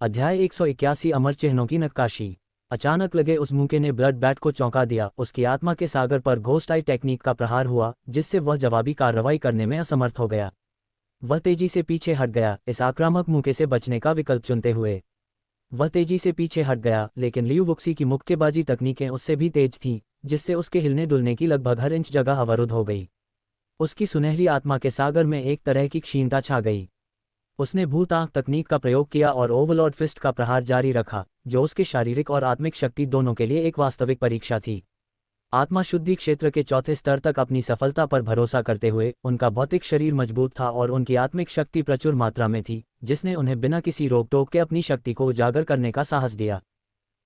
अध्याय 181 अमर चिन्हों की नक्काशी। अचानक लगे उस मूके ने ब्लड बैट को चौंका दिया। उसकी आत्मा के सागर पर घोस्ट आई टेक्निक का प्रहार हुआ, जिससे वह जवाबी कार्रवाई करने में असमर्थ हो गया। वह तेजी से पीछे हट गया, इस आक्रामक मूके से बचने का विकल्प चुनते हुए। वह तेजी से पीछे हट गया, लेकिन लियू वुक्सी की मुक्केबाजी तकनीकें उससे भी तेज थीं, जिससे उसके हिलने डुलने की लगभग हर इंच जगह अवरुद्ध हो गई। उसकी सुनहरी आत्मा के सागर में एक तरह की क्षीणता छा गई। उसने भूत आंख तकनीक का प्रयोग किया और ओवरलॉर्ड फिस्ट का प्रहार जारी रखा, जो उसके शारीरिक और आत्मिक शक्ति दोनों के लिए एक वास्तविक परीक्षा थी। आत्मा शुद्धि क्षेत्र के चौथे स्तर तक अपनी सफलता पर भरोसा करते हुए, उनका भौतिक शरीर मजबूत था और उनकी आत्मिक शक्ति प्रचुर मात्रा में थी, जिसने उन्हें बिना किसी रोक टोक के अपनी शक्ति को उजागर करने का साहस दिया।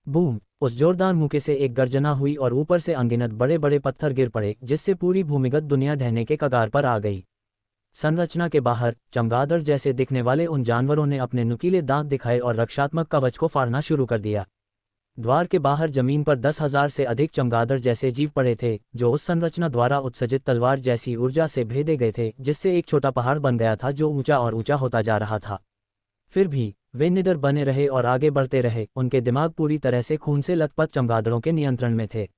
बूम! उस जोरदार मूके से एक गर्जना हुई और ऊपर से अनगिनत बड़े बड़े पत्थर गिर पड़े, जिससे पूरी भूमिगत दुनिया ढहने के कगार पर आ गई। संरचना के बाहर चमगादड़ जैसे दिखने वाले उन जानवरों ने अपने नुकीले दांत दिखाए और रक्षात्मक कवच को फाड़ना शुरू कर दिया। द्वार के बाहर जमीन पर 10,000 से अधिक चमगादड़ जैसे जीव पड़े थे, जो उस संरचना द्वारा उत्सर्जित तलवार जैसी ऊर्जा से भेदे गए थे, जिससे एक छोटा पहाड़ बन गया था जो ऊंचा और ऊंचा होता जा रहा था। फिर भी वे निडर बने रहे और आगे बढ़ते रहे। उनके दिमाग पूरी तरह से खून से लथपथ चमगादड़ों के नियंत्रण में थे।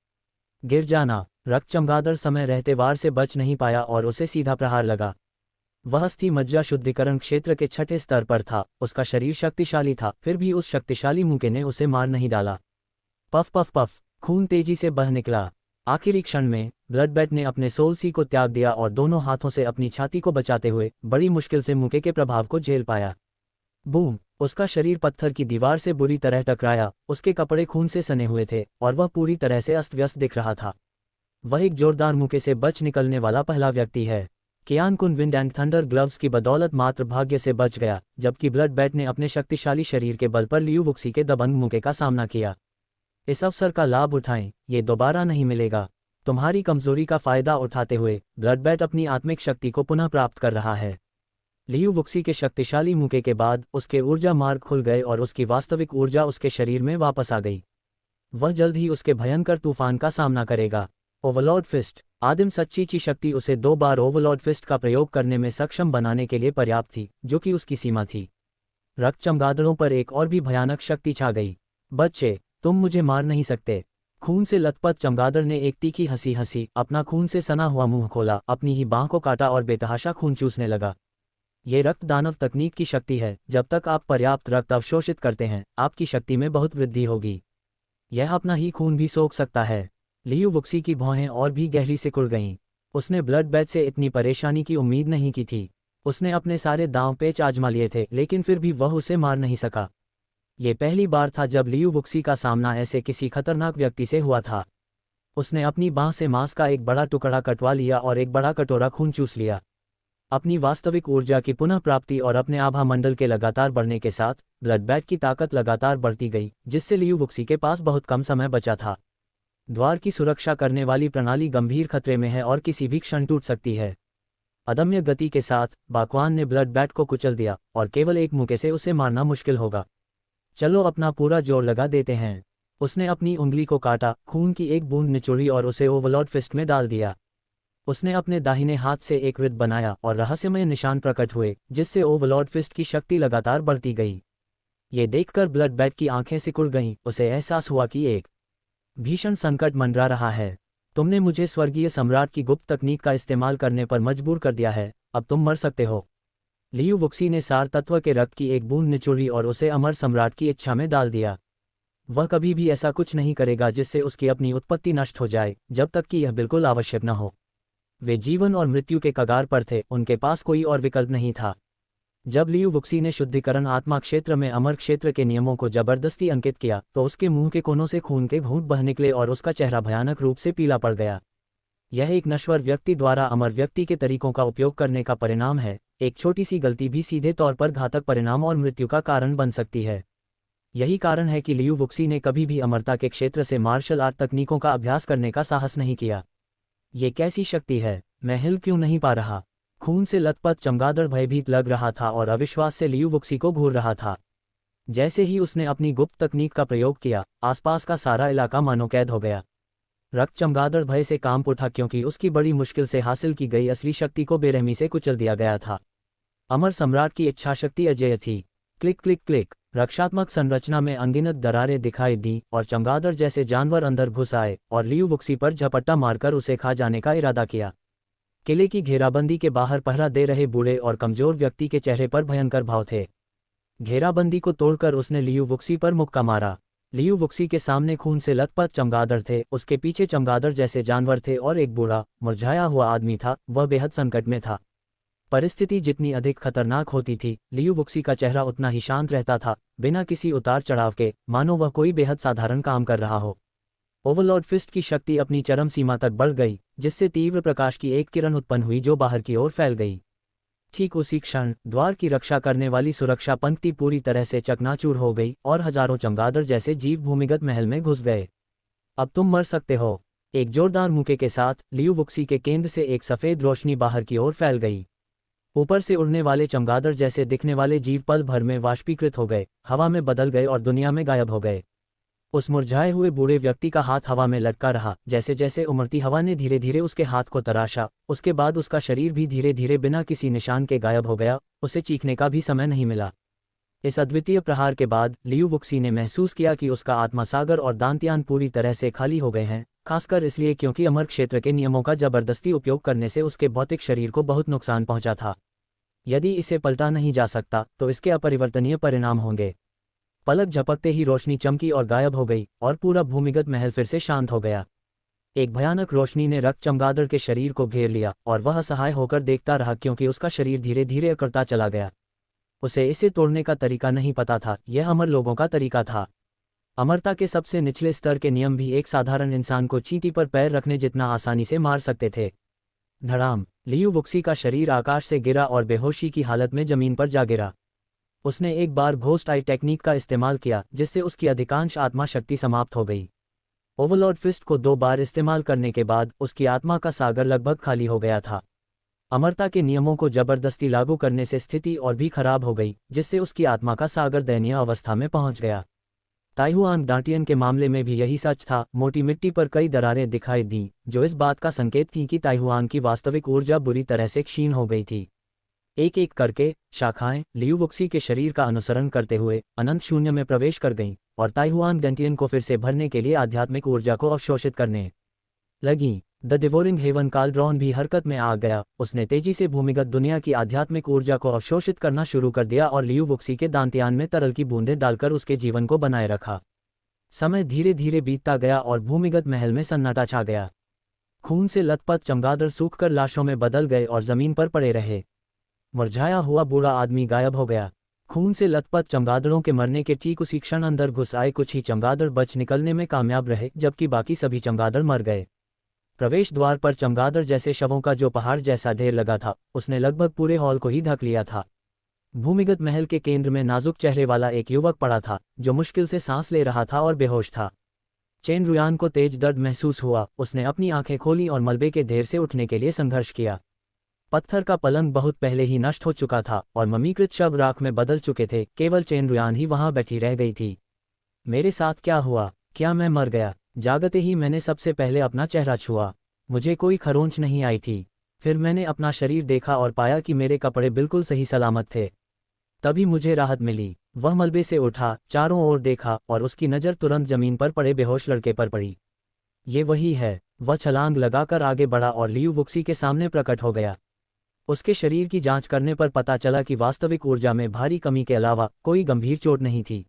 गिर जाना! रक्त चमगादड़ समय रहते वार से बच नहीं पाया और उसे सीधा प्रहार लगा। वह अस्थि मज्जा शुद्धिकरण क्षेत्र के छठे स्तर पर था। उसका शरीर शक्तिशाली था, फिर भी उस शक्तिशाली मूके ने उसे मार नहीं डाला। Puff puff puff! खून तेजी से बह निकला। आखिरी क्षण में ब्लड बैट ने अपने सोलसी को त्याग दिया और दोनों हाथों से अपनी छाती को बचाते हुए बड़ी मुश्किल से मूके के प्रभाव को झेल पाया। बूम! उसका शरीर पत्थर की दीवार से बुरी तरह टकराया। उसके कपड़े खून से सने हुए थे और वह पूरी तरह से अस्त व्यस्त दिख रहा था। वह एक जोरदार मूके से बच निकलने वाला पहला व्यक्ति है। कियान कुन विंड एंड थंडर ग्लव्स की बदौलत मात्र भाग्य से बच गया, जबकि ब्लड बैट ने अपने शक्तिशाली शरीर के बल पर लियू वुक्सी के दबंग मूके का सामना किया। इस अवसर का लाभ उठाएं, ये दोबारा नहीं मिलेगा। तुम्हारी कमजोरी का फायदा उठाते हुए ब्लड बैट अपनी आत्मिक शक्ति को पुनः प्राप्त कर रहा है। लियू वुक्सी के शक्तिशाली मूके के बाद उसके ऊर्जा मार्ग खुल गए और उसकी वास्तविक ऊर्जा उसके शरीर में वापस आ गई। वह जल्द ही उसके भयंकर तूफान का सामना करेगा। Overlord fist! आदिम सच्ची शक्ति उसे 2 बार ओवरलॉर्ड फिस्ट का प्रयोग करने में सक्षम बनाने के लिए पर्याप्त थी, जो कि उसकी सीमा थी। रक्त चमगादड़ों पर एक और भी भयानक शक्ति छा गई। बच्चे, तुम मुझे मार नहीं सकते। खून से लथपथ चमगादड़ ने एक तीखी हंसी हंसी, अपना खून से सना हुआ मुंह खोला, अपनी ही बांह को काटा और बेतहाशा खून चूसने लगा। ये रक्त दानव तकनीक की शक्ति है। जब तक आप पर्याप्त रक्त अवशोषित करते हैं, आपकी शक्ति में बहुत वृद्धि होगी। यह अपना ही खून भी सोख सकता है। लियू वुक्सी की भौहें और भी गहरी सिकुड़ गईं। उसने ब्लड बैट से इतनी परेशानी की उम्मीद नहीं की थी। उसने अपने सारे दांव पेच आजमा लिए थे, लेकिन फिर भी वह उसे मार नहीं सका। ये पहली बार था जब लियू वुक्सी का सामना ऐसे किसी खतरनाक व्यक्ति से हुआ था। उसने अपनी बांह से मांस का एक बड़ा टुकड़ा कटवा लिया और एक बड़ा कटोरा खून चूस लिया। अपनी वास्तविक ऊर्जा की पुनः प्राप्ति और अपने आभा मंडल के लगातार बढ़ने के साथ ब्लड बैट की ताकत लगातार बढ़ती गई, जिससे लियू वुक्सी के पास बहुत कम समय बचा था। द्वार की सुरक्षा करने वाली प्रणाली गंभीर खतरे में है और किसी भी क्षण टूट सकती है। अदम्य गति के साथ बाकवान ने ब्लड बैट को कुचल दिया और केवल एक मूके से उसे मारना मुश्किल होगा। चलो अपना पूरा जोर लगा देते हैं। उसने अपनी उंगली को काटा, खून की एक बूंद निचोड़ी और उसे ओवरलॉर्ड फिस्ट में डाल दिया। उसने अपने दाहिने हाथ से एक वृत्त बनाया और रहस्यमय निशान प्रकट हुए, जिससे ओवरलॉर्ड फिस्ट की शक्ति लगातार बढ़ती गई। ये देखकर ब्लड बैट की आंखें सिकुड़ गईं। उसे एहसास हुआ कि एक भीषण संकट मंडरा रहा है। तुमने मुझे स्वर्गीय सम्राट की गुप्त तकनीक का इस्तेमाल करने पर मजबूर कर दिया है। अब तुम मर सकते हो। लियू वुक्सी ने सार तत्व के रक्त की एक बूंद निचोड़ी और उसे अमर सम्राट की इच्छा में डाल दिया। वह कभी भी ऐसा कुछ नहीं करेगा जिससे उसकी अपनी उत्पत्ति नष्ट हो जाए, जब तक कि यह बिल्कुल आवश्यक न हो। वे जीवन और मृत्यु के कगार पर थे, उनके पास कोई और विकल्प नहीं था। जब लियू वुक्सी ने शुद्धिकरण आत्मा क्षेत्र में अमर क्षेत्र के नियमों को जबरदस्ती अंकित किया, तो उसके मुंह के कोनों से खून के घूंट बह निकले और उसका चेहरा भयानक रूप से पीला पड़ गया। यह एक नश्वर व्यक्ति द्वारा अमर व्यक्ति के तरीकों का उपयोग करने का परिणाम है। एक छोटी सी गलती भी सीधे तौर पर घातक परिणाम और मृत्यु का कारण बन सकती है। यही कारण है कि लियू वुक्सी ने कभी भी अमरता के क्षेत्र से मार्शल आर्ट तकनीकों का अभ्यास करने का साहस नहीं किया। ये कैसी शक्ति है? मैं हिल क्यों नहीं पा रहा? खून से लथपथ चमगादड़ भयभीत लग रहा था और अविश्वास से लियू वुक्सी को घूर रहा था। जैसे ही उसने अपनी गुप्त तकनीक का प्रयोग किया, आसपास का सारा इलाका मानो कैद हो गया। रक्त चमगादड़ भय से कांप उठा, क्योंकि उसकी बड़ी मुश्किल से हासिल की गई असली शक्ति को बेरहमी से कुचल दिया गया था। अमर सम्राट की इच्छाशक्ति अजेय थी। Click click click! रक्षात्मक संरचना में अनगिनत दरारें दिखाई दी और चमगादड़ जैसे जानवर अंदर घुस आए और लियू वुक्सी पर झपट्टा मारकर उसे खा जाने का इरादा किया। किले की घेराबंदी के बाहर पहरा दे रहे बूढ़े और कमजोर व्यक्ति के चेहरे पर भयंकर भाव थे। घेराबंदी को तोड़कर उसने लियू वुक्सी पर मुक्का मारा। लियू वुक्सी के सामने खून से लथपथ चमगादड़ थे, उसके पीछे चमगादड़ जैसे जानवर थे और एक बूढ़ा मुरझाया हुआ आदमी था। वह बेहद संकट में था। परिस्थिति जितनी अधिक खतरनाक होती थी, लियू वुक्सी का चेहरा उतना ही शांत रहता था, बिना किसी उतार चढ़ाव के, मानो वह कोई बेहद साधारण काम कर रहा हो। ओवरलॉर्ड फिस्ट की शक्ति अपनी चरम सीमा तक बढ़ गई, जिससे तीव्र प्रकाश की एक किरण उत्पन्न हुई जो बाहर की ओर फैल गई। ठीक उसी क्षण द्वार की रक्षा करने वाली सुरक्षा पंक्ति पूरी तरह से चकनाचूर हो गई और हजारों चमगादड़ जैसे जीव भूमिगत महल में घुस गए। अब तुम मर सकते हो। एक जोरदार मुक्के के साथ लियू वुक्सी के केंद्र से एक सफेद रोशनी बाहर की ओर फैल गई। ऊपर से उड़ने वाले चमगादड़ जैसे दिखने वाले जीव पल भर में वाष्पीकृत हो गए, हवा में बदल गए और दुनिया में गायब हो गए। उस मुरझाए हुए बूढ़े व्यक्ति का हाथ हवा में लटका रहा। जैसे जैसे उमड़ती हवा ने धीरे धीरे उसके हाथ को तराशा, उसके बाद उसका शरीर भी धीरे धीरे बिना किसी निशान के गायब हो गया। उसे चीखने का भी समय नहीं मिला। इस अद्वितीय प्रहार के बाद लियू वुक्सी ने महसूस किया कि उसका आत्मा सागर और दांतियान पूरी तरह से खाली हो गए हैं, खासकर इसलिए क्योंकि अमर क्षेत्र के नियमों का जबरदस्ती उपयोग करने से उसके भौतिक शरीर को बहुत नुकसान पहुंचा था। यदि इसे पलटा नहीं जा सकता तो इसके अपरिवर्तनीय परिणाम होंगे। पलक झपकते ही रोशनी चमकी और गायब हो गई और पूरा भूमिगत महल फिर से शांत हो गया। एक भयानक रोशनी ने रक्त चमगादड़ के शरीर को घेर लिया और वह असहाय होकर देखता रहा, क्योंकि उसका शरीर धीरे धीरे अकड़ता चला गया। उसे इसे तोड़ने का तरीका नहीं पता था, यह अमर लोगों का तरीका था। अमरता के सबसे निचले स्तर के नियम भी एक साधारण इंसान को चींटी पर पैर रखने जितना आसानी से मार सकते थे। धड़ाम, लियू वुक्सी का शरीर आकाश से गिरा और बेहोशी की हालत में जमीन पर जा गिरा। उसने एक बार घोस्ट आई टेक्निक का इस्तेमाल किया, जिससे उसकी अधिकांश आत्मा शक्ति समाप्त हो गई। ओवरलॉर्ड फिस्ट को 2 बार इस्तेमाल करने के बाद उसकी आत्मा का सागर लगभग खाली हो गया था। अमरता के नियमों को जबरदस्ती लागू करने से स्थिति और भी खराब हो गई, जिससे उसकी आत्मा का सागर दयनीय अवस्था में पहुंच गया। ताइहुआन डांटियन के मामले में भी यही सच था। मोटी मिट्टी पर कई दरारें दिखाई दीं, जो इस बात का संकेत थी कि ताइहुआन की वास्तविक ऊर्जा बुरी तरह से क्षीण हो गई थी। एक एक करके शाखाएं लियू वुक्सी के शरीर का अनुसरण करते हुए अनंत शून्य में प्रवेश कर गईं और ताइहुआन डांटियन को फिर से भरने के लिए आध्यात्मिक ऊर्जा को अवशोषित करने लगीं। द डिवोरिंग हेवन कालड्रॉन भी हरकत में आ गया। उसने तेजी से भूमिगत दुनिया की आध्यात्मिक ऊर्जा को अवशोषित करना शुरू कर दिया और लियू वुक्सी के दांतियान में तरल की बूंदें डालकर उसके जीवन को बनाए रखा। समय धीरे धीरे बीतता गया और भूमिगत महल में सन्नाटा छा गया। खून से लथपथ चमगादड़ सूखकर लाशों में बदल गए और जमीन पर पड़े रहे। मुरझाया हुआ बूढ़ा आदमी गायब हो गया। खून से लथपथ चमगादड़ों के मरने के ठीक उसी क्षण अंदर घुस आए कुछ ही चमगादड़ बच निकलने में कामयाब रहे, जबकि बाकी सभी चमगादड़ मर गए। प्रवेश द्वार पर चमगादड़ जैसे शवों का जो पहाड़ जैसा ढेर लगा था, उसने लगभग पूरे हॉल को ही ढक लिया था। भूमिगत महल के केंद्र में नाजुक चेहरे वाला एक युवक पड़ा था, जो मुश्किल से सांस ले रहा था और बेहोश था। चेन रुयान को तेज दर्द महसूस हुआ। उसने अपनी आंखें खोली और मलबे के ढेर से उठने के लिए संघर्ष किया। पत्थर का पलंग बहुत पहले ही नष्ट हो चुका था और ममीकृत शव राख में बदल चुके थे। केवल चेन रुयान ही वहां बैठी रह गई थी। मेरे साथ क्या हुआ? क्या मैं मर गया? जागते ही मैंने सबसे पहले अपना चेहरा छुआ। मुझे कोई खरोंच नहीं आई थी। फिर मैंने अपना शरीर देखा और पाया कि मेरे कपड़े बिल्कुल सही सलामत थे। तभी मुझे राहत मिली। वह मलबे से उठा, चारों ओर देखा और उसकी नज़र तुरंत जमीन पर पड़े बेहोश लड़के पर पड़ी। ये वही है। वह छलांग लगाकर आगे बढ़ा और लियू वुक्सी के सामने प्रकट हो गया। उसके शरीर की जांच करने पर पता चला कि वास्तविक ऊर्जा में भारी कमी के अलावा कोई गंभीर चोट नहीं थी।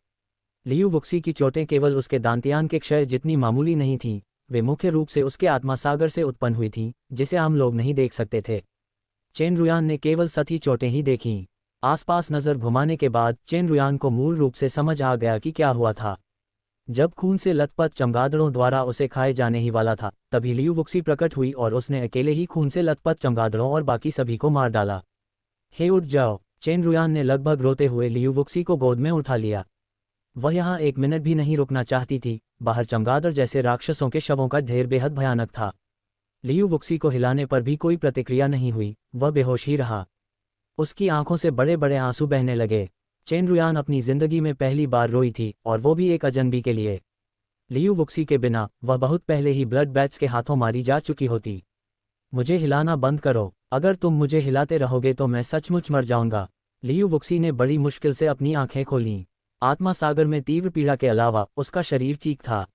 लियू वुक्सी की चोटें केवल उसके दांतियान के क्षय जितनी मामूली नहीं थीं, वे मुख्य रूप से उसके आत्मा सागर से उत्पन्न हुई थीं, जिसे आम लोग नहीं देख सकते थे। चेन रुयान ने केवल सतही चोटें ही देखीं। आसपास नज़र घुमाने के बाद चेन रुयान को मूल रूप से समझ आ गया कि क्या हुआ था। जब खून से लथपथ चमगादड़ों द्वारा उसे खाए जाने ही वाला था, तभी लियू वुक्सी प्रकट हुई और उसने अकेले ही खून से लथपथ चमगादड़ों और बाकी सभी को मार डाला। हे उठ जाओ! चेन रुयान ने लगभग रोते हुए लियू वुक्सी को गोद में उठा लिया। वह यहाँ 1 मिनट भी नहीं रुकना चाहती थी। बाहर चमगादड़ जैसे राक्षसों के शवों का ढेर बेहद भयानक था। लियू वुक्सी को हिलाने पर भी कोई प्रतिक्रिया नहीं हुई। वह बेहोश ही रहा। उसकी आंखों से बड़े बड़े आंसू बहने लगे। चेन रुयान अपनी जिंदगी में पहली बार रोई थी, और वो भी एक अजनबी के लिए। लियू वुक्सी के बिना वह बहुत पहले ही ब्लड बैट्स के हाथों मारी जा चुकी होती। मुझे हिलाना बंद करो। अगर तुम मुझे हिलाते रहोगे तो मैं सचमुच मर जाऊंगा। लियू वुक्सी ने बड़ी मुश्किल से अपनी आंखें खोलीं। आत्मा सागर में तीव्र पीड़ा के अलावा उसका शरीर ठीक था।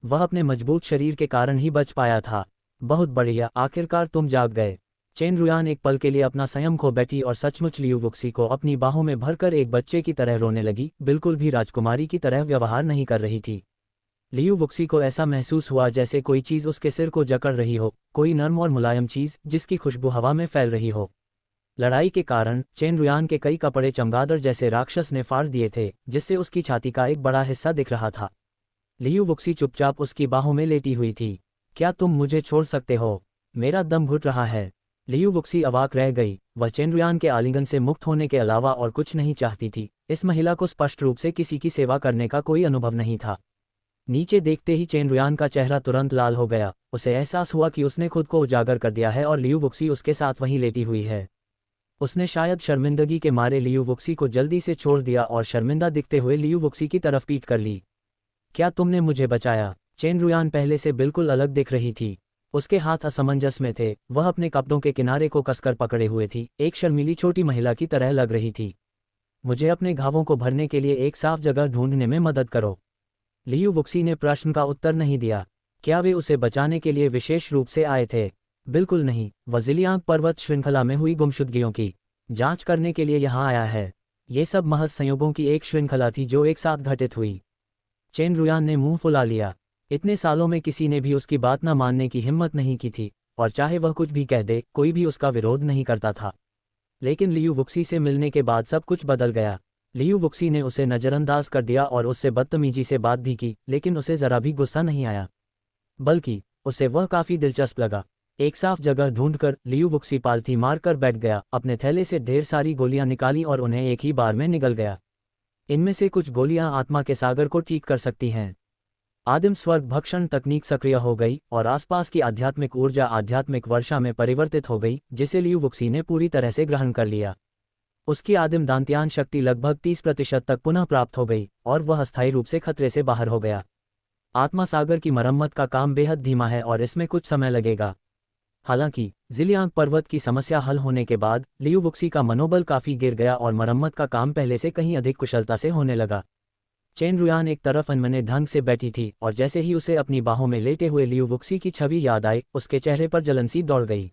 वह अपने मजबूत शरीर के कारण ही बच पाया था। बहुत बढ़िया, आखिरकार तुम जाग गए। चेन रुयान एक पल के लिए अपना संयम खो बैठी और सचमुच लियू वुक्सी को अपनी बाहों में भरकर एक बच्चे की तरह रोने लगी, बिल्कुल भी राजकुमारी की तरह व्यवहार नहीं कर रही थी। लियू वुक्सी को ऐसा महसूस हुआ जैसे कोई चीज़ उसके सिर को जकड़ रही हो, कोई नर्म और मुलायम चीज़ जिसकी खुशबू हवा में फैल रही हो। लड़ाई के कारण चेन रुयान के कई कपड़े चमगादड़ जैसे राक्षस ने फाड़ दिए थे, जिससे उसकी छाती का एक बड़ा हिस्सा दिख रहा था। लियू वुक्सी चुपचाप उसकी बाहों में लेटी हुई थी। क्या तुम मुझे छोड़ सकते हो? मेरा दम घुट रहा है। लियू वुक्सी अवाक रह गई। वह चेन रुयान के आलिंगन से मुक्त होने के अलावा और कुछ नहीं चाहती थी। इस महिला को स्पष्ट रूप से किसी की सेवा करने का कोई अनुभव नहीं था। नीचे देखते ही चेन रुयान का चेहरा तुरंत लाल हो गया। उसे एहसास हुआ कि उसने खुद को उजागर कर दिया है और लियू वुक्सी उसके साथ वहीं लेटी हुई है। उसने शायद शर्मिंदगी के मारे लियू वुक्सी को जल्दी से छोड़ दिया और शर्मिंदा दिखते हुए लियू वुक्सी की तरफ पीट कर ली। क्या तुमने मुझे बचाया? चेन रुयान पहले से बिल्कुल अलग दिख रही थी। उसके हाथ असमंजस में थे। वह अपने कपड़ों के किनारे को कसकर पकड़े हुए थी, एक शर्मीली छोटी महिला की तरह लग रही थी। मुझे अपने घावों को भरने के लिए एक साफ जगह ढूंढने में मदद करो। लियू वुक्सी ने प्रश्न का उत्तर नहीं दिया। क्या वे उसे बचाने के लिए विशेष रूप से आए थे? बिल्कुल नहीं। वह ज़िलियांग पर्वत श्रृंखला में हुई गुमशुदगियों की जांच करने के लिए यहाँ आया है। ये सब महज संयोगों की एक श्रृंखला थी जो एक साथ घटित हुई। चेन रुयान ने मुंह फुला लिया। इतने सालों में किसी ने भी उसकी बात न मानने की हिम्मत नहीं की थी, और चाहे वह कुछ भी कह दे, कोई भी उसका विरोध नहीं करता था। लेकिन लियू वुक्सी से मिलने के बाद सब कुछ बदल गया। लियू वुक्सी ने उसे नज़रअंदाज कर दिया और उससे बदतमीजी से बात भी की, लेकिन उसे ज़रा भी गुस्सा नहीं आया, बल्कि उसे वह काफ़ी दिलचस्प लगा। एक साफ जगह ढूंढकर लियू वुक्सी पालथी मारकर बैठ गया, अपने थैले से ढेर सारी गोलियां निकाली और उन्हें एक ही बार में निगल गया। इनमें से कुछ गोलियां आत्मा के सागर को ठीक कर सकती हैं। आदिम स्वर्ग भक्षण तकनीक सक्रिय हो गई और आसपास की आध्यात्मिक ऊर्जा आध्यात्मिक वर्षा में परिवर्तित हो गई, जिसे लियू वुक्सी ने पूरी तरह से ग्रहण कर लिया। उसकी आदिम दांत्यान शक्ति लगभग 30% तक पुनः प्राप्त हो गई और वह अस्थायी रूप से खतरे से बाहर हो गया। आत्मा सागर की मरम्मत का काम बेहद धीमा है और इसमें कुछ समय लगेगा। हालांकि ज़िलियांग पर्वत की समस्या हल होने के बाद लियू वुक्सी का मनोबल काफ़ी गिर गया और मरम्मत का काम पहले से कहीं अधिक कुशलता से होने लगा। चेन रुयान एक तरफ अनमने ढंग से बैठी थी और जैसे ही उसे अपनी बाहों में लेटे हुए लियू वुक्सी की छवि याद आई, उसके चेहरे पर जलन सी दौड़ गई।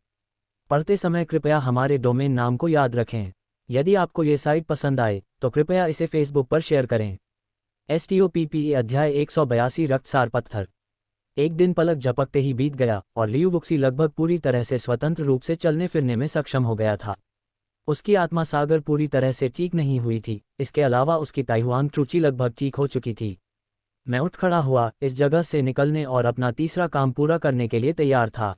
पढ़ते समय कृपया हमारे डोमेन नाम को याद रखें। यदि आपको ये साइट पसंद आए तो कृपया इसे फेसबुक पर शेयर करें। STOPPE अध्याय 182 रक्तसार पत्थर। एक दिन पलक झपकते ही बीत गया और लियू वुक्सी लगभग पूरी तरह से स्वतंत्र रूप से चलने फिरने में सक्षम हो गया था। उसकी आत्मा सागर पूरी तरह से ठीक नहीं हुई थी, इसके अलावा उसकी ताइहुआंग ट्रूची लगभग ठीक हो चुकी थी। मैं उठ खड़ा हुआ, इस जगह से निकलने और अपना तीसरा काम पूरा करने के लिए तैयार था।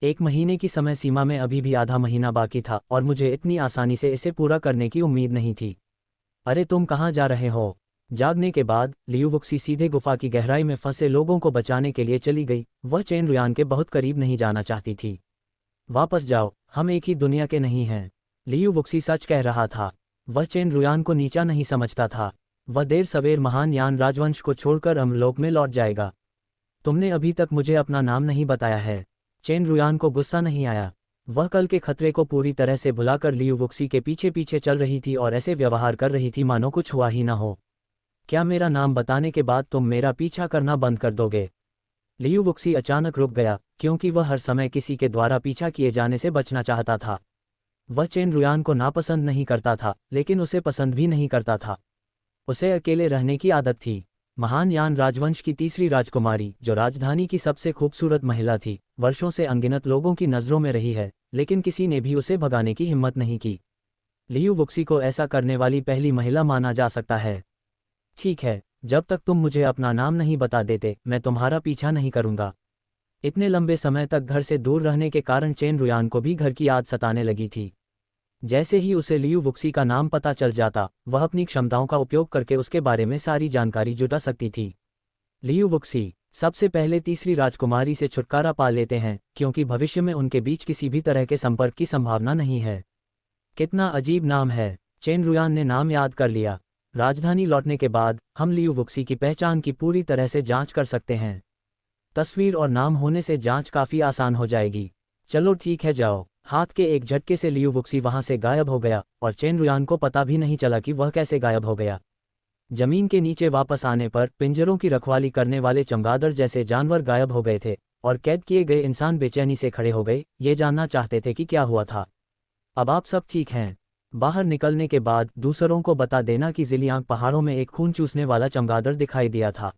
1 महीने की समय सीमा में अभी भी आधा महीना बाकी था और मुझे इतनी आसानी से इसे पूरा करने की उम्मीद नहीं थी। अरे तुम कहाँ जा रहे हो? जागने के बाद लियू वुक्सी सीधे गुफा की गहराई में फंसे लोगों को बचाने के लिए चली गई। वह चेन रुयान के बहुत करीब नहीं जाना चाहती थी। वापस जाओ, हम एक ही दुनिया के नहीं हैं। लियू वुक्सी सच कह रहा था। वह चेन रुयान को नीचा नहीं समझता था। वह देर सवेर महान यान राजवंश को छोड़कर अमरलोक में लौट जाएगा। तुमने अभी तक मुझे अपना नाम नहीं बताया है। चेन रुयान को गुस्सा नहीं आया। वह कल के खतरे को पूरी तरह से भुलाकर लियू वुक्सी के पीछे पीछे चल रही थी और ऐसे व्यवहार कर रही थी मानो कुछ हुआ ही ना हो। क्या मेरा नाम बताने के बाद तुम मेरा पीछा करना बंद कर दोगे? लियू वुक्सी अचानक रुक गया, क्योंकि वह हर समय किसी के द्वारा पीछा किए जाने से बचना चाहता था। वह चेन रुयान को नापसंद नहीं करता था, लेकिन उसे पसंद भी नहीं करता था। उसे अकेले रहने की आदत थी। महान यान राजवंश की तीसरी राजकुमारी, जो राजधानी की सबसे खूबसूरत महिला थी, वर्षों से अनगिनत लोगों की नज़रों में रही है, लेकिन किसी ने भी उसे भगाने की हिम्मत नहीं की। लियू वुक्सी को ऐसा करने वाली पहली महिला माना जा सकता है। ठीक है, जब तक तुम मुझे अपना नाम नहीं बता देते, मैं तुम्हारा पीछा नहीं करूंगा। इतने लंबे समय तक घर से दूर रहने के कारण चेन रुयान को भी घर की याद सताने लगी थी। जैसे ही उसे लियू वुक्सी का नाम पता चल जाता, वह अपनी क्षमताओं का उपयोग करके उसके बारे में सारी जानकारी जुटा सकती थी। लियू वुक्सी सबसे पहले तीसरी राजकुमारी से छुटकारा पा लेते हैं, क्योंकि भविष्य में उनके बीच किसी भी तरह के संपर्क की संभावना नहीं है। कितना अजीब नाम है। चेन रुयान ने नाम याद कर लिया। राजधानी लौटने के बाद हम लियू वुक्सी की पहचान की पूरी तरह से जांच कर सकते हैं। तस्वीर और नाम होने से जांच काफ़ी आसान हो जाएगी। चलो ठीक है, जाओ। हाथ के एक झटके से लियू वुक्सी वहां से गायब हो गया और चेन रुयान को पता भी नहीं चला कि वह कैसे गायब हो गया। जमीन के नीचे वापस आने पर पिंजरों की रखवाली करने वाले चमगादड़ जैसे जानवर गायब हो गए थे और कैद किए गए इंसान बेचैनी से खड़े हो गए, ये जानना चाहते थे कि क्या हुआ था। अब आप सब ठीक हैं। बाहर निकलने के बाद दूसरों को बता देना कि ज़िलियांग पहाड़ों में एक खून चूसने वाला चमगादड़ दिखाई दिया था।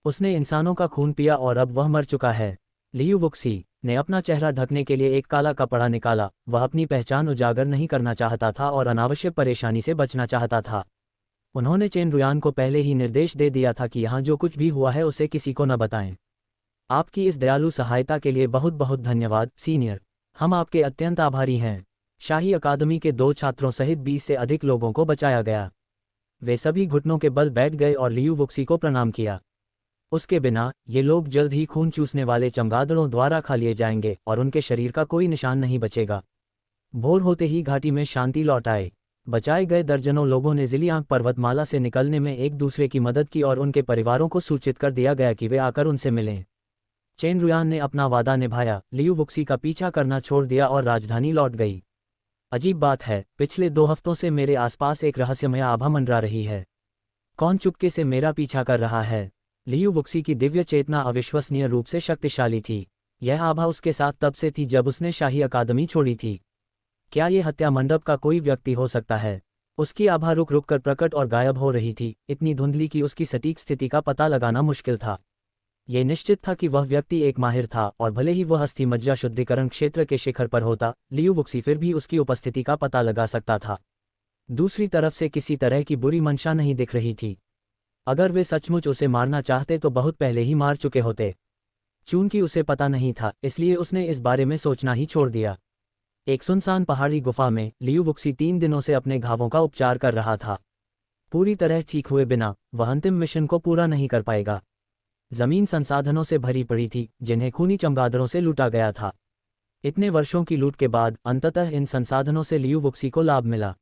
उसने इंसानों का खून पिया और अब वह मर चुका है। लियू वुक्सी ने अपना चेहरा ढकने के लिए एक काला कपड़ा निकाला। वह अपनी पहचान उजागर नहीं करना चाहता था और अनावश्यक परेशानी से बचना चाहता था। उन्होंने चेन रुयान को पहले ही निर्देश दे दिया था कि यहाँ जो कुछ भी हुआ है उसे किसी को न बताएं। आपकी इस दयालु सहायता के लिए बहुत बहुत धन्यवाद सीनियर। हम आपके अत्यंत आभारी हैं। शाही अकादमी के 2 छात्रों सहित 20 से अधिक लोगों को बचाया गया। वे सभी घुटनों के बल बैठ गए और लियू वुक्सी को प्रणाम किया। उसके बिना ये लोग जल्द ही खून चूसने वाले चमगादड़ों द्वारा खा लिए जाएंगे और उनके शरीर का कोई निशान नहीं बचेगा। भोर होते ही घाटी में शांति लौट आए। बचाए गए दर्जनों लोगों ने ज़िलियांग पर्वतमाला से निकलने में एक दूसरे की मदद की और उनके परिवारों को सूचित कर दिया गया कि वे आकर उनसे मिलें। चेन रुयान ने अपना वादा निभाया, लियू वुक्सी का पीछा करना छोड़ दिया और राजधानी लौट गई। अजीब बात है, पिछले 2 हफ्तों से मेरे आसपास एक रहस्यमय आभा मंडरा रही है। कौन चुपके से मेरा पीछा कर रहा है? लियू वुक्सी की दिव्य चेतना अविश्वसनीय रूप से शक्तिशाली थी। यह आभा उसके साथ तब से थी जब उसने शाही अकादमी छोड़ी थी। क्या ये हत्या मंडप का कोई व्यक्ति हो सकता है? उसकी आभा रुक रुक कर प्रकट और गायब हो रही थी, इतनी धुंधली कि उसकी सटीक स्थिति का पता लगाना मुश्किल था। ये निश्चित था कि वह व्यक्ति एक माहिर था और भले ही वह अस्थि मज्जा शुद्धिकरण क्षेत्र के शिखर पर होता, लियू वुक्सी फिर भी उसकी उपस्थिति का पता लगा सकता था। दूसरी तरफ से किसी तरह की बुरी मंशा नहीं दिख रही थी। अगर वे सचमुच उसे मारना चाहते तो बहुत पहले ही मार चुके होते। चूंकि उसे पता नहीं था, इसलिए उसने इस बारे में सोचना ही छोड़ दिया। एक सुनसान पहाड़ी गुफा में लियू वुक्सी 3 दिनों से अपने घावों का उपचार कर रहा था। पूरी तरह ठीक हुए बिना वह अंतिम मिशन को पूरा नहीं कर पाएगा। जमीन संसाधनों से भरी पड़ी थी जिन्हें खूनी चमगादड़ों से लूटा गया था। इतने वर्षों की लूट के बाद अंततः इन संसाधनों से लियू वुक्सी को लाभ मिला।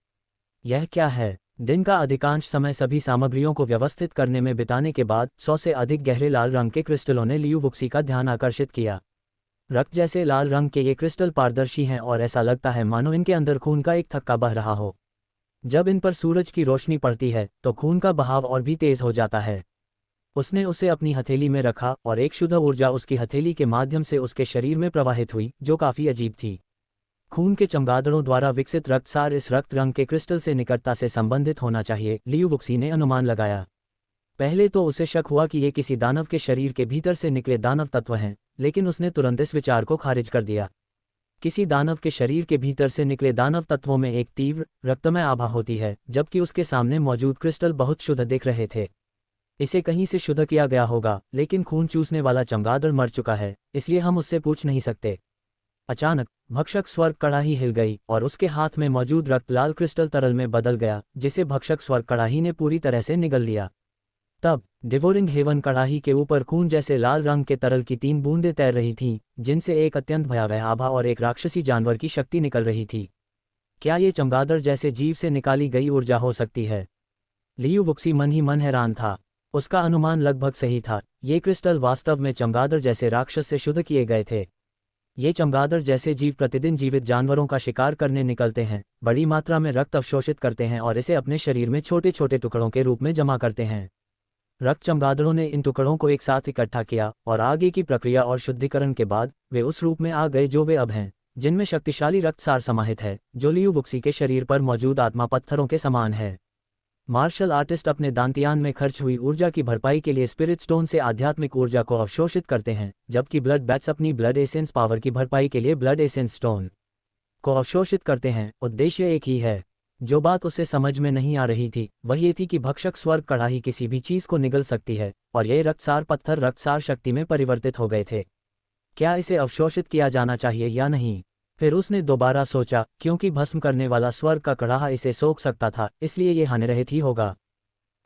यह क्या है? दिन का अधिकांश समय सभी सामग्रियों को व्यवस्थित करने में बिताने के बाद 100 से अधिक गहरे लाल रंग के क्रिस्टलों ने लियू वुक्सी का ध्यान आकर्षित किया। रक्त जैसे लाल रंग के ये क्रिस्टल पारदर्शी हैं और ऐसा लगता है मानो इनके अंदर खून का एक थक्का बह रहा हो। जब इन पर सूरज की रोशनी पड़ती है तो खून का बहाव और भी तेज हो जाता है। उसने उसे अपनी हथेली में रखा और एक शुद्ध ऊर्जा उसकी हथेली के माध्यम से उसके शरीर में प्रवाहित हुई, जो काफी अजीब थी। खून के चमगादड़ों द्वारा विकसित रक्तसार इस रक्त रंग के क्रिस्टल से निकटता से संबंधित होना चाहिए, लियू वुक्सी ने अनुमान लगाया। पहले तो उसे शक हुआ कि ये किसी दानव के शरीर के भीतर से निकले दानव तत्व हैं, लेकिन उसने तुरंत इस विचार को खारिज कर दिया। किसी दानव के शरीर के भीतर से निकले दानव तत्वों में एक तीव्र रक्तमय आभा होती है, जबकि उसके सामने मौजूद क्रिस्टल बहुत शुद्ध दिख रहे थे। इसे कहीं से शुद्ध किया गया होगा, लेकिन खून चूसने वाला चमगादड़ मर चुका है, इसलिए हम उससे पूछ नहीं सकते। अचानक भक्षक स्वर्ग कड़ाही हिल गई और उसके हाथ में मौजूद रक्त लाल क्रिस्टल तरल में बदल गया, जिसे भक्षक स्वर्ग कड़ाही ने पूरी तरह से निगल लिया। तब डिवोरिंग हेवन कड़ाही के ऊपर खून जैसे लाल रंग के तरल की 3 बूंदें तैर रही थीं, जिनसे एक अत्यंत भयावह आभा और एक राक्षसी जानवर की शक्ति निकल रही थी। क्या ये चमगादड़ जैसे जीव से निकाली गई ऊर्जा हो सकती है? लियू वुक्सी मन ही मन हैरान था। उसका अनुमान लगभग सही था। ये क्रिस्टल वास्तव में चमगादड़ जैसे राक्षस से शुद्ध किए गए थे। ये चमगादड़ जैसे जीव प्रतिदिन जीवित जानवरों का शिकार करने निकलते हैं, बड़ी मात्रा में रक्त अवशोषित करते हैं और इसे अपने शरीर में छोटे छोटे टुकड़ों के रूप में जमा करते हैं। रक्त चमगादड़ों ने इन टुकड़ों को एक साथ इकट्ठा किया और आगे की प्रक्रिया और शुद्धिकरण के बाद वे उस रूप में आ गए जो वे अब हैं, जिनमें शक्तिशाली रक्तसार समाहित है, जो लियू वुक्सी के शरीर पर मौजूद आत्मा पत्थरों के समान है। मार्शल आर्टिस्ट अपने दांतियान में खर्च हुई ऊर्जा की भरपाई के लिए स्पिरिट स्टोन से आध्यात्मिक ऊर्जा को अवशोषित करते हैं, जबकि ब्लड बैट्स अपनी ब्लड एसेंस पावर की भरपाई के लिए ब्लड एसेंस स्टोन को अवशोषित करते हैं। उद्देश्य एक ही है। जो बात उसे समझ में नहीं आ रही थी वह ये थी कि भक्षक स्वर्ग कड़ाही किसी भी चीज को निगल सकती है और ये रक्तसार पत्थर रक्तसार शक्ति में परिवर्तित हो गए थे। क्या इसे अवशोषित किया जाना चाहिए या नहीं? फिर उसने दोबारा सोचा, क्योंकि भस्म करने वाला स्वर्ग का कड़ाहा इसे सोख सकता था, इसलिए ये हानिरहित ही होगा।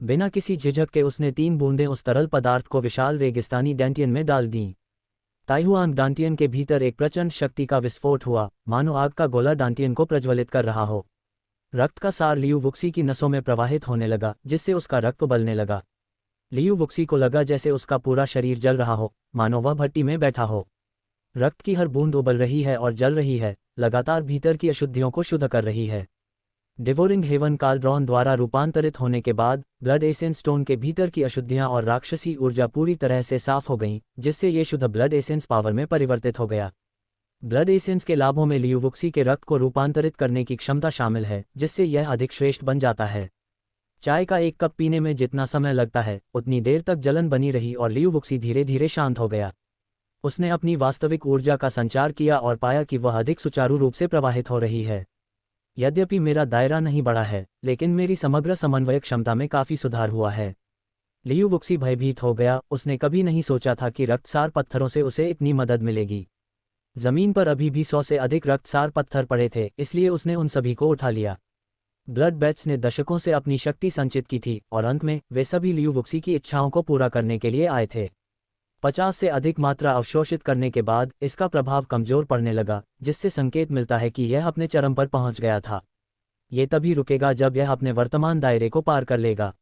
बिना किसी झिझक के उसने 3 बूंदें उस तरल पदार्थ को विशाल रेगिस्तानी डांटियन में डाल दीं। ताइहुआन डांटियन के भीतर एक प्रचंड शक्ति का विस्फोट हुआ, मानो आग का गोला डांटियन को प्रज्वलित कर रहा हो। रक्त का सार लियू वुक्सी की नसों में प्रवाहित होने लगा, जिससे उसका रक्त उबलने लगा। लियू वुक्सी को लगा जैसे उसका पूरा शरीर जल रहा हो, मानो वह भट्टी में बैठा हो। रक्त की हर बूंद उबल रही है और जल रही है, लगातार भीतर की अशुद्धियों को शुद्ध कर रही है। डिवोरिंग हेवन कालड्रॉन द्वारा रूपांतरित होने के बाद ब्लड एसेंस स्टोन के भीतर की अशुद्धियां और राक्षसी ऊर्जा पूरी तरह से साफ हो गईं, जिससे ये शुद्ध ब्लड एसेंस पावर में परिवर्तित हो गया। ब्लड एसेंस के लाभों में लियू वुक्सी के रक्त को रूपांतरित करने की क्षमता शामिल है, जिससे यह अधिक श्रेष्ठ बन जाता है। चाय का एक कप पीने में जितना समय लगता है उतनी देर तक जलन बनी रही और लियू वुक्सी धीरे धीरे शांत हो गया। उसने अपनी वास्तविक ऊर्जा का संचार किया और पाया कि वह अधिक सुचारू रूप से प्रवाहित हो रही है। यद्यपि मेरा दायरा नहीं बढ़ा है, लेकिन मेरी समग्र समन्वय क्षमता में काफी सुधार हुआ है। लियू वुक्सी भयभीत हो गया। उसने कभी नहीं सोचा था कि रक्तसार पत्थरों से उसे इतनी मदद मिलेगी। जमीन पर अभी भी 100 से अधिक रक्तसार पत्थर पड़े थे, इसलिए उसने उन सभी को उठा लिया। ब्लड बैट्स ने दशकों से अपनी शक्ति संचित की थी और अंत में वे सभी लियू वुक्सी की इच्छाओं को पूरा करने के लिए आए थे। 50 से अधिक मात्रा अवशोषित करने के बाद इसका प्रभाव कमजोर पड़ने लगा, जिससे संकेत मिलता है कि यह अपने चरम पर पहुंच गया था। ये तभी रुकेगा जब यह अपने वर्तमान दायरे को पार कर लेगा।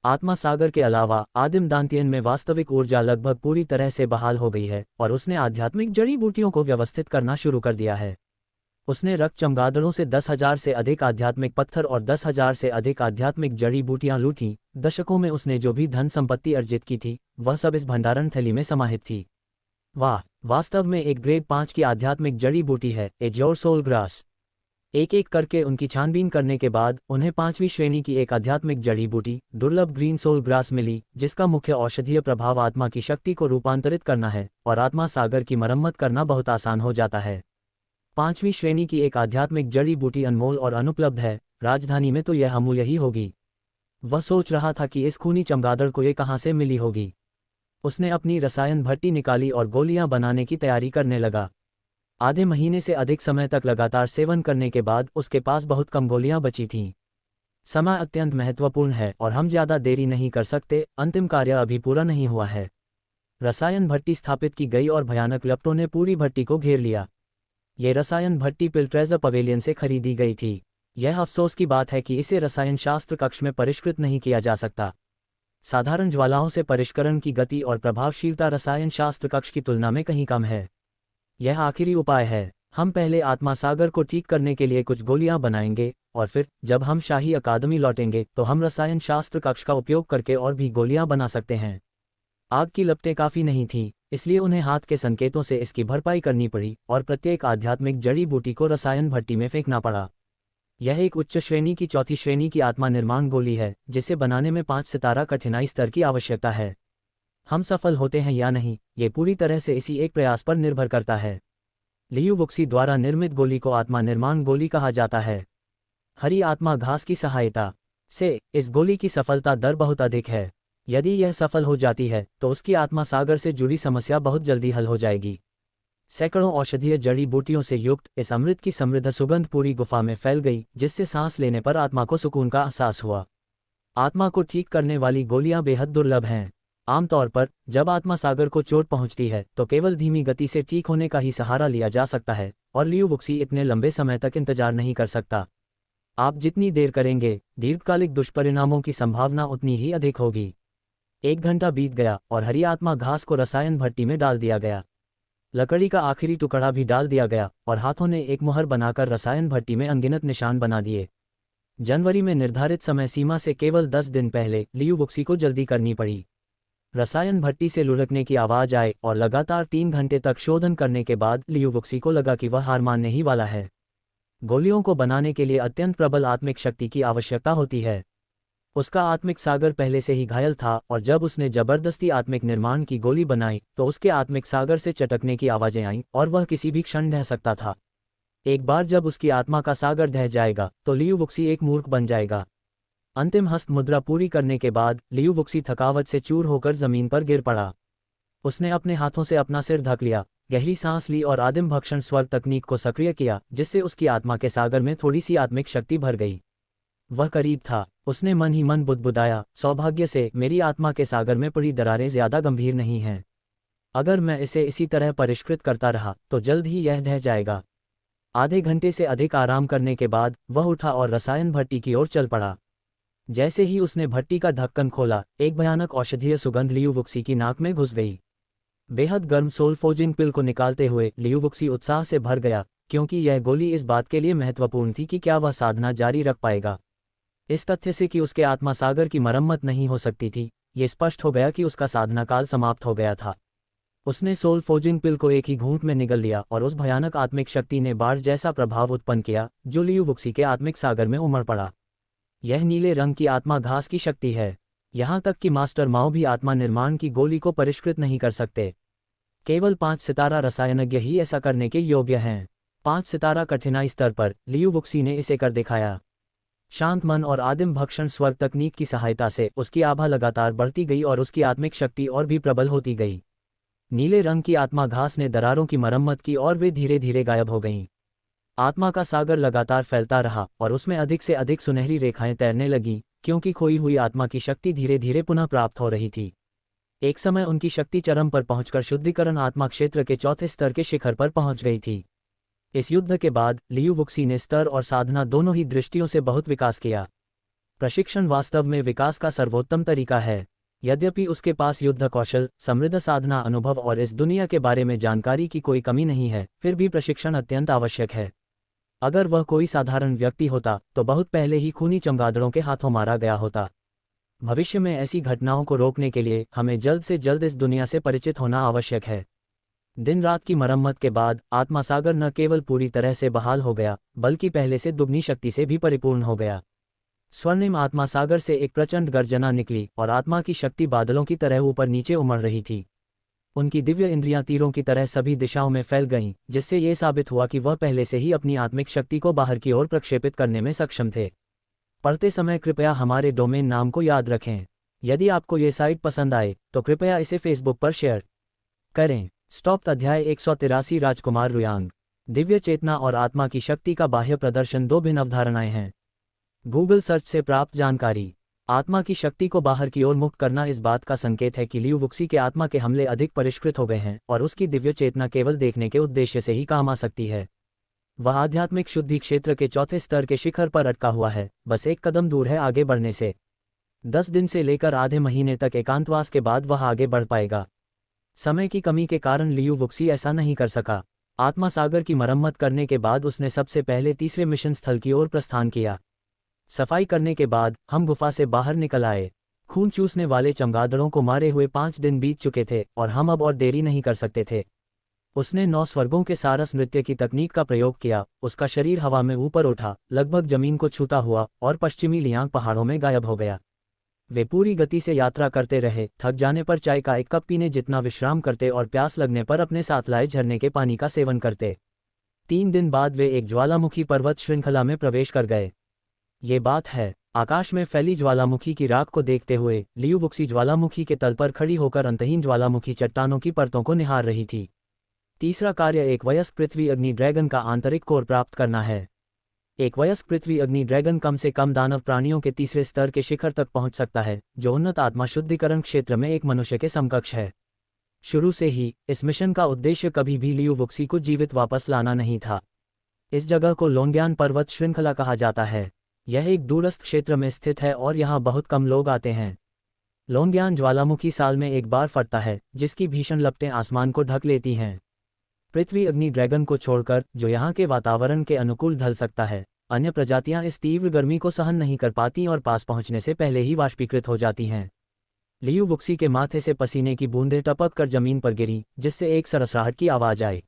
आत्मा सागर के अलावा आदिम दांतियन में वास्तविक ऊर्जा लगभग पूरी तरह से बहाल हो गई है और उसने आध्यात्मिक जड़ी बूटियों को व्यवस्थित करना शुरू कर दिया है। उसने रक्त चमगादड़ों से 10,000 से अधिक आध्यात्मिक पत्थर और 10,000 से अधिक आध्यात्मिक जड़ी बूटियां लूटीं। दशकों में उसने जो भी धन संपत्ति अर्जित की थी वह सब इस भंडारण थैली में समाहित थी। वाह, वास्तव में एक ग्रेड 5 की आध्यात्मिक जड़ी बूटी है, एज्योर सोल ग्रास। एक एक करके उनकी छानबीन करने के बाद उन्हें 5वीं श्रेणी की एक आध्यात्मिक जड़ी बूटी दुर्लभ ग्रीन सोल ग्रास मिली, जिसका मुख्य औषधीय प्रभाव आत्मा की शक्ति को रूपांतरित करना है और आत्मा सागर की मरम्मत करना बहुत आसान हो जाता है। 5वीं श्रेणी की एक आध्यात्मिक जड़ी बूटी अनमोल और अनुपलब्ध है, राजधानी में तो यह अमूल्य ही होगी। वह सोच रहा था कि इस खूनी चमगादड़ को ये कहाँ से मिली होगी। उसने अपनी रसायन भट्टी निकाली और गोलियां बनाने की तैयारी करने लगा। आधे महीने से अधिक समय तक लगातार सेवन करने के बाद उसके पास बहुत कम गोलियां बची थीं। समय अत्यंत महत्वपूर्ण है और हम ज़्यादा देरी नहीं कर सकते, अंतिम कार्य अभी पूरा नहीं हुआ है। रसायन भट्टी स्थापित की गई और भयानक लपटों ने पूरी भट्टी को घेर लिया। ये रसायन भट्टी पिल्ट्रेजर पवेलियन से खरीदी गई थी। यह अफसोस की बात है कि इसे रसायन शास्त्र कक्ष में परिष्कृत नहीं किया जा सकता। साधारण ज्वालाओं से परिष्करण की गति और प्रभावशीलता रसायन शास्त्र कक्ष की तुलना में कहीं कम है। यह आखिरी उपाय है। हम पहले आत्मा सागर को ठीक करने के लिए कुछ गोलियां बनाएंगे और फिर जब हम शाही अकादमी लौटेंगे तो हम रसायन शास्त्र कक्ष का उपयोग करके और भी गोलियां बना सकते हैं। आग की लपटें काफ़ी नहीं थीं, इसलिए उन्हें हाथ के संकेतों से इसकी भरपाई करनी पड़ी और प्रत्येक आध्यात्मिक जड़ी बूटी को रसायन भट्टी में फेंकना पड़ा। यह एक उच्च श्रेणी की चौथी श्रेणी की आत्मा निर्माण गोली है, जिसे बनाने में 5 सितारा कठिनाई स्तर की आवश्यकता है। हम सफल होते हैं या नहीं, ये पूरी तरह से इसी एक प्रयास पर निर्भर करता है। लियू वुक्सी द्वारा निर्मित गोली को आत्मा निर्माण गोली कहा जाता है। हरी आत्मा घास की सहायता से इस गोली की सफलता दर बहुत अधिक है। यदि यह सफल हो जाती है तो उसकी आत्मा सागर से जुड़ी समस्या बहुत जल्दी हल हो जाएगी। सैकड़ों औषधीय जड़ी बूटियों से युक्त इस अमृत की समृद्ध सुगंध पूरी गुफा में फैल गई, जिससे सांस लेने पर आत्मा को सुकून का एहसास हुआ। आत्मा को ठीक करने वाली गोलियां बेहद दुर्लभ हैं। आमतौर पर जब आत्मा सागर को चोट पहुंचती है तो केवल धीमी गति से ठीक होने का ही सहारा लिया जा सकता है और लियू वुक्सी इतने लंबे समय तक इंतजार नहीं कर सकता। आप जितनी देर करेंगे, दीर्घकालिक दुष्परिणामों की संभावना उतनी ही अधिक होगी। 1 घंटा बीत गया और हरी आत्मा घास को रसायन भट्टी में डाल दिया गया। लकड़ी का आखिरी टुकड़ा भी डाल दिया गया और हाथों ने एक मुहर बनाकर रसायन भट्टी में अनगिनत निशान बना दिए। जनवरी में निर्धारित समय सीमा से केवल 10 दिन पहले लियू वुक्सी को जल्दी करनी पड़ी। रसायन भट्टी से लुढ़कने की आवाज आए और लगातार 3 घंटे तक शोधन करने के बाद लियू वुक्सी को लगा कि वह हार मानने ही वाला है। गोलियों को बनाने के लिए अत्यंत प्रबल आत्मिक शक्ति की आवश्यकता होती है। उसका आत्मिक सागर पहले से ही घायल था और जब उसने जबरदस्ती आत्मिक निर्माण की गोली बनाई तो उसके आत्मिक सागर से चटकने की आवाजें आईं और वह किसी भी क्षण ढह सकता था। एक बार जब उसकी आत्मा का सागर ढह जाएगा तो लियू वुक्सी एक मूर्ख बन जाएगा। अंतिम हस्त मुद्रा पूरी करने के बाद लियू वुक्सी थकावट से चूर होकर जमीन पर गिर पड़ा। उसने अपने हाथों से अपना सिर ढक लिया, गहरी सांस ली और आदिम भक्षण स्वर्ग तकनीक को सक्रिय किया, जिससे उसकी आत्मा के सागर में थोड़ी सी आत्मिक शक्ति भर गई। वह करीब था। उसने मन ही मन बुदबुदाया, सौभाग्य से मेरी आत्मा के सागर में पड़ी दरारें ज्यादा गंभीर नहीं हैं। अगर मैं इसे इसी तरह परिष्कृत करता रहा तो जल्द ही यह ढह जाएगा। आधे घंटे से अधिक आराम करने के बाद वह उठा और रसायन भट्टी की ओर चल पड़ा। जैसे ही उसने भट्टी का ढक्कन खोला, एक भयानक औषधीय सुगंध लियू वुक्सी की नाक में घुस गई। बेहद गर्म सोल्फोजिंग पिल को निकालते हुए लियू वुक्सी उत्साह से भर गया, क्योंकि यह गोली इस बात के लिए महत्वपूर्ण थी कि क्या वह साधना जारी रख पाएगा। इस तथ्य से कि उसके आत्मा सागर की मरम्मत नहीं हो सकती थी, ये स्पष्ट हो गया कि उसका साधना काल समाप्त हो गया था। उसने सोल फोजिंग पिल को एक ही घूंट में निगल लिया और उस भयानक आत्मिक शक्ति ने बाढ़ जैसा प्रभाव उत्पन्न किया जो लियू वुक्सी के आत्मिक सागर में उमड़ पड़ा। यह नीले रंग की आत्मा घास की शक्ति है। यहाँ तक कि मास्टर माओ भी आत्मा निर्माण की गोली को परिष्कृत नहीं कर सकते। केवल 5 सितारा रसायनज्ञ ही ऐसा करने के योग्य हैं। 5 सितारा कठिनाई स्तर पर लियू वुक्सी ने इसे कर दिखाया। शांत मन और आदिम भक्षण स्वर्ग तकनीक की सहायता से उसकी आभा लगातार बढ़ती गई और उसकी आत्मिक शक्ति और भी प्रबल होती गई। नीले रंग की आत्मा घास ने दरारों की मरम्मत की और वे धीरे धीरे गायब हो गईं। आत्मा का सागर लगातार फैलता रहा और उसमें अधिक से अधिक सुनहरी रेखाएं तैरने लगीं, क्योंकि खोई हुई आत्मा की शक्ति धीरे धीरे पुनः प्राप्त हो रही थी। एक समय उनकी शक्ति चरम पर पहुंचकर शुद्धिकरण आत्मा क्षेत्र के चौथे स्तर के शिखर पर पहुंच गई थी। इस युद्ध के बाद लियू वुक्सी ने स्तर और साधना दोनों ही दृष्टियों से बहुत विकास किया। प्रशिक्षण वास्तव में विकास का सर्वोत्तम तरीका है। यद्यपि उसके पास युद्ध कौशल, समृद्ध साधना अनुभव और इस दुनिया के बारे में जानकारी की कोई कमी नहीं है, फिर भी प्रशिक्षण अत्यंत आवश्यक है। अगर वह कोई साधारण व्यक्ति होता तो बहुत पहले ही खूनी चमगादड़ों के हाथों मारा गया होता। भविष्य में ऐसी घटनाओं को रोकने के लिए हमें जल्द से जल्द इस दुनिया से परिचित होना आवश्यक है। दिन रात की मरम्मत के बाद आत्मा सागर न केवल पूरी तरह से बहाल हो गया, बल्कि पहले से दुगनी शक्ति से भी परिपूर्ण हो गया। स्वर्णिम आत्मा सागर से एक प्रचंड गर्जना निकली और आत्मा की शक्ति बादलों की तरह ऊपर नीचे उमड़ रही थी। उनकी दिव्य इंद्रियां तीरों की तरह सभी दिशाओं में फैल गईं, जिससे ये साबित हुआ कि वह पहले से ही अपनी आत्मिक शक्ति को बाहर की ओर प्रक्षेपित करने में सक्षम थे। पढ़ते समय कृपया हमारे डोमेन नाम को याद रखें। यदि आपको ये साइट पसंद आए तो कृपया इसे फेसबुक पर शेयर करें। स्टॉप अध्याय 183 राजकुमार रुयांग। दिव्य चेतना और आत्मा की शक्ति का बाह्य प्रदर्शन दो भिन्न अवधारणाएं हैं। गूगल सर्च से प्राप्त जानकारी। आत्मा की शक्ति को बाहर की ओर मुक्त करना इस बात का संकेत है कि लियू वुक्सी के आत्मा के हमले अधिक परिष्कृत हो गए हैं और उसकी दिव्य चेतना केवल देखने के उद्देश्य से ही काम आ सकती है। वह आध्यात्मिक शुद्धि क्षेत्र के चौथे स्तर के शिखर पर अटका हुआ है, बस एक कदम दूर है आगे बढ़ने से। 10 दिन से लेकर आधे महीने तक एकांतवास के बाद वह आगे बढ़ पाएगा। समय की कमी के कारण लियू वुक्सी ऐसा नहीं कर सका। आत्मा सागर की मरम्मत करने के बाद उसने सबसे पहले तीसरे मिशन स्थल की ओर प्रस्थान किया। सफाई करने के बाद हम गुफा से बाहर निकल आए। खून चूसने वाले चमगादड़ों को मारे हुए 5 दिन बीत चुके थे और हम अब और देरी नहीं कर सकते थे। उसने 9 स्वर्गों के सारस नृत्य की तकनीक का प्रयोग किया। उसका शरीर हवा में ऊपर उठा, लगभग जमीन को छूता हुआ, और पश्चिमी लियांग पहाड़ों में गायब हो गया। वे पूरी गति से यात्रा करते रहे, थक जाने पर चाय का एक कप पीने जितना विश्राम करते और प्यास लगने पर अपने साथ लाए झरने के पानी का सेवन करते। 3 दिन बाद वे एक ज्वालामुखी पर्वत श्रृंखला में प्रवेश कर गए। ये बात है। आकाश में फैली ज्वालामुखी की राख को देखते हुए लियू वुक्सी ज्वालामुखी के तल पर खड़ी होकर अंतहीन ज्वालामुखी चट्टानों की परतों को निहार रही थी। तीसरा कार्य एक वयस्क पृथ्वी अग्नि ड्रैगन का आंतरिक कोर प्राप्त करना है। एक वयस्क पृथ्वी अग्नि ड्रैगन कम से कम दानव प्राणियों के तीसरे स्तर के शिखर तक पहुंच सकता है, जो उन्नत आत्मा शुद्धिकरण क्षेत्र में एक मनुष्य के समकक्ष है। शुरू से ही इस मिशन का उद्देश्य कभी भी लियू वुक्सी को जीवित वापस लाना नहीं था। इस जगह को लोंग्यान पर्वत श्रृंखला कहा जाता है। यह एक दूरस्थ क्षेत्र में स्थित है और यहाँ बहुत कम लोग आते हैं। लोंग्यान ज्वालामुखी साल में एक बार फटता है, जिसकी भीषण लपटें आसमान को ढक लेती हैं। पृथ्वी अग्नि ड्रैगन को छोड़कर, जो यहाँ के वातावरण के अनुकूल ढल सकता है, अन्य प्रजातियां इस तीव्र गर्मी को सहन नहीं कर पाती और पास पहुंचने से पहले ही वाष्पीकृत हो जाती हैं। लियू वुक्सी के माथे से पसीने की बूंदें टपक कर जमीन पर गिरी, जिससे एक सरसराहट की आवाज आई।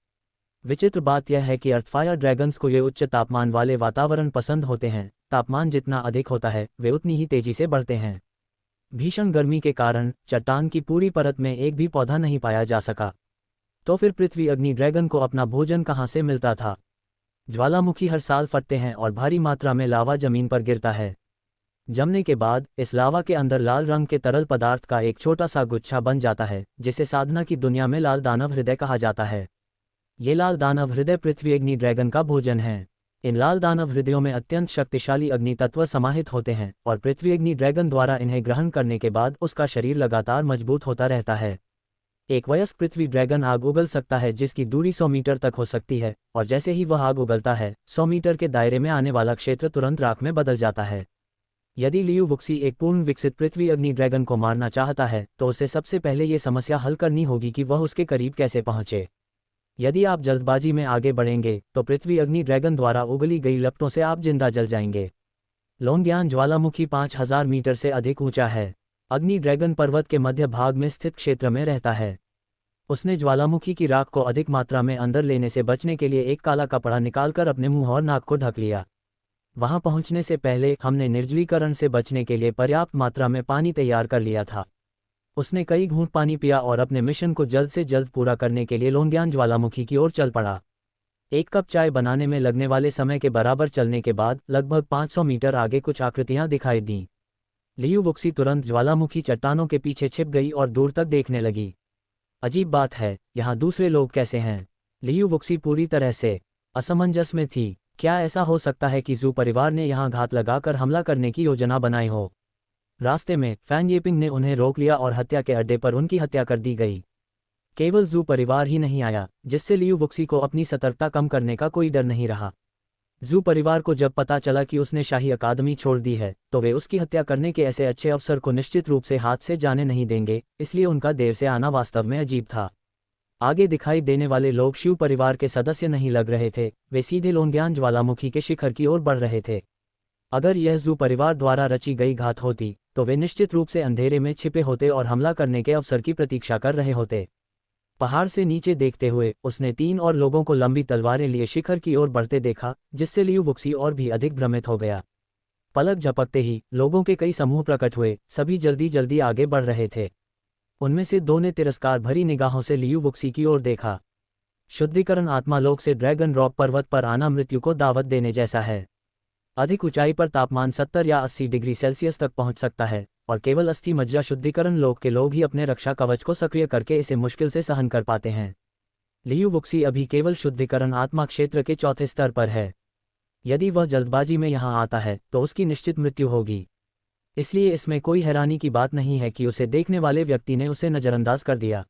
विचित्र बात यह है कि अर्थफायर ड्रैगन्स को ये उच्च तापमान वाले वातावरण पसंद होते हैं। तापमान जितना अधिक होता है, वे उतनी ही तेजी से बढ़ते हैं। भीषण गर्मी के कारण चट्टान की पूरी परत में एक भी पौधा नहीं पाया जा सका। तो फिर पृथ्वी अग्नि ड्रैगन को अपना भोजन कहाँ से मिलता था? ज्वालामुखी हर साल फटते हैं और भारी मात्रा में लावा जमीन पर गिरता है। जमने के बाद इस लावा के अंदर लाल रंग के तरल पदार्थ का एक छोटा सा गुच्छा बन जाता है, जिसे साधना की दुनिया में लाल दानव हृदय कहा जाता है। ये लाल दानव हृदय पृथ्वी अग्नि ड्रैगन का भोजन है। इन लाल दानव हृदयों में अत्यंत शक्तिशाली अग्नि तत्व समाहित होते हैं और पृथ्वी अग्नि ड्रैगन द्वारा इन्हें ग्रहण करने के बाद उसका शरीर लगातार मजबूत होता रहता है। एक वयस्क पृथ्वी ड्रैगन आग उगल सकता है जिसकी दूरी 100 मीटर तक हो सकती है, और जैसे ही वह आग उगलता है, 100 मीटर के दायरे में आने वाला क्षेत्र तुरंत राख में बदल जाता है। यदि लियू वुक्सी एक पूर्ण विकसित पृथ्वी अग्नि ड्रैगन को मारना चाहता है, तो उसे सबसे पहले ये समस्या हल करनी होगी कि वह उसके करीब कैसे पहुंचे। यदि आप जल्दबाजी में आगे बढ़ेंगे तो पृथ्वी अग्नि ड्रैगन द्वारा उगली गई लपटों से आप जिंदा जल जाएंगे। लोंगयान ज्वालामुखी 5000 मीटर से अधिक ऊंचा है। अग्नि ड्रैगन पर्वत के मध्य भाग में स्थित क्षेत्र में रहता है। उसने ज्वालामुखी की राख को अधिक मात्रा में अंदर लेने से बचने के लिए एक काला कपड़ा निकालकर अपने मुंह और नाक को ढक लिया। वहां पहुंचने से पहले हमने निर्जलीकरण से बचने के लिए पर्याप्त मात्रा में पानी तैयार कर लिया था। उसने कई घूंट पानी पिया और अपने मिशन को जल्द से जल्द पूरा करने के लिए लोंगयान ज्वालामुखी की ओर चल पड़ा। एक कप चाय बनाने में लगने वाले समय के बराबर चलने के बाद लगभग 500 मीटर आगे कुछ आकृतियां दिखाई दीं। लियू वुक्सी तुरंत ज्वालामुखी चट्टानों के पीछे छिप गई और दूर तक देखने लगी। अजीब बात है, यहाँ दूसरे लोग कैसे हैं? लियू वुक्सी पूरी तरह से असमंजस में थी। क्या ऐसा हो सकता है कि जू परिवार ने यहाँ घात लगाकर हमला करने की योजना बनाई हो? रास्ते में फैंग येपिंग ने उन्हें रोक लिया और हत्या के अड्डे पर उनकी हत्या कर दी गई। केवल जू परिवार ही नहीं आया, जिससे लियू वुक्सी को अपनी सतर्कता कम करने का कोई डर नहीं रहा। जू परिवार को जब पता चला कि उसने शाही अकादमी छोड़ दी है तो वे उसकी हत्या करने के ऐसे अच्छे अवसर को निश्चित रूप से हाथ से जाने नहीं देंगे, इसलिए उनका देर से आना वास्तव में अजीब था। आगे दिखाई देने वाले लोग शिव परिवार के सदस्य नहीं लग रहे थे, वे सीधे लोंगयान ज्वालामुखी के शिखर की ओर बढ़ रहे थे। अगर यह जू परिवार द्वारा रची गई घात होती तो वे निश्चित रूप से अंधेरे में छिपे होते और हमला करने के अवसर की प्रतीक्षा कर रहे होते। पहाड़ से नीचे देखते हुए उसने 3 और लोगों को लंबी तलवारें लिए शिखर की ओर बढ़ते देखा, जिससे लियू वुक्सी और भी अधिक भ्रमित हो गया। पलक झपकते ही लोगों के कई समूह प्रकट हुए, सभी जल्दी जल्दी आगे बढ़ रहे थे। उनमें से 2 ने तिरस्कार भरी निगाहों से लियू वुक्सी की ओर देखा। शुद्धिकरण आत्मालोक से ड्रैगन रॉक पर्वत पर आना मृत्यु को दावत देने जैसा है। अधिक ऊंचाई पर तापमान 70 या 80 डिग्री सेल्सियस तक पहुंच सकता है और केवल अस्थि मज्जा शुद्धिकरण लोक के लोग ही अपने रक्षा कवच को सक्रिय करके इसे मुश्किल से सहन कर पाते हैं। लियू वुक्सी अभी केवल शुद्धिकरण आत्मा क्षेत्र के 4थे स्तर पर है। यदि वह जल्दबाजी में यहाँ आता है तो उसकी निश्चित मृत्यु होगी। इसलिए इसमें कोई हैरानी की बात नहीं है कि उसे देखने वाले व्यक्ति ने उसे नज़रअंदाज कर दिया।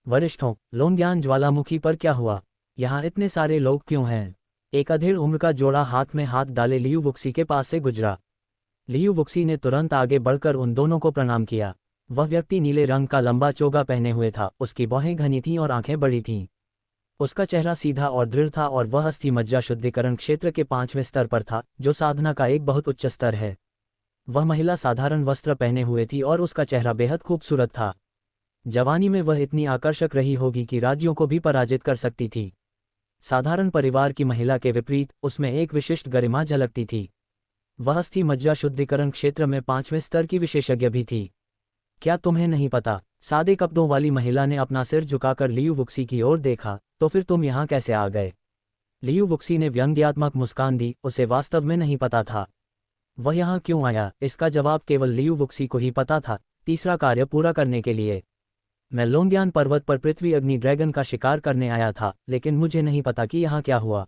वरिष्ठों, लोंगयान ज्वालामुखी पर क्या हुआ? यहाँ इतने सारे लोग क्यों हैं? एक अधेड़ उम्र का जोड़ा हाथ में हाथ डाले लियू वुक्सी के पास से गुजरा। लियू वुक्सी ने तुरंत आगे बढ़कर उन दोनों को प्रणाम किया। वह व्यक्ति नीले रंग का लंबा चोगा पहने हुए था, उसकी बाहें घनी थीं और आंखें बड़ी थीं। उसका चेहरा सीधा और दृढ़ था और वह अस्थि मज्जा शुद्धिकरण क्षेत्र के 5वें स्तर पर था, जो साधना का एक बहुत उच्च स्तर है। वह महिला साधारण वस्त्र पहने हुए थी और उसका चेहरा बेहद खूबसूरत था। जवानी में वह इतनी आकर्षक रही होगी कि राज्यों को भी पराजित कर सकती थी। साधारण परिवार की महिला के विपरीत उसमें एक विशिष्ट गरिमा झलकती थी। वह अस्थि मज्जा शुद्धिकरण क्षेत्र में 5वें स्तर की विशेषज्ञ भी थी। क्या तुम्हें नहीं पता? सादे कपड़ों वाली महिला ने अपना सिर झुकाकर लियू वुक्सी की ओर देखा। तो फिर तुम यहाँ कैसे आ गए? लियू वुक्सी ने व्यंग्यात्मक मुस्कान दी, उसे वास्तव में नहीं पता था वह यहाँ क्यों आया। इसका जवाब केवल लियू वुक्सी को ही पता था, तीसरा कार्य पूरा करने के लिए। मैं लोंगयान पर्वत पर पृथ्वी अग्नि ड्रैगन का शिकार करने आया था, लेकिन मुझे नहीं पता कि यहाँ क्या हुआ।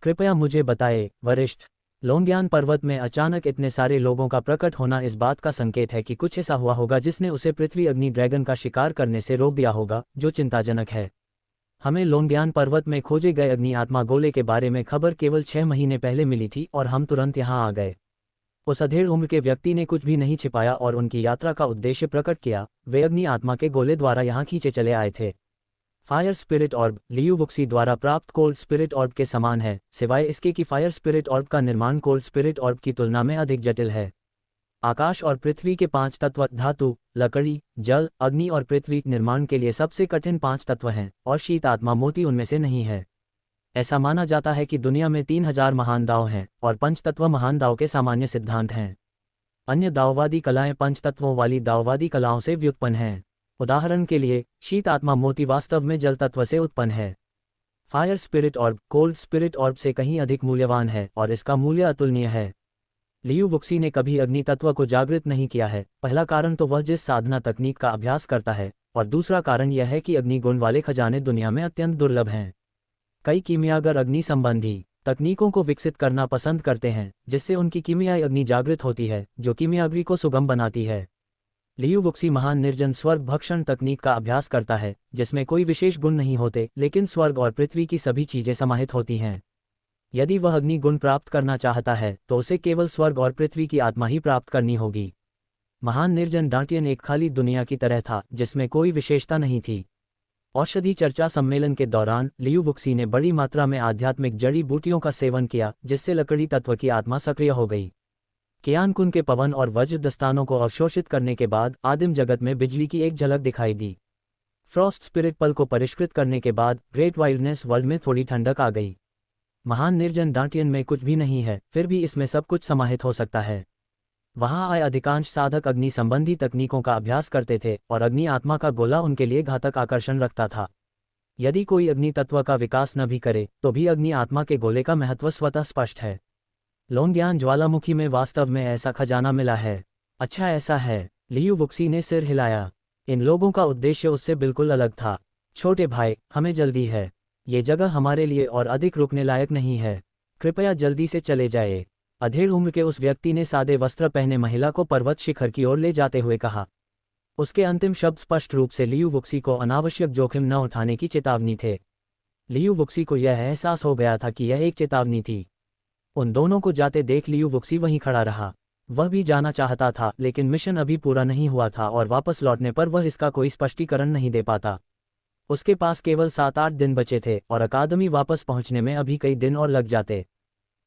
कृपया मुझे बताएं, वरिष्ठ। लोंगयान पर्वत में अचानक इतने सारे लोगों का प्रकट होना इस बात का संकेत है कि कुछ ऐसा हुआ होगा जिसने उसे पृथ्वी अग्नि ड्रैगन का शिकार करने से रोक दिया होगा, जो चिंताजनक है। हमें लोंगयान पर्वत में खोजे गए अग्नि आत्मा गोले के बारे में खबर केवल 6 महीने पहले मिली थी और हम तुरंत यहाँ आ गए। उस अधेड़ उम्र के व्यक्ति ने कुछ भी नहीं छिपाया और उनकी यात्रा का उद्देश्य प्रकट किया। वे अग्नि आत्मा के गोले द्वारा यहाँ खींचे चले आए थे। फायर स्पिरिट ऑर्ब लियू वुक्सी द्वारा प्राप्त कोल्ड स्पिरिट ऑर्ब के समान है, सिवाय इसके कि फायर स्पिरिट ऑर्ब का निर्माण कोल्ड स्पिरिट ऑर्ब की तुलना में अधिक जटिल है। आकाश और पृथ्वी के 5 तत्व धातु, लकड़ी, जल, अग्नि और पृथ्वी निर्माण के लिए सबसे कठिन 5 तत्व हैं और शीत आत्मा मोती उनमें से नहीं है। ऐसा माना जाता है कि दुनिया में 3000 महान दाव हैं और पंचतत्व महान दाव के सामान्य सिद्धांत हैं। अन्य दाववादी कलाएं पंचतत्वों वाली दाववादी कलाओं से व्युत्पन्न हैं। उदाहरण के लिए, शीत आत्मा मोती वास्तव में जल तत्व से उत्पन्न है। फायर स्पिरिट ऑर्ब कोल्ड स्पिरिट ऑर्ब से कहीं अधिक मूल्यवान है और इसका मूल्य अतुलनीय है। लियू वुक्सी ने कभी अग्नि तत्व को जागृत नहीं किया है। पहला कारण तो वह जिस साधना तकनीक का अभ्यास करता है, और दूसरा कारण यह है कि अग्नि गुण वाले खजाने दुनिया में अत्यंत दुर्लभ हैं। कई कीमियागर अग्नि संबंधी तकनीकों को विकसित करना पसंद करते हैं, जिससे उनकी कीमियाई अग्नि जागृत होती है, जो कीमियाग्री को सुगम बनाती है। लियू वुक्सी महान निर्जन स्वर्ग भक्षण तकनीक का अभ्यास करता है, जिसमें कोई विशेष गुण नहीं होते, लेकिन स्वर्ग और पृथ्वी की सभी चीजें समाहित होती हैं। यदि वह अग्नि गुण प्राप्त करना चाहता है तो उसे केवल स्वर्ग और पृथ्वी की आत्मा ही प्राप्त करनी होगी। महान निर्जन डांटियन एक खाली दुनिया की तरह था, जिसमें कोई विशेषता नहीं थी। औषधि चर्चा सम्मेलन के दौरान लियू वुक्सी ने बड़ी मात्रा में आध्यात्मिक जड़ी बूटियों का सेवन किया, जिससे लकड़ी तत्व की आत्मा सक्रिय हो गई। कियानकुन के पवन और वज्र दस्तानों को अवशोषित करने के बाद आदिम जगत में बिजली की एक झलक दिखाई दी। फ्रॉस्ट स्पिरिट पल को परिष्कृत करने के बाद ग्रेट वाइल्डनेस वर्ल्ड में थोड़ी ठंडक आ गई। महान निर्जन डांटियन में कुछ भी नहीं है, फिर भी इसमें सब कुछ समाहित हो सकता है। वहां आए अधिकांश साधक अग्नि संबंधी तकनीकों का अभ्यास करते थे और अग्नि आत्मा का गोला उनके लिए घातक आकर्षण रखता था। यदि कोई अग्नि तत्व का विकास न भी करे तो भी अग्नि आत्मा के गोले का महत्व स्वतः स्पष्ट है। लोंगयान ज्वालामुखी में वास्तव में ऐसा खजाना मिला है। अच्छा ऐसा है, लियू वुक्सी ने सिर हिलाया। इन लोगों का उद्देश्य उससे बिल्कुल अलग था। छोटे भाई, हमें जल्दी है। ये जगह हमारे लिए और अधिक रुकने लायक नहीं है। कृपया जल्दी से चले जाए। अधेड़ उम्र के उस व्यक्ति ने सादे वस्त्र पहने महिला को पर्वत शिखर की ओर ले जाते हुए कहा। उसके अंतिम शब्द स्पष्ट रूप से लियू वुक्सी को अनावश्यक जोखिम न उठाने की चेतावनी थे। लियू वुक्सी को यह एहसास हो गया था कि यह एक चेतावनी थी। उन दोनों को जाते देख लियू वुक्सी वहीं खड़ा रहा। वह भी जाना चाहता था, लेकिन मिशन अभी पूरा नहीं हुआ था और वापस लौटने पर वह इसका कोई स्पष्टीकरण नहीं दे पाता। उसके पास केवल 7-8 दिन बचे थे और अकादमी वापस पहुंचने में अभी कई दिन और लग जाते।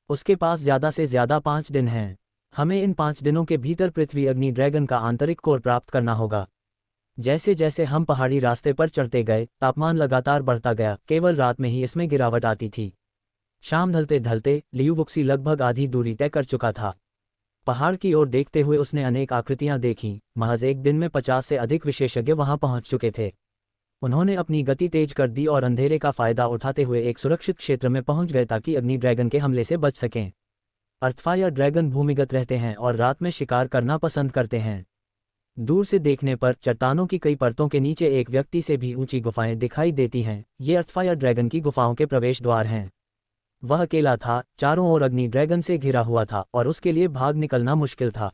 उसके पास ज़्यादा से ज़्यादा 5 दिन हैं। हमें इन 5 दिनों के भीतर पृथ्वी अग्नि ड्रैगन का आंतरिक कोर प्राप्त करना होगा। जैसे जैसे हम पहाड़ी रास्ते पर चढ़ते गए, तापमान लगातार बढ़ता गया। केवल रात में ही इसमें गिरावट आती थी। शाम ढलते ढलते लियू वुक्सी लगभग आधी दूरी तय कर चुका था। पहाड़ की ओर देखते हुए उसने अनेक आकृतियां देखीं। महज एक दिन में 50 से अधिक विशेषज्ञ वहां पहुंच चुके थे। उन्होंने अपनी गति तेज कर दी और अंधेरे का फायदा उठाते हुए एक सुरक्षित क्षेत्र में पहुंच गए ताकि अग्नि ड्रैगन के हमले से बच सकें। अर्थफायर ड्रैगन भूमिगत रहते हैं और रात में शिकार करना पसंद करते हैं। दूर से देखने पर चट्टानों की कई परतों के नीचे एक व्यक्ति से भी ऊंची गुफाएं दिखाई देती हैं। ये अर्थफायर ड्रैगन की गुफाओं के प्रवेश द्वार हैं। वह अकेला था, चारों ओर अग्नि ड्रैगन से घिरा हुआ था और उसके लिए भाग निकलना मुश्किल था।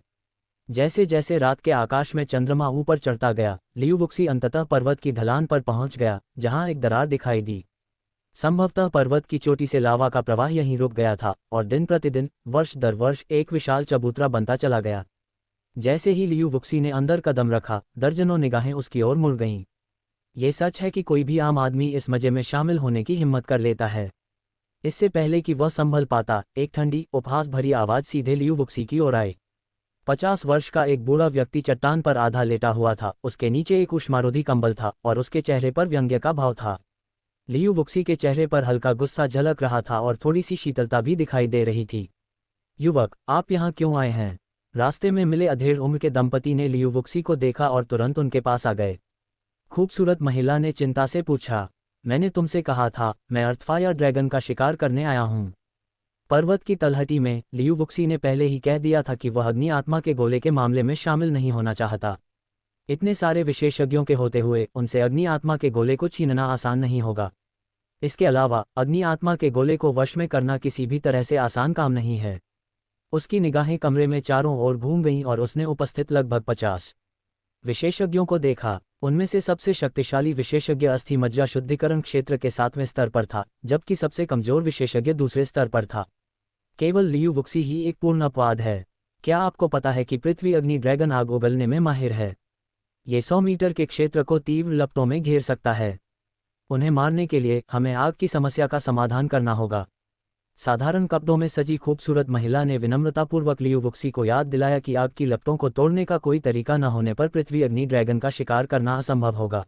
जैसे जैसे रात के आकाश में चंद्रमा ऊपर चढ़ता गया, लियू वुक्सी अंततः पर्वत की ढलान पर पहुंच गया, जहां एक दरार दिखाई दी। संभवतः पर्वत की चोटी से लावा का प्रवाह यहीं रुक गया था और दिन प्रतिदिन, वर्ष दर वर्ष एक विशाल चबूतरा बनता चला गया। जैसे ही लियू वुक्सी ने अंदर कदम रखा, दर्जनों निगाहें उसकी ओर मुड़ गईं। ये सच है कि कोई भी आम आदमी इस मजे में शामिल होने की हिम्मत कर लेता है। इससे पहले कि वह संभल पाता, एक ठंडी, उपहास भरी आवाज सीधे लियू वुक्सी की ओर आई। 50 वर्ष का एक बूढ़ा व्यक्ति चट्टान पर आधा लेटा हुआ था। उसके नीचे एक ऊष्मारोधी कंबल था और उसके चेहरे पर व्यंग्य का भाव था। लियू वुक्सी के चेहरे पर हल्का गुस्सा झलक रहा था और थोड़ी सी शीतलता भी दिखाई दे रही थी। युवक, आप यहाँ क्यों आए हैं? रास्ते में मिले अधेड़ उम्र के दंपति ने लियू वुक्सी को देखा और तुरंत उनके पास आ गए। खूबसूरत महिला ने चिंता से पूछा, मैंने तुमसे कहा था, मैं अर्थफायर ड्रैगन का शिकार करने आया हूँ। पर्वत की तलहटी में लियू वुक्सी ने पहले ही कह दिया था कि वह अग्नि आत्मा के गोले के मामले में शामिल नहीं होना चाहता। इतने सारे विशेषज्ञों के होते हुए उनसे अग्नि आत्मा के गोले को छीनना आसान नहीं होगा। इसके अलावा अग्नि आत्मा के गोले को वश में करना किसी भी तरह से आसान काम नहीं है। उसकी निगाहें कमरे में चारों ओर घूम गईं और उसने उपस्थित लगभग 50 विशेषज्ञों को देखा। उनमें से सबसे शक्तिशाली विशेषज्ञ अस्थि मज्जा शुद्धिकरण क्षेत्र के 7वें स्तर पर था, जबकि सबसे कमजोर विशेषज्ञ दूसरे स्तर पर था। केवल लियू वुक्सी ही एक पूर्ण अपवाद है। क्या आपको पता है कि पृथ्वी अग्नि ड्रैगन आग उगलने में माहिर है? ये 100 मीटर के क्षेत्र को तीव्र लपटों में घेर सकता है। उन्हें मारने के लिए हमें आग की समस्या का समाधान करना होगा। साधारण कपड़ों में सजी खूबसूरत महिला ने विनम्रतापूर्वक लियू वुक्सी को याद दिलाया कि आग की लपटों को तोड़ने का कोई तरीका न होने पर पृथ्वी अग्नि ड्रैगन का शिकार करना असंभव होगा।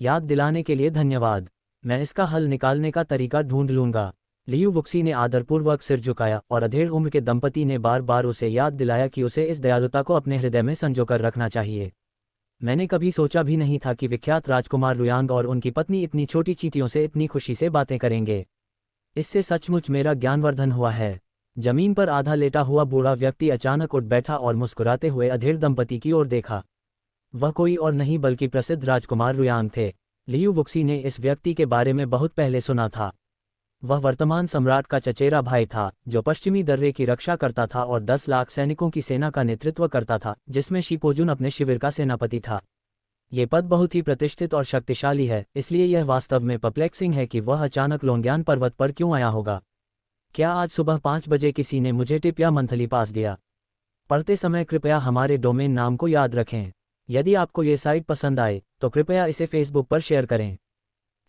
याद दिलाने के लिए धन्यवाद। मैं इसका हल निकालने का तरीका ढूंढ लूंगा। लियू वुक्सी ने आदरपूर्वक सिर झुकाया और अधेड़ उम्र के दंपति ने बार बार उसे याद दिलाया कि उसे इस दयालुता को अपने हृदय में संजोकर रखना चाहिए। मैंने कभी सोचा भी नहीं था कि विख्यात राजकुमार रुयांग और उनकी पत्नी इतनी छोटी चींटियों से इतनी खुशी से बातें करेंगे। इससे सचमुच मेरा ज्ञानवर्धन हुआ है। जमीन पर आधा लेटा हुआ बूढ़ा व्यक्ति अचानक उठ बैठा और मुस्कुराते हुए अधेड़ दंपति की ओर देखा। वह कोई और नहीं बल्कि प्रसिद्ध राजकुमार रुयांग थे। लियू वुक्सी ने इस व्यक्ति के बारे में बहुत पहले सुना था। वह वर्तमान सम्राट का चचेरा भाई था, जो पश्चिमी दर्रे की रक्षा करता था और 10 लाख सैनिकों की सेना का नेतृत्व करता था, जिसमें शिपोजुन अपने शिविर का सेनापति था। ये पद बहुत ही प्रतिष्ठित और शक्तिशाली है, इसलिए यह वास्तव में परप्लेक्सिंग है कि वह अचानक लोंगयान पर्वत पर क्यों आया होगा। क्या आज सुबह 5 बजे किसी ने मुझे टिप या मंथली पास दिया? पढ़ते समय कृपया हमारे डोमेन नाम को याद रखें। यदि आपको ये साइट पसंद आए तो कृपया इसे फेसबुक पर शेयर करें।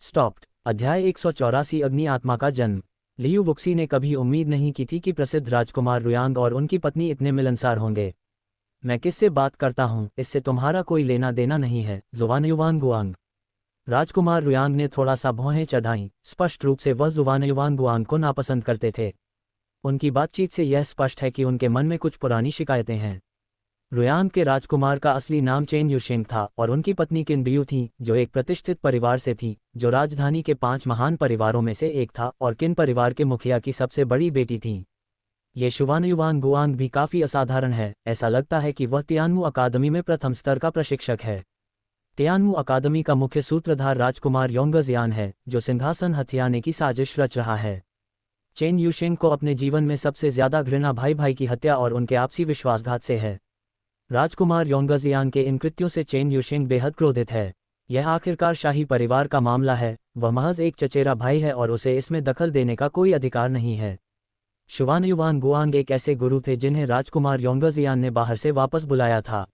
स्टॉप्ड। अध्याय 184 अग्नि आत्मा का जन्म। लियू वुक्सी ने कभी उम्मीद नहीं की थी कि प्रसिद्ध राजकुमार रुयांग और उनकी पत्नी इतने मिलनसार होंगे। मैं किससे बात करता हूँ, इससे तुम्हारा कोई लेना देना नहीं है, जुवानयुवान गुआंग। राजकुमार रुयांग ने थोड़ा सा भौहें चढ़ाईं। स्पष्ट रूप से वह जुवानयुवान गुआंग को नापसंद करते थे। उनकी बातचीत से यह स्पष्ट है कि उनके मन में कुछ पुरानी शिकायतें हैं। रुयांग के राजकुमार का असली नाम चेन युशेंग था और उनकी पत्नी किन बियू थी, जो एक प्रतिष्ठित परिवार से थी, जो राजधानी के 5 महान परिवारों में से एक था और किन परिवार के मुखिया की सबसे बड़ी बेटी थी। ये शुवानयुवान गुआंग भी काफ़ी असाधारण है। ऐसा लगता है कि वह तियानमू अकादमी में प्रथम स्तर का प्रशिक्षक है। तियानमू अकादमी का मुख्य सूत्रधार राजकुमार योंगजियान है, जो सिंहासन हथियाने की साजिश रच रहा है। चेन युशेंग को अपने जीवन में सबसे ज्यादा घृणा भाई भाई की हत्या और उनके आपसी विश्वासघात से है। राजकुमार योंगजियान के इन कृत्यों से चेन युशेंग बेहद क्रोधित है। यह आखिरकार शाही परिवार का मामला है, वह महज एक चचेरा भाई है और उसे इसमें दखल देने का कोई अधिकार नहीं है। शुवानयुवान गुआंग एक ऐसे गुरु थे जिन्हें राजकुमार योंगजियान ने बाहर से वापस बुलाया था।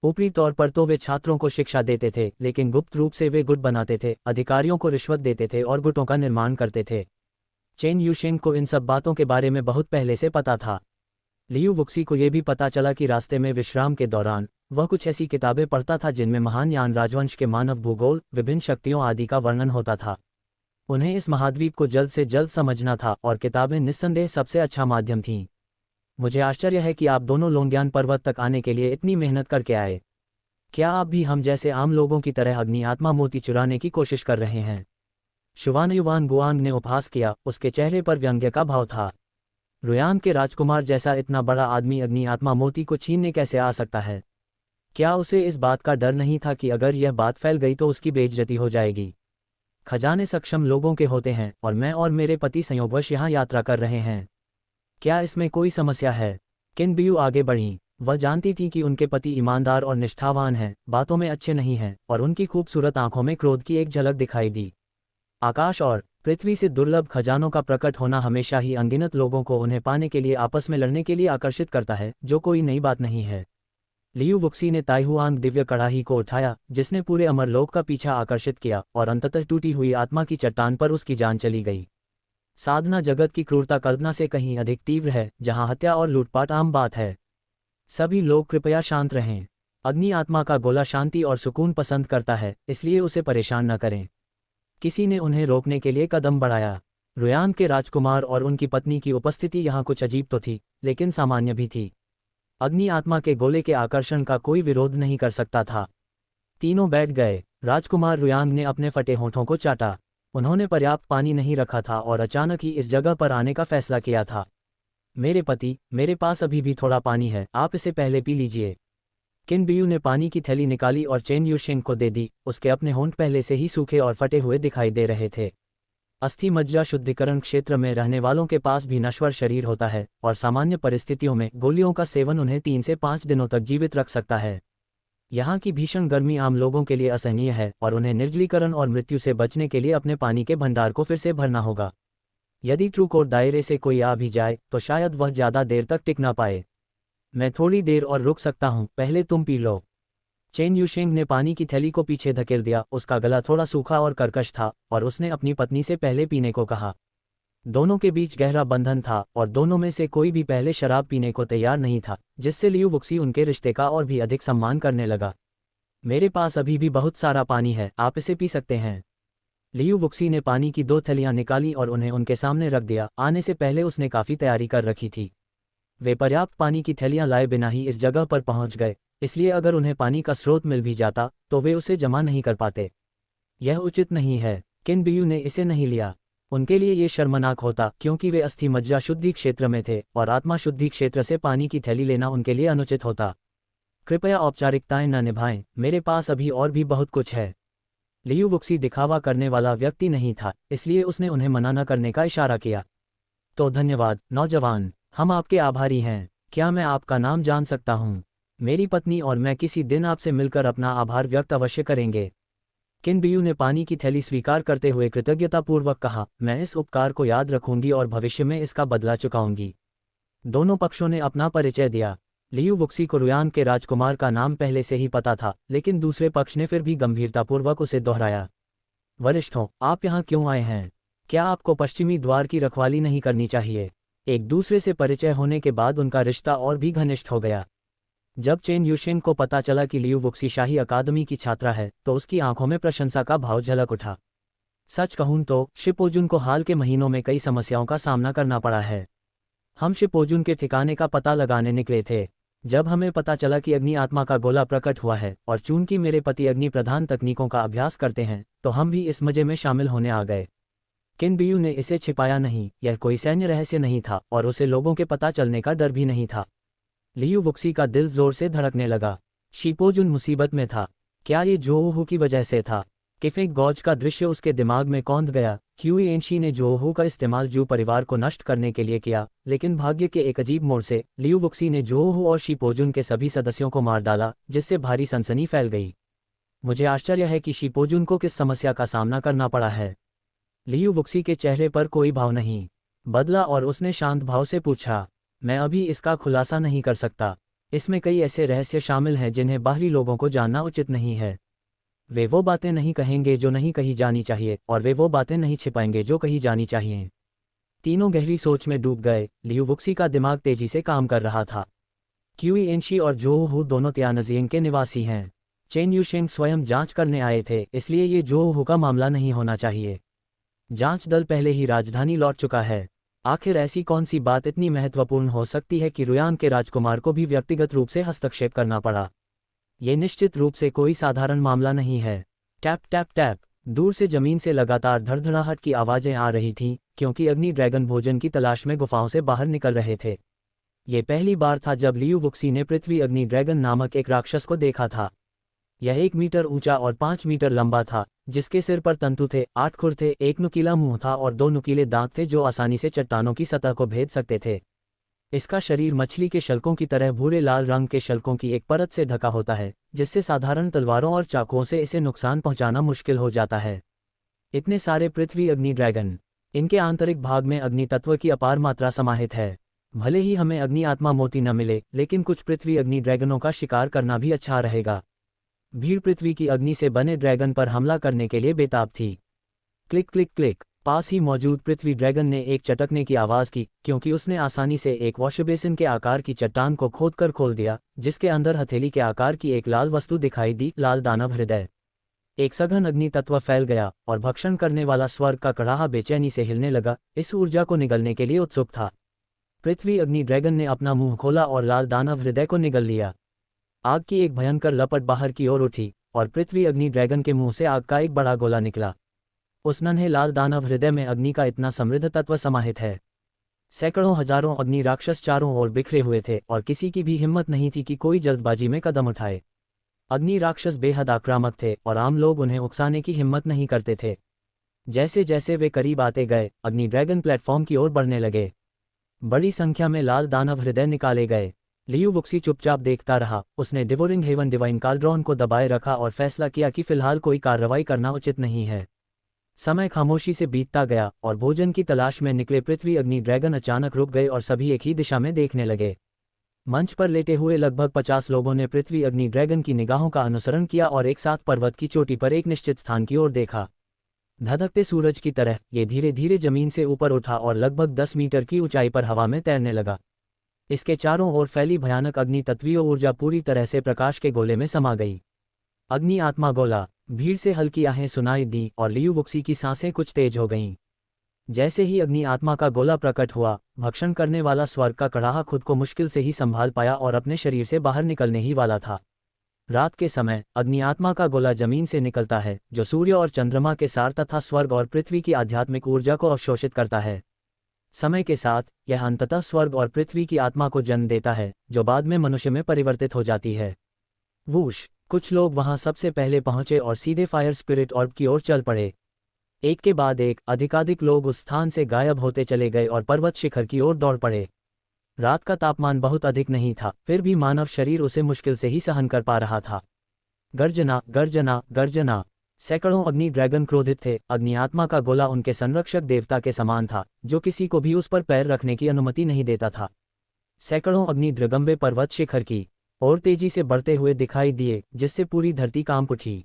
ऊपरी तौर पर तो वे छात्रों को शिक्षा देते थे, लेकिन गुप्त रूप से वे गुट बनाते थे, अधिकारियों को रिश्वत देते थे और गुटों का निर्माण करते थे। चेन युशेंग को इन सब बातों के बारे में बहुत पहले से पता था। लियू वुक्सी को यह भी पता चला कि रास्ते में विश्राम के दौरान वह कुछ ऐसी किताबें पढ़ता था जिनमें महान यान राजवंश के मानव भूगोल, विभिन्न शक्तियों आदि का वर्णन होता था। उन्हें इस महाद्वीप को जल्द से जल्द समझना था और किताबें निस्संदेह सबसे अच्छा माध्यम थीं। मुझे आश्चर्य है कि आप दोनों लोंग्यान पर्वत तक आने के लिए इतनी मेहनत करके आए। क्या आप भी हम जैसे आम लोगों की तरह अग्नि आत्मा मोती चुराने की कोशिश कर रहे हैं? शुवानयुवान गुआंग ने उपहास किया, उसके चेहरे पर व्यंग्य का भाव था। रुयांग के राजकुमार जैसा इतना बड़ा आदमी अग्नि आत्मा मोती को छीनने कैसे आ सकता है? क्या उसे इस बात का डर नहीं था कि अगर यह बात फैल गई तो उसकी बेइज्जती हो जाएगी? खजाने सक्षम लोगों के होते हैं और मैं और मेरे पति संयोगवश यहाँ यात्रा कर रहे हैं। क्या इसमें कोई समस्या है? किन बियू आगे बढ़ी। वह जानती थी कि उनके पति ईमानदार और निष्ठावान हैं, बातों में अच्छे नहीं हैं, और उनकी खूबसूरत आंखों में क्रोध की एक झलक दिखाई दी। आकाश और पृथ्वी से दुर्लभ खजानों का प्रकट होना हमेशा ही अनगिनत लोगों को उन्हें पाने के लिए आपस में लड़ने के लिए आकर्षित करता है, जो कोई नई बात नहीं है। लियू वुक्सी ने ताइहुआंग दिव्य कड़ाही को उठाया, जिसने पूरे अमरलोक का पीछा आकर्षित किया, और अंततः टूटी हुई आत्मा की चट्टान पर उसकी जान चली गई। साधना जगत की क्रूरता कल्पना से कहीं अधिक तीव्र है, जहां हत्या और लूटपाट आम बात है। सभी लोग कृपया शांत रहें। अग्नि आत्मा का गोला शांति और सुकून पसंद करता है, इसलिए उसे परेशान न करें। किसी ने उन्हें रोकने के लिए कदम बढ़ाया। रुयांग के राजकुमार और उनकी पत्नी की उपस्थिति यहाँ कुछ अजीब तो थी, लेकिन सामान्य भी थी। अग्नि आत्मा के गोले के आकर्षण का कोई विरोध नहीं कर सकता था। तीनों बैठ गए। राजकुमार रुयांग ने अपने फटे होठों को चाटा। उन्होंने पर्याप्त पानी नहीं रखा था और अचानक ही इस जगह पर आने का फैसला किया था। मेरे पति, मेरे पास अभी भी थोड़ा पानी है, आप इसे पहले पी लीजिए। किन बियू ने पानी की थैली निकाली और चेन युशेंग को दे दी। उसके अपने होंठ पहले से ही सूखे और फटे हुए दिखाई दे रहे थे। अस्थि मज्जा शुद्धिकरण क्षेत्र में रहने वालों के पास भी नश्वर शरीर होता है, और सामान्य परिस्थितियों में गोलियों का सेवन उन्हें 3 से 5 दिनों तक जीवित रख सकता है। यहाँ की भीषण गर्मी आम लोगों के लिए असहनीय है और उन्हें निर्जलीकरण और मृत्यु से बचने के लिए अपने पानी के भंडार को फिर से भरना होगा। यदि ट्रूकोर दायरे से कोई आ भी जाए तो शायद वह ज़्यादा देर तक टिक ना पाए। मैं थोड़ी देर और रुक सकता हूँ, पहले तुम पी लो। चेन युशेंग ने पानी की थैली को पीछे धकेल दिया। उसका गला थोड़ा सूखा और कर्कश था, और उसने अपनी पत्नी से पहले पीने को कहा। दोनों के बीच गहरा बंधन था और दोनों में से कोई भी पहले शराब पीने को तैयार नहीं था, जिससे लियू वुक्सी उनके रिश्ते का और भी अधिक सम्मान करने लगा। मेरे पास अभी भी बहुत सारा पानी है, आप इसे पी सकते हैं। लियू वुक्सी ने पानी की 2 थैलियां निकाली और उन्हें उनके सामने रख दिया। आने से पहले उसने काफ़ी तैयारी कर रखी थी। वे पर्याप्त पानी की थैलियां लाए बिना ही इस जगह पर पहुंच गए, इसलिए अगर उन्हें पानी का स्रोत मिल भी जाता तो वे उसे जमा नहीं कर पाते। यह उचित नहीं है। किन बियू ने इसे नहीं लिया। उनके लिए ये शर्मनाक होता, क्योंकि वे अस्थि मज्जा शुद्धि क्षेत्र में थे और आत्मा शुद्धि क्षेत्र से पानी की थैली लेना उनके लिए अनुचित होता। कृपया औपचारिकताएं न निभाएं, मेरे पास अभी और भी बहुत कुछ है। लियू वुक्सी दिखावा करने वाला व्यक्ति नहीं था, इसलिए उसने उन्हें मना न करने का इशारा किया। तो धन्यवाद नौजवान, हम आपके आभारी हैं। क्या मैं आपका नाम जान सकता हूँ? मेरी पत्नी और मैं किसी दिन आपसे मिलकर अपना आभार व्यक्त अवश्य करेंगे। किन बियू ने पानी की थैली स्वीकार करते हुए कृतज्ञतापूर्वक कहा, मैं इस उपकार को याद रखूंगी और भविष्य में इसका बदला चुकाऊंगी। दोनों पक्षों ने अपना परिचय दिया। लियू वुक्सी को रुयांग के राजकुमार का नाम पहले से ही पता था, लेकिन दूसरे पक्ष ने फिर भी गंभीरतापूर्वक उसे दोहराया। वरिष्ठों, आप यहाँ क्यों आए हैं? क्या आपको पश्चिमी द्वार की रखवाली नहीं करनी चाहिए? एक दूसरे से परिचय होने के बाद उनका रिश्ता और भी घनिष्ठ हो गया। जब चेन युशेन को पता चला कि लियू वुक्सी शाही अकादमी की छात्रा है तो उसकी आंखों में प्रशंसा का भाव झलक उठा। सच कहूं तो शिपोजुन को हाल के महीनों में कई समस्याओं का सामना करना पड़ा है। हम शिपोजुन के ठिकाने का पता लगाने निकले थे जब हमें पता चला कि अग्नि आत्मा का गोला प्रकट हुआ है, और चूंकि मेरे पति अग्नि प्रधान तकनीकों का अभ्यास करते हैं तो हम भी इस मजे में शामिल होने आ गए। किनबियू ने इसे छिपाया नहीं, यह कोई सैन्य रहस्य नहीं था और उसे लोगों के पता चलने का डर भी नहीं था। लियू वुक्सी का दिल जोर से धड़कने लगा। शिपोजुन मुसीबत में था। क्या ये जोहू की वजह से था? किफेक गॉज का दृश्य उसके दिमाग में कौंध गया। क्यूएनशी ने जोहू का इस्तेमाल जू परिवार को नष्ट करने के लिए किया, लेकिन भाग्य के एक अजीब मोड़ से लियू वुक्सी ने जोहू और शिपोजुन के सभी सदस्यों को मार डाला, जिससे भारी सनसनी फैल गई। मुझे आश्चर्य है कि शिपोजुन को किस समस्या का सामना करना पड़ा है। लियू वुक्सी के चेहरे पर कोई भाव नहीं बदला और उसने शांत भाव से पूछा, मैं अभी इसका खुलासा नहीं कर सकता। इसमें कई ऐसे रहस्य शामिल हैं जिन्हें बाहरी लोगों को जानना उचित नहीं है। वे वो बातें नहीं कहेंगे जो नहीं कही जानी चाहिए, और वे वो बातें नहीं छिपाएंगे जो कही जानी चाहिए। तीनों गहरी सोच में डूब गए। लियू वुक्सी का दिमाग तेजी से काम कर रहा था। क्यूएनशी और जोहू दोनों तियानजियांग के निवासी हैं। चेन युशेंग स्वयं जांच करने आए थे, इसलिए ये जोहू का मामला नहीं होना चाहिए। जांच दल पहले ही राजधानी लौट चुका है। आखिर ऐसी कौन सी बात इतनी महत्वपूर्ण हो सकती है कि रुयान के राजकुमार को भी व्यक्तिगत रूप से हस्तक्षेप करना पड़ा? ये निश्चित रूप से कोई साधारण मामला नहीं है। Tap tap tap. दूर से जमीन से लगातार धड़धड़ाहट की आवाजें आ रही थीं, क्योंकि अग्नि ड्रैगन भोजन की तलाश में गुफाओं से बाहर निकल रहे थे। ये पहली बार था जब लियू वुक्सी ने पृथ्वी अग्नि ड्रैगन नामक एक राक्षस को देखा था। यह 1 मीटर ऊंचा और 5 मीटर लंबा था, जिसके सिर पर तंतु थे, 8 खुर थे, एक नुकीला मुंह था और 2 नुकीले दांत थे जो आसानी से चट्टानों की सतह को भेद सकते थे। इसका शरीर मछली के शल्कों की तरह भूरे लाल रंग के शल्कों की एक परत से ढका होता है, जिससे साधारण तलवारों और चाकुओं से इसे नुकसान पहुंचाना मुश्किल हो जाता है। इतने सारे पृथ्वी अग्नि ड्रैगन। इनके आंतरिक भाग में अग्नि तत्व की अपार मात्रा समाहित है। भले ही हमें अग्नि आत्मा मोती न मिले, लेकिन कुछ पृथ्वी अग्नि ड्रैगनों का शिकार करना भी अच्छा रहेगा। भीड़ पृथ्वी की अग्नि से बने ड्रैगन पर हमला करने के लिए बेताब थी। Click click click. पास ही मौजूद पृथ्वी ड्रैगन ने एक चटकने की आवाज़ की, क्योंकि उसने आसानी से एक वॉशबेसिन के आकार की चट्टान को खोदकर खोल दिया, जिसके अंदर हथेली के आकार की एक लाल वस्तु दिखाई दी, लाल दानव हृदय। एक सघन अग्नि तत्व फैल गया और भक्षण करने वाला स्वर्ग का कड़ाहा बेचैनी से हिलने लगा, इस ऊर्जा को निगलने के लिए उत्सुक था। पृथ्वी अग्नि ड्रैगन ने अपना मुंह खोला और लाल दानव हृदय को निगल लिया। आग की एक भयंकर लपट बाहर की ओर उठी और पृथ्वी अग्नि ड्रैगन के मुंह से आग का एक बड़ा गोला निकला। उस नन्हे लाल दानव हृदय में अग्नि का इतना समृद्ध तत्व समाहित है। सैकड़ों हजारों अग्नि राक्षस चारों ओर बिखरे हुए थे और किसी की भी हिम्मत नहीं थी कि कोई जल्दबाजी में कदम उठाए। अग्नि राक्षस बेहद आक्रामक थे और आम लोग उन्हें उकसाने की हिम्मत नहीं करते थे। जैसे जैसे वे करीब आते गए, अग्नि ड्रैगन प्लेटफॉर्म की ओर बढ़ने लगे। बड़ी संख्या में लाल दानव हृदय निकाले गए। लियू वुक्सी चुपचाप देखता रहा। उसने डिवोरिंग हेवन डिवाइन काल्ड्रॉन को दबाए रखा और फैसला किया कि फिलहाल कोई कार्रवाई करना उचित नहीं है। समय खामोशी से बीतता गया और भोजन की तलाश में निकले पृथ्वी अग्नि ड्रैगन अचानक रुक गए और सभी एक ही दिशा में देखने लगे। मंच पर लेटे हुए लगभग 50 लोगों ने पृथ्वी अग्नि ड्रैगन की निगाहों का अनुसरण किया और एक साथ पर्वत की चोटी पर एक निश्चित स्थान की ओर देखा। धधकते सूरज की तरह ये धीरे धीरे जमीन से ऊपर उठा और लगभग 10 मीटर की ऊंचाई पर हवा में तैरने लगा। इसके चारों ओर फैली भयानक अग्नि तत्वीय ऊर्जा पूरी तरह से प्रकाश के गोले में समा गई। अग्नि आत्मा गोला। भीड़ से हल्की आहें सुनाई दी और लियू वुक्सी की सांसें कुछ तेज हो गईं। जैसे ही अग्नि आत्मा का गोला प्रकट हुआ, भक्षण करने वाला स्वर्ग का कड़ाहा खुद को मुश्किल से ही संभाल पाया और अपने शरीर से बाहर निकलने ही वाला था। रात के समय अग्नि आत्मा का गोला जमीन से निकलता है, जो सूर्य और चंद्रमा के सार तथा स्वर्ग और पृथ्वी की आध्यात्मिक ऊर्जा को अवशोषित करता है। समय के साथ यह अंततः स्वर्ग और पृथ्वी की आत्मा को जन्म देता है, जो बाद में मनुष्य में परिवर्तित हो जाती है। वूश। कुछ लोग वहां सबसे पहले पहुंचे और सीधे फायर स्पिरिट ऑर्ब की ओर चल पड़े। एक के बाद एक अधिकाधिक लोग उस स्थान से गायब होते चले गए और पर्वत शिखर की ओर दौड़ पड़े। रात का तापमान बहुत अधिक नहीं था, फिर भी मानव शरीर उसे मुश्किल से ही सहन कर पा रहा था। गर्जना गर्जना गर्जना। सैकड़ों अग्नि ड्रैगन क्रोधित थे। अग्नि आत्मा का गोला उनके संरक्षक देवता के समान था, जो किसी को भी उस पर पैर रखने की अनुमति नहीं देता था। सैकड़ों अग्नि ड्रगम्बे पर्वत शिखर की और तेजी से बढ़ते हुए दिखाई दिए, जिससे पूरी धरती कांप उठी।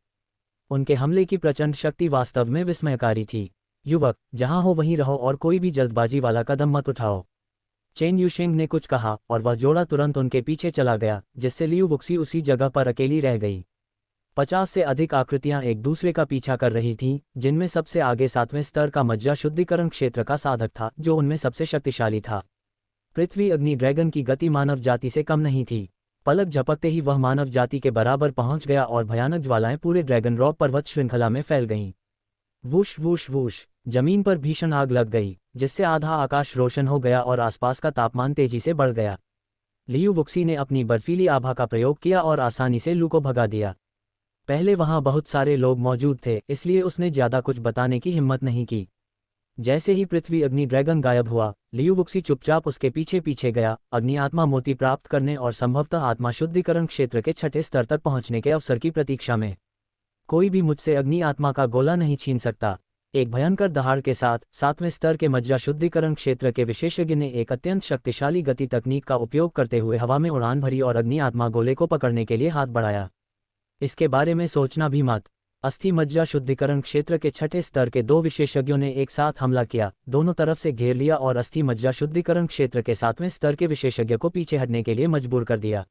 उनके हमले की प्रचंड शक्ति वास्तव में विस्मयकारी थी। युवक, जहां हो वहीं रहो और कोई भी जल्दबाजी वाला कदम मत उठाओ। चेन यूशिंग ने कुछ कहा और वह जोड़ा तुरंत उनके पीछे चला गया, जिससे लियू वुक्सी उसी जगह पर अकेली रह गई। 50 से अधिक आकृतियां एक दूसरे का पीछा कर रही थीं, जिनमें सबसे आगे 7वें स्तर का मज्जा शुद्धिकरण क्षेत्र का साधक था, जो उनमें सबसे शक्तिशाली था। पृथ्वी अग्नि ड्रैगन की गति मानव जाति से कम नहीं थी। पलक झपकते ही वह मानव जाति के बराबर पहुंच गया और भयानक ज्वालाएं पूरे ड्रैगन रॉक पर्वत श्रृंखला में फैल गईं। वूश वूश वूश, जमीन पर भीषण आग लग गई, जिससे आधा आकाश रोशन हो गया और आसपास का तापमान तेजी से बढ़ गया। लियू वुक्सी ने अपनी बर्फीली आभा का प्रयोग किया और आसानी से लू को भगा दिया। पहले वहां बहुत सारे लोग मौजूद थे, इसलिए उसने ज्यादा कुछ बताने की हिम्मत नहीं की। जैसे ही पृथ्वी अग्नि ड्रैगन गायब हुआ, लियू वुक्सी चुपचाप उसके पीछे पीछे गया, अग्नि आत्मा मोती प्राप्त करने और संभवतः आत्मा शुद्धिकरण क्षेत्र के 6ठे स्तर तक पहुंचने के अवसर की प्रतीक्षा में। कोई भी मुझसे अग्नि आत्मा का गोला नहीं छीन सकता। एक भयंकर दहाड़ के साथ 7वें स्तर के मज्जा शुद्धिकरण क्षेत्र के विशेषज्ञ ने एक अत्यंत शक्तिशाली गति तकनीक का उपयोग करते हुए हवा में उड़ान भरी और अग्नि आत्मा गोले को पकड़ने के लिए हाथ बढ़ाया। इसके बारे में सोचना भी मत। अस्थि मज्जा शुद्धिकरण क्षेत्र के 6ठे स्तर के 2 विशेषज्ञों ने एक साथ हमला किया, दोनों तरफ से घेर लिया और अस्थि मज्जा शुद्धिकरण क्षेत्र के 7वें स्तर के विशेषज्ञ को पीछे हटने के लिए मजबूर कर दिया।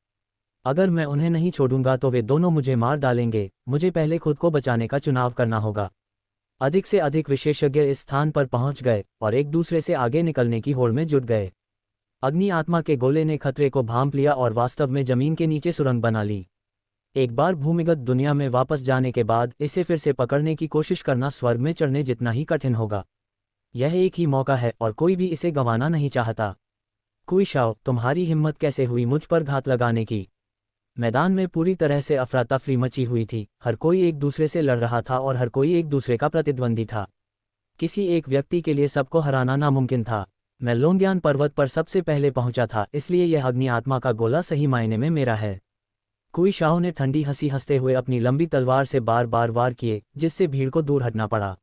अगर मैं उन्हें नहीं छोड़ूंगा तो वे दोनों मुझे मार डालेंगे। मुझे पहले खुद को बचाने का चुनाव करना होगा। अधिक से अधिक विशेषज्ञ इस स्थान पर पहुंच गए और एक दूसरे से आगे निकलने की होड़ में जुट गए। अग्नि आत्मा के गोले ने खतरे को भांप लिया और वास्तव में जमीन के नीचे सुरंग बना ली। एक बार भूमिगत दुनिया में वापस जाने के बाद इसे फिर से पकड़ने की कोशिश करना स्वर्ग में चढ़ने जितना ही कठिन होगा। यह एक ही मौका है और कोई भी इसे गंवाना नहीं चाहता। कुई शाओ, तुम्हारी हिम्मत कैसे हुई मुझ पर घात लगाने की? मैदान में पूरी तरह से अफरा तफरी मची हुई थी। हर कोई एक दूसरे से लड़ रहा था और हर कोई एक दूसरे का प्रतिद्वंदी था। किसी एक व्यक्ति के लिए सबको हराना नामुमकिन था। मैं लोंग्यान पर्वत पर सबसे पहले पहुंचा था, इसलिए यह अग्नि आत्मा का गोला सही मायने में मेरा है। कुई शाओ ने ठंडी हंसी हंसते हुए अपनी लंबी तलवार से बार बार वार किए, जिससे भीड़ को दूर हटना पड़ा।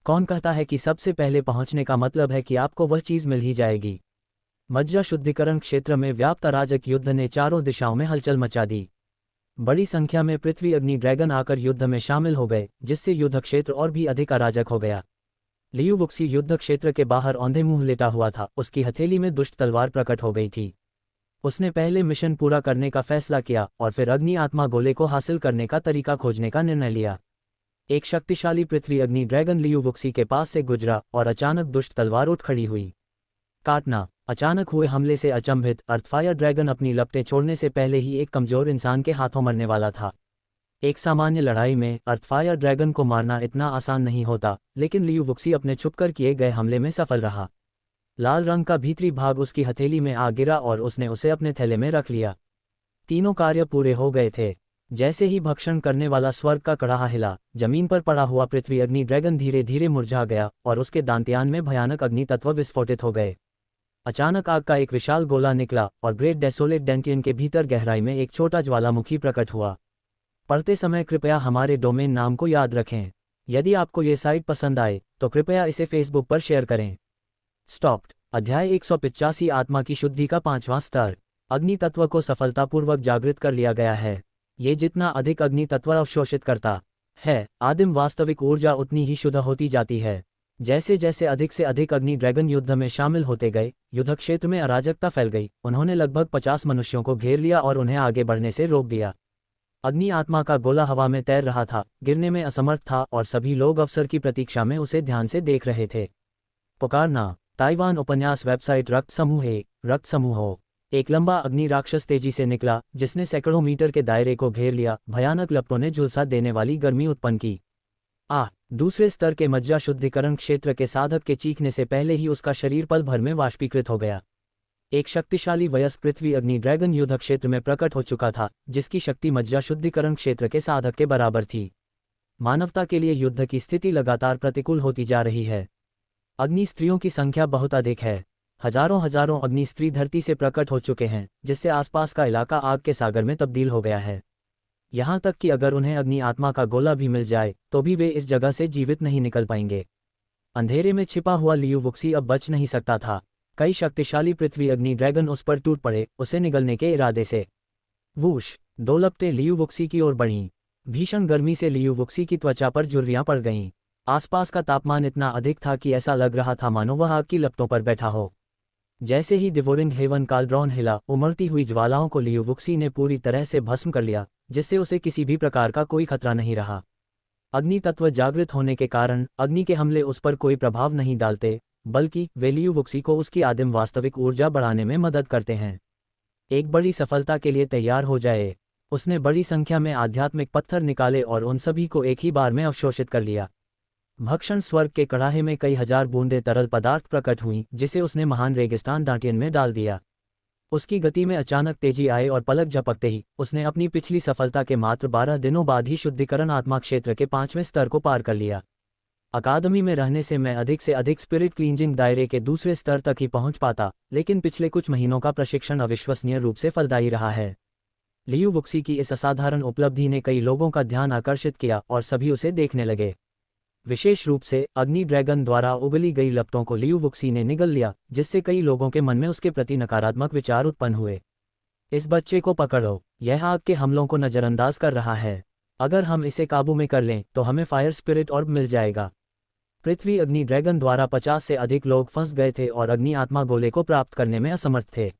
कौन कहता है कि सबसे पहले पहुंचने का मतलब है कि आपको वह चीज मिल ही जाएगी? मज्जा शुद्धिकरण क्षेत्र में व्याप्त अराजक युद्ध ने चारों दिशाओं में हलचल मचा दी। बड़ी संख्या में पृथ्वी अग्नि ड्रैगन आकर युद्ध में शामिल हो गए, जिससे युद्ध क्षेत्र और भी अधिक अराजक हो गया। लियू वुक्सी युद्ध क्षेत्र के बाहर औंधे मुंह लेटा हुआ था। उसकी हथेली में दुष्ट तलवार प्रकट हो गई थी। उसने पहले मिशन पूरा करने का फैसला किया और फिर अग्नि आत्मा गोले को हासिल करने का तरीका खोजने का निर्णय लिया। एक शक्तिशाली पृथ्वी अग्नि ड्रैगन लियू वुक्सी के पास से गुजरा और अचानक दुष्ट तलवार उठ खड़ी हुई। काटना। अचानक हुए हमले से अचंभित अर्थफायर ड्रैगन अपनी लपटें छोड़ने से पहले ही एक कमजोर इंसान के हाथों मरने वाला था। एक सामान्य लड़ाई में अर्थफायर ड्रैगन को मारना इतना आसान नहीं होता, लेकिन लियू वुक्सी अपने छुपकर किए गए हमले में सफल रहा। लाल रंग का भीतरी भाग उसकी हथेली में आ गिरा और उसने उसे अपने थैले में रख लिया। तीनों कार्य पूरे हो गए थे। जैसे ही भक्षण करने वाला स्वर्ग का कड़ाहा हिला, जमीन पर पड़ा हुआ पृथ्वी अग्नि ड्रैगन धीरे धीरे मुरझा गया और उसके दांतियान में भयानक अग्नि तत्व विस्फोटित हो गए। अचानक आग का एक विशाल गोला निकला और ग्रेट डेसोलेट डेंटियन के भीतर गहराई में एक छोटा ज्वालामुखी प्रकट हुआ। पढ़ते समय कृपया हमारे डोमेन नाम को याद रखें। यदि आपको ये साइट पसंद आए तो कृपया इसे फेसबुक पर शेयर करें। स्टॉप्ड। अध्याय 185 आत्मा की शुद्धि का 5वां स्तर। अग्नि तत्व को सफलतापूर्वक जागृत कर लिया गया है। ये जितना अधिक अग्नि तत्व अवशोषित करता है, आदिम वास्तविक ऊर्जा उतनी ही शुद्ध होती जाती है। जैसे जैसे अधिक से अधिक अग्नि ड्रैगन युद्ध में शामिल होते गए, युद्ध क्षेत्र में अराजकता फैल गई। उन्होंने लगभग 50 मनुष्यों को घेर लिया और उन्हें आगे बढ़ने से रोक दिया। अग्नि आत्मा का गोला हवा में तैर रहा था, गिरने में असमर्थ था और सभी लोग अवसर की प्रतीक्षा में उसे ध्यान से देख रहे थे। पुकारना। ताइवान उपन्यास वेबसाइट रक्त समूह रक्त समूह। एक लंबा अग्नि राक्षस तेजी से निकला, जिसने सैकड़ों मीटर के दायरे को घेर लिया। भयानक लपटों ने झुलसा देने वाली गर्मी उत्पन्न की। दूसरे स्तर के मज्जा शुद्धिकरण क्षेत्र के साधक के चीखने से पहले ही उसका शरीर पल भर में वाष्पीकृत हो गया। एक शक्तिशाली वयस्क पृथ्वी अग्नि ड्रैगन युद्ध क्षेत्र में प्रकट हो चुका था, जिसकी शक्ति मज्जा शुद्धिकरण क्षेत्र के साधक के बराबर थी। मानवता के लिए युद्ध की स्थिति लगातार प्रतिकूल होती जा रही है। अग्नि स्त्रियों की संख्या बहुत अधिक है। हजारों हजारों अग्नि स्त्री धरती से प्रकट हो चुके हैं, जिससे आसपास का इलाका आग के सागर में तब्दील हो गया है। यहाँ तक कि अगर उन्हें अग्नि आत्मा का गोला भी मिल जाए तो भी वे इस जगह से जीवित नहीं निकल पाएंगे। अंधेरे में छिपा हुआ लियू वुक्सी अब बच नहीं सकता था। कई शक्तिशाली पृथ्वी अग्नि ड्रैगन उस पर टूट पड़े, उसे निगलने के इरादे से। वूश। दो लपटें लियू वुक्सी की ओर बढ़ीं। भीषण गर्मी से लियू वुक्सी की त्वचा पर झुर्रियां पड़ गईं। आसपास का तापमान इतना अधिक था कि ऐसा लग रहा था मानो वह आग की लपटों पर बैठा हो। जैसे ही डिवोरिंग हेवन काल्ड्रॉन हिला, उमड़ती हुई ज्वालाओं को लियू वुक्सी ने पूरी तरह से भस्म कर लिया, जिससे उसे किसी भी प्रकार का कोई खतरा नहीं रहा। अग्नि तत्व जागृत होने के कारण अग्नि के हमले उस पर कोई प्रभाव नहीं डालते, बल्कि वे लियू वुक्सी को उसकी आदिम वास्तविक ऊर्जा बढ़ाने में मदद करते हैं। एक बड़ी सफलता के लिए तैयार हो जाए। उसने बड़ी संख्या में आध्यात्मिक पत्थर निकाले और उन सभी को एक ही बार में अवशोषित कर लिया। भक्षण स्वर्ग के कड़ाहे में कई हजार बूंदें तरल पदार्थ प्रकट हुईं, जिसे उसने महान रेगिस्तान डांटियन में डाल दिया। उसकी गति में अचानक तेजी आए और पलक झपकते ही उसने अपनी पिछली सफलता के मात्र 12 दिनों बाद ही शुद्धिकरण आत्मा क्षेत्र के 5वें स्तर को पार कर लिया। अकादमी में रहने से मैं अधिक से अधिक स्पिरिट क्लींजिंग दायरे के दूसरे स्तर तक ही पहुंच पाता, लेकिन पिछले कुछ महीनों का प्रशिक्षण अविश्वसनीय रूप से फलदायी रहा है। लियू वुक्सी की इस असाधारण उपलब्धि ने कई लोगों का ध्यान आकर्षित किया और सभी उसे देखने लगे। विशेष रूप से अग्नि ड्रैगन द्वारा उगली गई लपटों को लियू वुक्सी ने निगल लिया, जिससे कई लोगों के मन में उसके प्रति नकारात्मक विचार उत्पन्न हुए। इस बच्चे को पकड़ो, यह आग के हमलों को नजरअंदाज कर रहा है। अगर हम इसे काबू में कर लें तो हमें फायर स्पिरिट ऑर्ब मिल जाएगा। पृथ्वी अग्नि ड्रैगन द्वारा 50 से अधिक लोग फंस गए थे और अग्नि आत्मा गोले को प्राप्त करने में असमर्थ थे।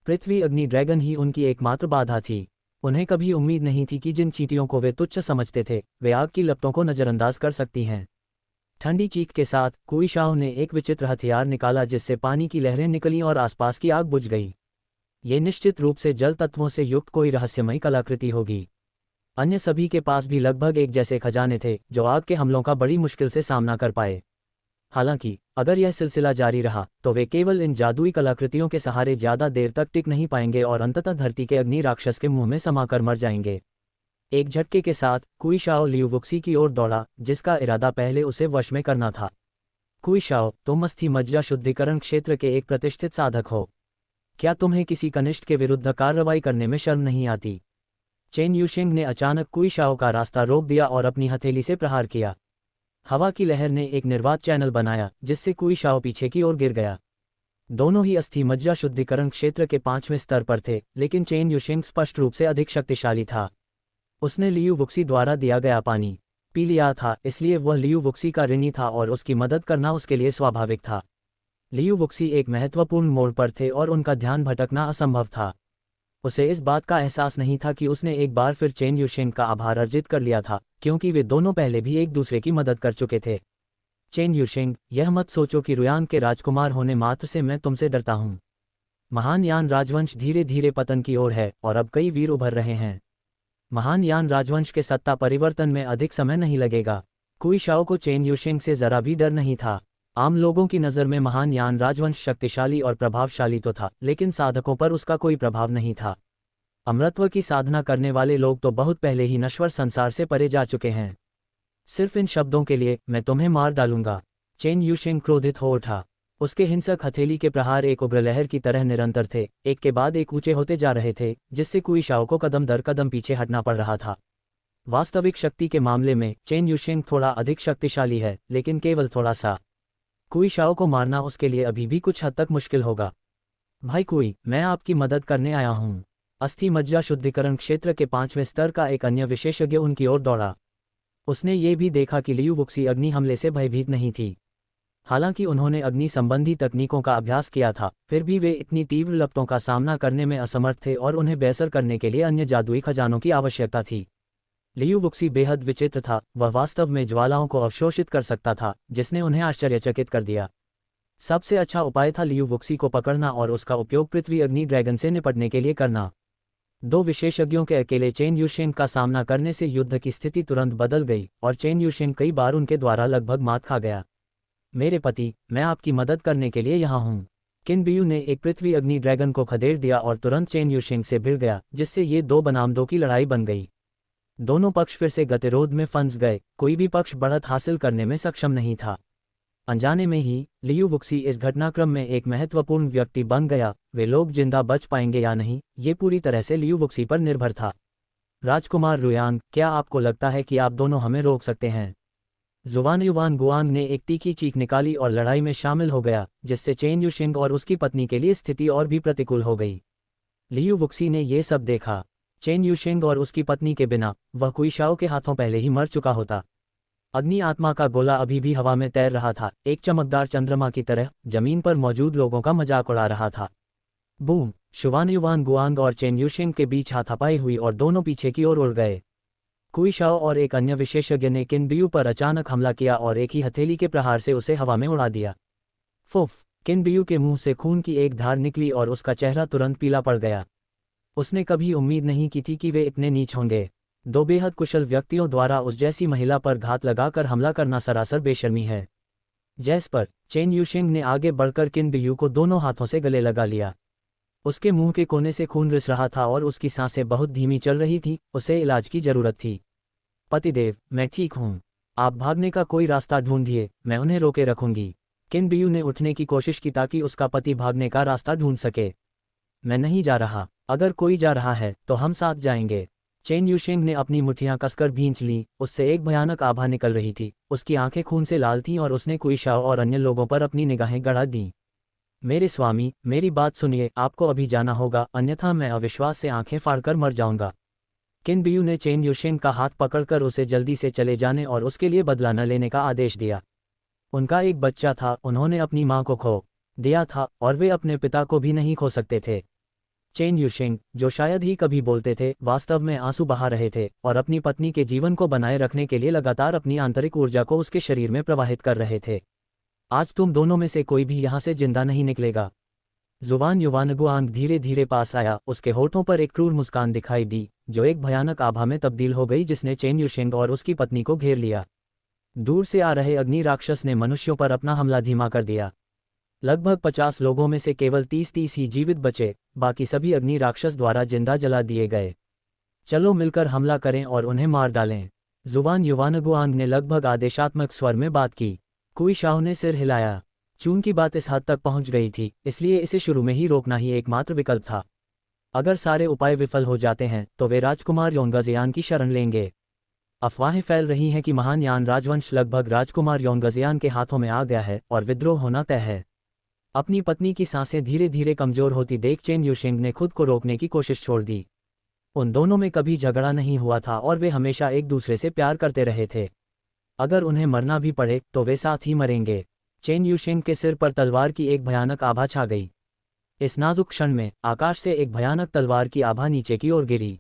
पृथ्वी अग्नि ड्रैगन ही उनकी एकमात्र बाधा थी। उन्हें कभी उम्मीद नहीं थी कि जिन चींटियों को वे तुच्छ समझते थे, वे आग की लपटों को नजरअंदाज कर सकती हैं। ठंडी चीख के साथ कुई शाओ ने एक विचित्र हथियार निकाला, जिससे पानी की लहरें निकलीं और आसपास की आग बुझ गई। ये निश्चित रूप से जल तत्वों से युक्त कोई रहस्यमयी कलाकृति होगी। अन्य सभी के पास भी लगभग एक जैसे खजाने थे, जो आग के हमलों का बड़ी मुश्किल से सामना कर पाए। हालांकि अगर यह सिलसिला जारी रहा तो वे केवल इन जादुई कलाकृतियों के सहारे ज्यादा देर तक टिक नहीं पाएंगे और अंततः धरती के अग्नि राक्षस के मुंह में समाकर मर जाएंगे। एक झटके के साथ कुई शाओ लियू वुक्सी की ओर दौड़ा, जिसका इरादा पहले उसे वश में करना था। कुई शाओ, तुम अस्थि मज्जा शुद्धिकरण क्षेत्र के एक प्रतिष्ठित साधक हो। क्या तुम्हें किसी कनिष्ठ के विरुद्ध कार्रवाई करने में शर्म नहीं आती? चेन यूशिंग ने अचानक कुई शाओ का रास्ता रोक दिया और अपनी हथेली से प्रहार किया। हवा की लहर ने एक निर्वात चैनल बनाया, जिससे कुई शाओ पीछे की ओर गिर गया। दोनों ही अस्थि मज्जा शुद्धिकरण क्षेत्र के 5वें स्तर पर थे, लेकिन चेन यूशिंग स्पष्ट रूप से अधिक शक्तिशाली था। उसने लियू वुक्सी द्वारा दिया गया पानी पी लिया था, इसलिए वह लियू वुक्सी का ऋणी था और उसकी मदद करना उसके लिए स्वाभाविक था। लियू वुक्सी एक महत्वपूर्ण मोड़ पर थे और उनका ध्यान भटकना असंभव था। उसे इस बात का एहसास नहीं था कि उसने एक बार फिर चेन यूशिंग का आभार अर्जित कर लिया था, क्योंकि वे दोनों पहले भी एक दूसरे की मदद कर चुके थे। चेन यूशिंग, यह मत सोचो कि रुयान के राजकुमार होने मात्र से मैं तुमसे डरता हूँ। महान यान राजवंश धीरे धीरे पतन की ओर है और अब कई वीर उभर रहे हैं। महान यान राजवंश के सत्ता परिवर्तन में अधिक समय नहीं लगेगा। कुई शाओ को चेन यूशिंग से जरा भी डर नहीं था। आम लोगों की नज़र में महान यान राजवंश शक्तिशाली और प्रभावशाली तो था, लेकिन साधकों पर उसका कोई प्रभाव नहीं था। अमरत्व की साधना करने वाले लोग तो बहुत पहले ही नश्वर संसार से परे जा चुके हैं। सिर्फ इन शब्दों के लिए मैं तुम्हें मार डालूंगा। चेन यूशिंग क्रोधित हो उठा। उसके हिंसक हथेली के प्रहार एक उग्र लहर की तरह निरंतर थे, एक के बाद एक ऊंचे होते जा रहे थे, जिससे कुई शाओ को कदम दर कदम पीछे हटना पड़ रहा था। वास्तविक शक्ति के मामले में चेन यूशिंग थोड़ा अधिक शक्तिशाली है, लेकिन केवल थोड़ा सा। कुई शाओ को मारना उसके लिए अभी भी कुछ हद तक मुश्किल होगा। भाई कुई, मैं आपकी मदद करने आया हूँ। अस्थि मज्जा शुद्धिकरण क्षेत्र के 5वें स्तर का एक अन्य विशेषज्ञ उनकी ओर दौड़ा। उसने ये भी देखा कि लियू वुक्सी अग्नि हमले से भयभीत नहीं थी। हालांकि उन्होंने अग्नि संबंधी तकनीकों का अभ्यास किया था, फिर भी वे इतनी तीव्र लपटों का सामना करने में असमर्थ थे और उन्हें बेअसर करने के लिए अन्य जादुई खजानों की आवश्यकता थी। लियू वुक्सी बेहद विचित्र था। वह वास्तव में ज्वालाओं को अवशोषित कर सकता था, जिसने उन्हें आश्चर्यचकित कर दिया। सबसे अच्छा उपाय था लियू वुक्सी को पकड़ना और उसका उपयोग पृथ्वी अग्नि ड्रैगन से निपटने के लिए करना। दो विशेषज्ञों के अकेले चेन यूशिंग का सामना करने से युद्ध की स्थिति तुरंत बदल गई और चेन यूशिंग कई बार उनके द्वारा लगभग मात खा गया। मेरे पति, मैं आपकी मदद करने के लिए यहाँ हूँ। किन बियू ने एक पृथ्वी अग्नि ड्रैगन को खदेड़ दिया और तुरंत चेन यूशिंग से भिड़ गया, जिससे ये 2 बनाम 2 की लड़ाई बन गई। दोनों पक्ष फिर से गतिरोध में फंस गए। कोई भी पक्ष बढ़त हासिल करने में सक्षम नहीं था। अनजाने में ही लियू वुक्सी इस घटनाक्रम में एक महत्वपूर्ण व्यक्ति बन गया। वे लोग जिंदा बच पाएंगे या नहीं, ये पूरी तरह से लियू वुक्सी पर निर्भर था। राजकुमार रुयान, क्या आपको लगता है कि आप दोनों हमें रोक सकते हैं? जुवान युवान गुआंग ने एक तीखी चीख निकाली और लड़ाई में शामिल हो गया, जिससे चेन यूशिंग और उसकी पत्नी के लिए स्थिति और भी प्रतिकूल हो गई। लियू वुक्सी ने ये सब देखा। चेन यूशेंग और उसकी पत्नी के बिना वह कुईशाओ के हाथों पहले ही मर चुका होता। अग्नि आत्मा का गोला अभी भी हवा में तैर रहा था, एक चमकदार चंद्रमा की तरह जमीन पर मौजूद लोगों का मजाक उड़ा रहा था। बूम! शुवान युवान गुआंग और चेन यूशेंग के बीच हाथापाई हुई और दोनों पीछे की ओर उड़ गए। कुईशाओ और एक अन्य विशेषज्ञ ने किन बियू पर अचानक हमला किया और एक ही हथेली के प्रहार से उसे हवा में उड़ा दिया। फुफ! किन बियू के मुंह से खून की एक धार निकली और उसका चेहरा तुरंत पीला पड़ गया। उसने कभी उम्मीद नहीं की थी कि वे इतने नीच होंगे। दो बेहद कुशल व्यक्तियों द्वारा उस जैसी महिला पर घात लगाकर हमला करना सरासर बेशर्मी है। जैस्पर! चेन यूशेंग ने आगे बढ़कर किन बियू को दोनों हाथों से गले लगा लिया। उसके मुंह के कोने से खून रिस रहा था और उसकी सांसें बहुत धीमी चल रही थी, उसे इलाज की जरूरत थी। पतिदेव, मैं ठीक हूँ। आप भागने का कोई रास्ता ढूंढिए, मैं उन्हें रोके रखूंगी। किन बियू ने उठने की कोशिश की ताकि उसका पति भागने का रास्ता ढूंढ सके। मैं नहीं जा रहा। अगर कोई जा रहा है तो हम साथ जाएंगे। चेन यूशेंग ने अपनी मुट्ठियां कसकर भींच लीं, उससे एक भयानक आभा निकल रही थी, उसकी आंखें खून से लाल थीं और उसने कुईशाओ और अन्य लोगों पर अपनी निगाहें गड़ा दीं। मेरे स्वामी, मेरी बात सुनिए, आपको अभी जाना होगा, अन्यथा मैं अविश्वास से आंखें फाड़कर मर जाऊंगा। किन बियू ने चेन यूशेंग का हाथ पकड़कर उसे जल्दी से चले जाने और उसके लिए बदला न लेने का आदेश दिया। उनका एक बच्चा था, उन्होंने अपनी मां को खो दिया था और वे अपने पिता को भी नहीं खो सकते थे। चेन यूशेंग, जो शायद ही कभी बोलते थे, वास्तव में आंसू बहा रहे थे और अपनी पत्नी के जीवन को बनाए रखने के लिए लगातार अपनी आंतरिक ऊर्जा को उसके शरीर में प्रवाहित कर रहे थे। आज तुम दोनों में से कोई भी यहां से जिंदा नहीं निकलेगा। जुवान युवानगुआंग धीरे धीरे पास आया, उसके होठों पर एक क्रूर मुस्कान दिखाई दी, जो एक भयानक आभा में तब्दील हो गई जिसने चेन यूशेंग और उसकी पत्नी को घेर लिया। दूर से आ रहे अग्नि राक्षस ने मनुष्यों पर अपना हमला धीमा कर दिया। लगभग 50 लोगों में से केवल 30 ही जीवित बचे, बाकी सभी अग्नि राक्षस द्वारा जिंदा जला दिए गए। चलो मिलकर हमला करें और उन्हें मार डालें। जुवान युवानगुआंग ने लगभग आदेशात्मक स्वर में बात की। कुईशाओ ने सिर हिलाया। चून की बात इस हद तक पहुंच गई थी, इसलिए इसे शुरू में ही रोकना ही एकमात्र विकल्प था। अगर सारे उपाय विफल हो जाते हैं तो वे राजकुमार योंगज़ियान की शरण लेंगे। अफवाहें फैल रही हैं कि महान यान राजवंश लगभग राजकुमार योंगज़ियान के हाथों में आ गया है और विद्रोह होना तय है। अपनी पत्नी की सांसें धीरे धीरे कमजोर होती देख चेन यूशेंग ने खुद को रोकने की कोशिश छोड़ दी। उन दोनों में कभी झगड़ा नहीं हुआ था और वे हमेशा एक दूसरे से प्यार करते रहे थे। अगर उन्हें मरना भी पड़े तो वे साथ ही मरेंगे। चेन यूशेंग के सिर पर तलवार की एक भयानक आभा छा गई। इस नाजुक क्षण में आकाश से एक भयानक तलवार की आभा नीचे की ओर गिरी।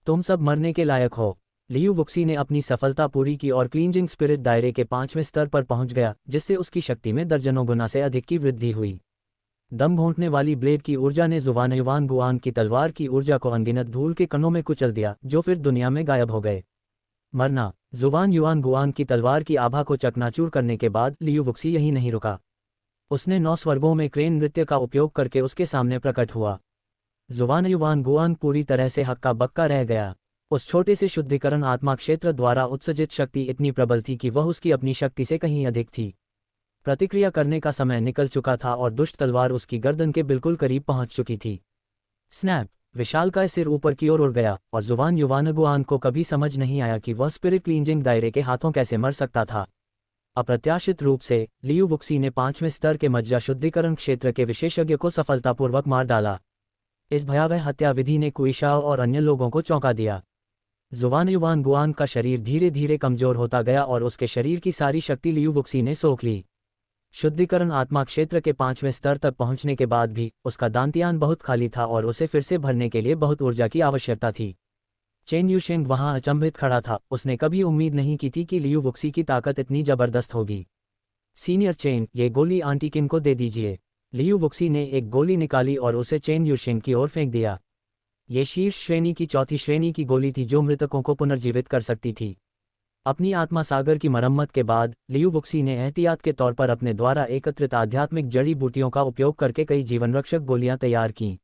तुम सब मरने के लायक हो। लियू वुक्सी ने अपनी सफलता पूरी की और क्लींजिंग स्पिरिट दायरे के 5वें स्तर पर पहुंच गया, जिससे उसकी शक्ति में दर्जनों गुना से अधिक की वृद्धि हुई। दम घोंटने वाली ब्लेड की ऊर्जा ने जुवान युवानगुआंग की तलवार की ऊर्जा को अनगिनत धूल के कणों में कुचल दिया, जो फिर दुनिया में गायब हो गए। मरना! जुवान युवानगुआंग की तलवार की आभा को चकनाचूर करने के बाद लियू वुक्सी यहीं नहीं रुका। उसने 9 स्वर्गों में क्रेन नृत्य का उपयोग करके उसके सामने प्रकट हुआ। जुवान युवानगुआंग पूरी तरह से हक्का बक्का रह गया। उस छोटे से शुद्धिकरण आत्मा क्षेत्र द्वारा उत्सर्जित शक्ति इतनी प्रबल थी कि वह उसकी अपनी शक्ति से कहीं अधिक थी। प्रतिक्रिया करने का समय निकल चुका था और दुष्ट तलवार उसकी गर्दन के बिल्कुल करीब पहुंच चुकी थी। स्नैप! विशालकाय सिर ऊपर की ओर उड़ गया और जुवान युवानगुआंग को कभी समझ नहीं आया कि वह स्पिरिट क्लींजिंग दायरे के हाथों कैसे मर सकता था। अप्रत्याशित रूप से लियू वुक्सी ने 5वें स्तर के मज्जा शुद्धिकरण क्षेत्र के विशेषज्ञ को सफलतापूर्वक मार डाला। इस भयावह हत्या विधि ने कुईशाओ और अन्य लोगों को चौंका दिया। जुवान युवानगुआंग का शरीर धीरे धीरे कमजोर होता गया और उसके शरीर की सारी शक्ति लियू वुक्सी ने सोख ली। शुद्धिकरण आत्मा क्षेत्र के 5वें स्तर तक पहुंचने के बाद भी उसका दांतियान बहुत खाली था और उसे फिर से भरने के लिए बहुत ऊर्जा की आवश्यकता थी। चेन यूशेंग वहां अचंभित खड़ा था, उसने कभी उम्मीद नहीं की थी कि लियू वुक्सी की ताकत इतनी जबरदस्त होगी। सीनियर चेन, ये गोली आंटी किन को दे दीजिए। लियू वुक्सी ने एक गोली निकाली और उसे चेन यूशेंग की ओर फेंक दिया। ये शीर्ष श्रेणी की चौथी श्रेणी की गोली थी जो मृतकों को पुनर्जीवित कर सकती थी। अपनी आत्मा सागर की मरम्मत के बाद लियू वुक्सी ने एहतियात के तौर पर अपने द्वारा एकत्रित आध्यात्मिक जड़ी बूटियों का उपयोग करके कई जीवनरक्षक गोलियां तैयार कीं।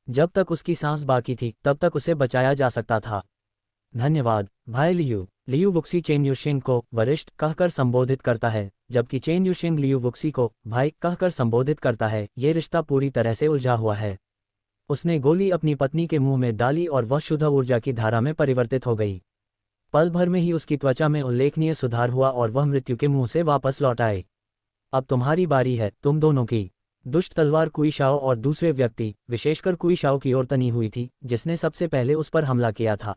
जब तक उसकी सांस बाकी थी तब तक उसे बचाया जा सकता था। धन्यवाद भाई लियू। लियू वुक्सी चेन यूशेंग को वरिष्ठ कहकर संबोधित करता है, जबकि चेन यूशेंग लियू वुक्सी को भाई कहकर संबोधित करता है। ये रिश्ता पूरी तरह से उलझा हुआ है। उसने गोली अपनी पत्नी के मुंह में डाली और वह शुद्ध ऊर्जा की धारा में परिवर्तित हो गई। पल भर में ही उसकी त्वचा में उल्लेखनीय सुधार हुआ और वह मृत्यु के मुंह से वापस लौट आए। अब तुम्हारी बारी है, तुम दोनों की। दुष्ट तलवार कुई शाओ और दूसरे व्यक्ति, विशेषकर कुई शाओ की ओर तनी हुई थी, जिसने सबसे पहले उस पर हमला किया था।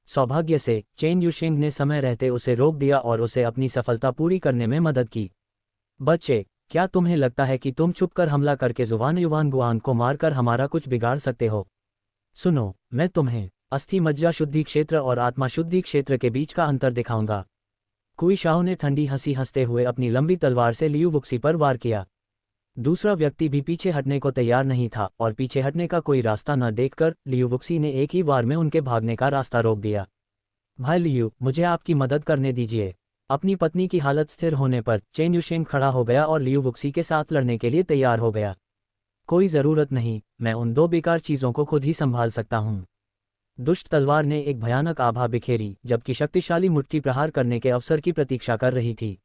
सौभाग्य से चेन युशिंग ने समय रहते उसे रोक दिया और उसे अपनी सफलता पूरी करने में मदद की। बच्चे, क्या तुम्हें लगता है कि तुम छुपकर हमला करके जुवान युवान गुआन को मारकर हमारा कुछ बिगाड़ सकते हो? सुनो, मैं तुम्हें अस्थि मज्जा शुद्धि क्षेत्र और आत्मा शुद्धि क्षेत्र के बीच का अंतर दिखाऊंगा। कुई शाओ ने ठंडी हंसी हंसते हुए अपनी लंबी तलवार से लियू वुक्सी पर वार किया। दूसरा व्यक्ति भी पीछे हटने को तैयार नहीं था और पीछे हटने का कोई रास्ता न देखकर लियू वुक्सी ने एक ही वार में उनके भागने का रास्ता रोक दिया। भाई लियू, मुझे आपकी मदद करने दीजिए। अपनी पत्नी की हालत स्थिर होने पर चेन युशेंग खड़ा हो गया और लियू वुक्सी के साथ लड़ने के लिए तैयार हो गया। कोई ज़रूरत नहीं, मैं उन दो बेकार चीज़ों को खुद ही संभाल सकता हूँ। दुष्ट तलवार ने एक भयानक आभा बिखेरी, जबकि शक्तिशाली मुट्ठी प्रहार करने के अवसर की प्रतीक्षा कर रही थी।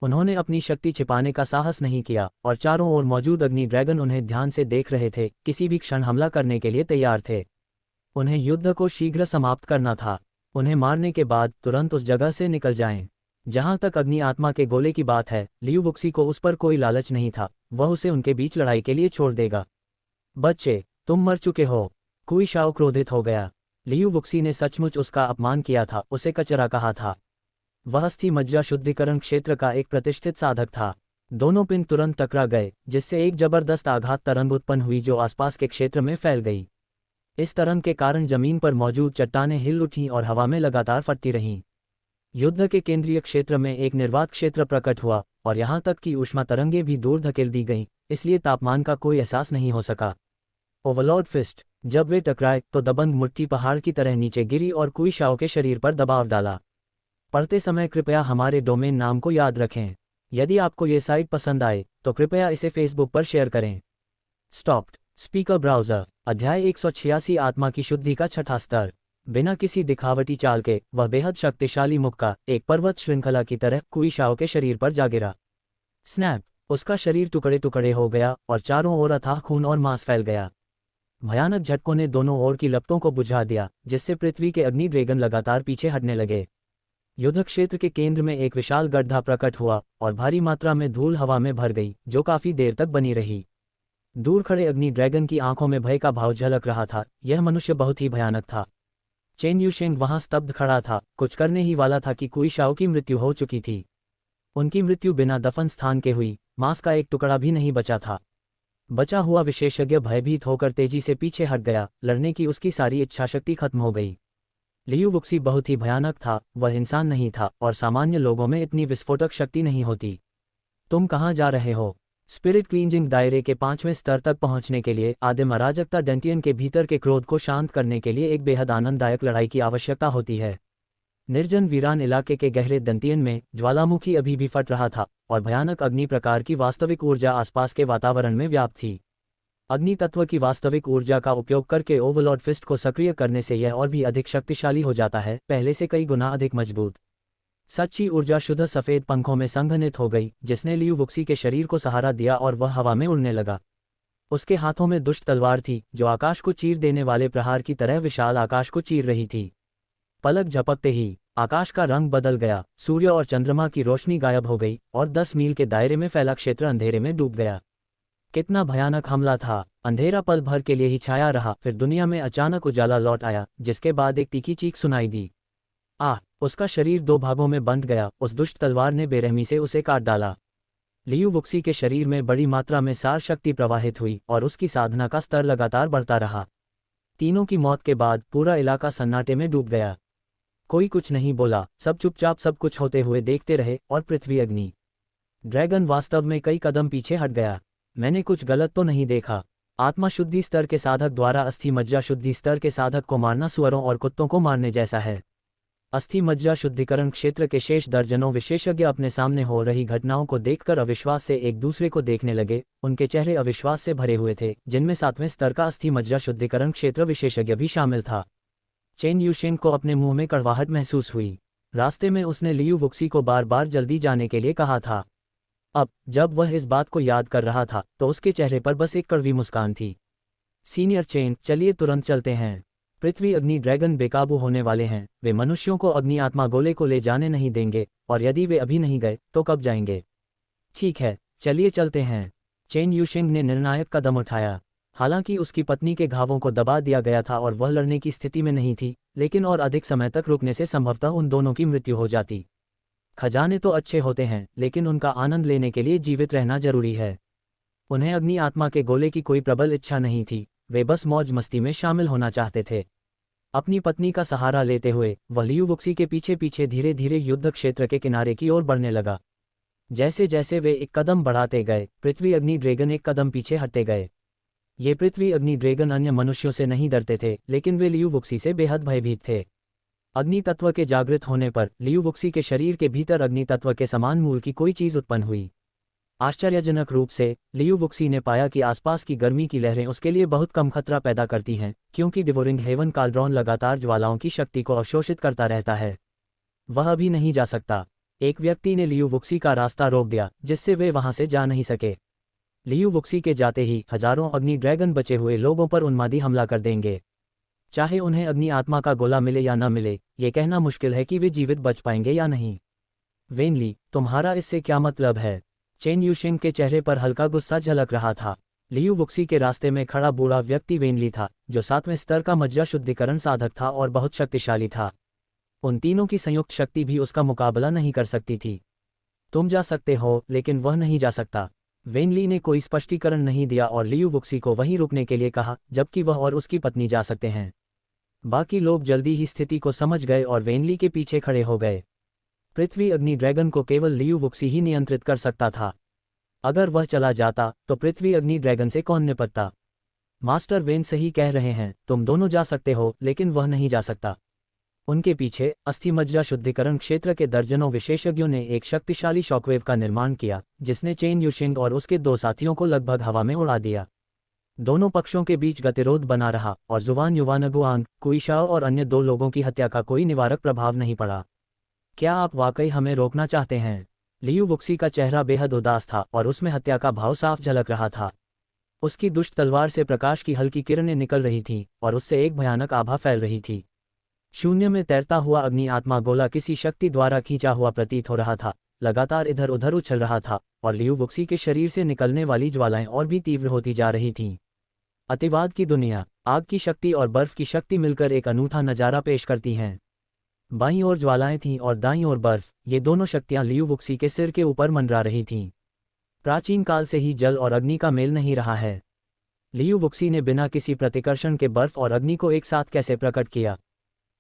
उन्होंने अपनी शक्ति छिपाने का साहस नहीं किया और चारों ओर मौजूद अग्नि ड्रैगन उन्हें ध्यान से देख रहे थे, किसी भी क्षण हमला करने के लिए तैयार थे। उन्हें युद्ध को शीघ्र समाप्त करना था। उन्हें मारने के बाद तुरंत उस जगह से निकल जाएं। जहां तक अग्नि आत्मा के गोले की बात है, लियू वुक्सी को उस पर कोई लालच नहीं था, वह उसे उनके बीच लड़ाई के लिए छोड़ देगा। बच्चे, तुम मर चुके हो। कुई शाओ क्रोधित हो गया। लियू वुक्सी ने सचमुच उसका अपमान किया था, उसे कचरा कहा था। वह अस्थि मज्जा शुद्धिकरण क्षेत्र का एक प्रतिष्ठित साधक था। दोनों पिन तुरंत टकरा गए, जिससे एक जबरदस्त आघात तरंग उत्पन्न हुई जो आसपास के क्षेत्र में फैल गई। इस तरंग के कारण जमीन पर मौजूद चट्टानें हिल उठीं और हवा में लगातार फटती रहीं। युद्ध के केंद्रीय क्षेत्र में एक निर्वात क्षेत्र प्रकट हुआ और यहाँ तक कि ऊष्मा तरंगें भी दूर धकेल दी गईं, इसलिए तापमान का कोई एहसास नहीं हो सका। ओवरलॉर्ड फिस्ट, जब वे टकराए तो दबंग मुट्ठी पहाड़ की तरह नीचे गिरी और कुई शाओ के शरीर पर दबाव डाला। पढ़ते समय कृपया हमारे डोमेन नाम को याद रखें। यदि आपको ये साइट पसंद आए तो कृपया इसे फेसबुक पर शेयर करें। स्टॉप्ड स्पीकर ब्राउज़र, अध्याय 186 आत्मा की शुद्धि का छठा स्तर। बिना किसी दिखावटी चाल के वह बेहद शक्तिशाली मुक्का एक पर्वत श्रृंखला की तरह कुई शाओ के शरीर पर जा गिरा। स्नैप, उसका शरीर टुकड़े टुकड़े हो गया और चारों ओर अथाह खून और मांस फैल गया। भयानक झटकों ने दोनों ओर की लपटों को बुझा दिया, जिससे पृथ्वी के अग्नि ड्रैगन लगातार पीछे हटने लगे। युद्ध क्षेत्र के केंद्र में एक विशाल गड्ढा प्रकट हुआ और भारी मात्रा में धूल हवा में भर गई, जो काफी देर तक बनी रही। दूर खड़े अग्नि ड्रैगन की आंखों में भय का भाव झलक रहा था। यह मनुष्य बहुत ही भयानक था। चेन युशेंग वहां स्तब्ध खड़ा था, कुछ करने ही वाला था कि कुई शाओ की मृत्यु हो चुकी थी। उनकी मृत्यु बिना दफन स्थान के हुई, मांस का एक टुकड़ा भी नहीं बचा था। बचा हुआ विशेषज्ञ भयभीत होकर तेजी से पीछे हट गया, लड़ने की उसकी सारी इच्छाशक्ति खत्म हो गई। लियू वुक्सी बहुत ही भयानक था, वह इंसान नहीं था और सामान्य लोगों में इतनी विस्फोटक शक्ति नहीं होती। तुम कहाँ जा रहे हो? स्पिरिट क्लींजिंग दायरे के 5वें स्तर तक पहुंचने के लिए आदिम अराजकता डेंटियन के भीतर के क्रोध को शांत करने के लिए एक बेहद आनंददायक लड़ाई की आवश्यकता होती है। निर्जन वीरान इलाके के गहरे दंतियन में ज्वालामुखी अभी भी फट रहा था और भयानक अग्नि प्रकार की वास्तविक ऊर्जा आसपास के वातावरण में व्याप्त थी। अग्नि तत्व की वास्तविक ऊर्जा का उपयोग करके ओवरलॉर्ड फिस्ट को सक्रिय करने से यह और भी अधिक शक्तिशाली हो जाता है, पहले से कई गुना अधिक मजबूत। सच्ची ऊर्जा शुद्ध सफेद पंखों में संघनित हो गई, जिसने लियू वुक्सी के शरीर को सहारा दिया और वह हवा में उड़ने लगा। उसके हाथों में दुष्ट तलवार थी, जो आकाश को चीर देने वाले प्रहार की तरह विशाल आकाश को चीर रही थी। पलक झपकते ही आकाश का रंग बदल गया, सूर्य और चंद्रमा की रोशनी गायब हो गई और 10 मील के दायरे में फैला क्षेत्र अंधेरे में डूब गया। कितना भयानक हमला था! अंधेरा पल भर के लिए ही छाया रहा, फिर दुनिया में अचानक उजाला लौट आया, जिसके बाद एक तीखी चीख सुनाई दी। आह! उसका शरीर 2 भागों में बंट गया। उस दुष्ट तलवार ने बेरहमी से उसे काट डाला। लियू वुक्सी के शरीर में बड़ी मात्रा में सार शक्ति प्रवाहित हुई और उसकी साधना का स्तर लगातार बढ़ता रहा। तीनों की मौत के बाद पूरा इलाका सन्नाटे में डूब गया। कोई कुछ नहीं बोला, सब चुपचाप सब कुछ होते हुए देखते रहे और पृथ्वी अग्नि ड्रैगन वास्तव में कई कदम पीछे हट गया। मैंने कुछ गलत तो नहीं देखा? आत्मा शुद्धि स्तर के साधक द्वारा अस्थि मज्जा शुद्धि स्तर के साधक को मारना सुअरों और कुत्तों को मारने जैसा है। अस्थि मज्जा शुद्धिकरण क्षेत्र के शेष दर्जनों विशेषज्ञ अपने सामने हो रही घटनाओं को देखकर अविश्वास से एक दूसरे को देखने लगे। उनके चेहरे अविश्वास से भरे हुए थे, जिनमें 7वें स्तर का अस्थि मज्जा शुद्धिकरण क्षेत्र विशेषज्ञ भी शामिल था। चेन युशेंग को अपने मुंह में कड़वाहट महसूस हुई। रास्ते में उसने लियू वुक्सी को बार बार जल्दी जाने के लिए कहा था। अब जब वह इस बात को याद कर रहा था तो उसके चेहरे पर बस एक कड़वी मुस्कान थी। सीनियर चेन, चलिए तुरंत चलते हैं। पृथ्वी अग्नि ड्रैगन बेकाबू होने वाले हैं। वे मनुष्यों को अग्नि आत्मा गोले को ले जाने नहीं देंगे, और यदि वे अभी नहीं गए तो कब जाएंगे? ठीक है, चलिए चलते हैं। चेन यूशिंग ने निर्णायक कदम उठाया। हालांकि उसकी पत्नी के घावों को दबा दिया गया था और वह लड़ने की स्थिति में नहीं थी, लेकिन और अधिक समय तक रुकने से संभवतः उन दोनों की मृत्यु हो जाती। खजाने तो अच्छे होते हैं, लेकिन उनका आनंद लेने के लिए जीवित रहना जरूरी है। उन्हें अग्नि आत्मा के गोले की कोई प्रबल इच्छा नहीं थी, वे बस मौज मस्ती में शामिल होना चाहते थे। अपनी पत्नी का सहारा लेते हुए वह लियू वुक्सी के पीछे पीछे धीरे धीरे युद्ध क्षेत्र के किनारे की ओर बढ़ने लगा। जैसे जैसे वे एक कदम बढ़ाते गए, पृथ्वी अग्नि ड्रैगन एक कदम पीछे हटते गए। ये पृथ्वी अग्नि ड्रैगन अन्य मनुष्यों से नहीं डरते थे, लेकिन वे लियू वुक्सी से बेहद भयभीत थे। अग्नि तत्व के जागृत होने पर लियू वुक्सी के शरीर के भीतर अग्नि तत्व के समान मूल की कोई चीज उत्पन्न हुई। आश्चर्यजनक रूप से लियू वुक्सी ने पाया कि आसपास की गर्मी की लहरें उसके लिए बहुत कम खतरा पैदा करती हैं, क्योंकि डिवोरिंग हेवन काल्ड्रॉन लगातार ज्वालाओं की शक्ति को अवशोषित करता रहता है। वह अभी नहीं जा सकता। एक व्यक्ति ने लियू वुक्सी का रास्ता रोक दिया, जिससे वे वहां से जा नहीं सके। लियू वुक्सी के जाते ही हजारों अग्नि ड्रैगन बचे हुए लोगों पर उन्मादी हमला कर देंगे। चाहे उन्हें अग्नि आत्मा का गोला मिले या न मिले, ये कहना मुश्किल है कि वे जीवित बच पाएंगे या नहीं। वेनली, तुम्हारा इससे क्या मतलब है? चेन यूशिंग के चेहरे पर हल्का गुस्सा झलक रहा था। लियू वुक्सी के रास्ते में खड़ा बूढ़ा व्यक्ति वेनली था, जो 7वें स्तर का मज्जा शुद्धिकरण साधक था और बहुत शक्तिशाली था। उन तीनों की संयुक्त शक्ति भी उसका मुकाबला नहीं कर सकती थी। तुम जा सकते हो, लेकिन वह नहीं जा सकता। वेनली ने कोई स्पष्टीकरण नहीं दिया और लियू वुक्सी को वहीं रुकने के लिए कहा, जबकि वह और उसकी पत्नी जा सकते हैं। बाकी लोग जल्दी ही स्थिति को समझ गए और वेनली के पीछे खड़े हो गए। पृथ्वी अग्नि ड्रैगन को केवल लियू वुक्सी ही नियंत्रित कर सकता था। अगर वह चला जाता तो पृथ्वी अग्नि ड्रैगन से कौन निपटता? मास्टर वेन सही कह रहे हैं, तुम दोनों जा सकते हो, लेकिन वह नहीं जा सकता। उनके पीछे अस्थि मज्जा शुद्धिकरण क्षेत्र के दर्जनों विशेषज्ञों ने एक शक्तिशाली शॉकवेव का निर्माण किया, जिसने चेन यूशिंग और उसके 2 साथियों को लगभग हवा में उड़ा दिया। दोनों पक्षों के बीच गतिरोध बना रहा और जुवान युवानगुआंग, कुईशाओ और अन्य 2 लोगों की हत्या का कोई निवारक प्रभाव नहीं पड़ा। क्या आप वाकई हमें रोकना चाहते हैं? लियू वुक्सी का चेहरा बेहद उदास था और उसमें हत्या का भाव साफ झलक रहा था। उसकी दुष्ट तलवार से प्रकाश की हल्की किरणें निकल रही थीं और उससे एक भयानक आभा फैल रही थी। शून्य में तैरता हुआ अग्नि आत्मा गोला किसी शक्ति द्वारा खींचा हुआ प्रतीत हो रहा था, लगातार इधर उधर उछल रहा था और लियू वुक्सी के शरीर से निकलने वाली ज्वालाएं और भी तीव्र होती जा रही थीं। अतिवाद की दुनिया, आग की शक्ति और बर्फ की शक्ति मिलकर एक अनूठा नजारा पेश करती हैं। बाईं ओर ज्वालाएं थीं और दाईं ओर बर्फ, ये दोनों शक्तियां लियू वुक्सी के सिर के ऊपर मंडरा रही थीं। प्राचीन काल से ही जल और अग्नि का मेल नहीं रहा है। लियू वुक्सी ने बिना किसी प्रतिकर्षण के बर्फ और अग्नि को एक साथ कैसे प्रकट किया?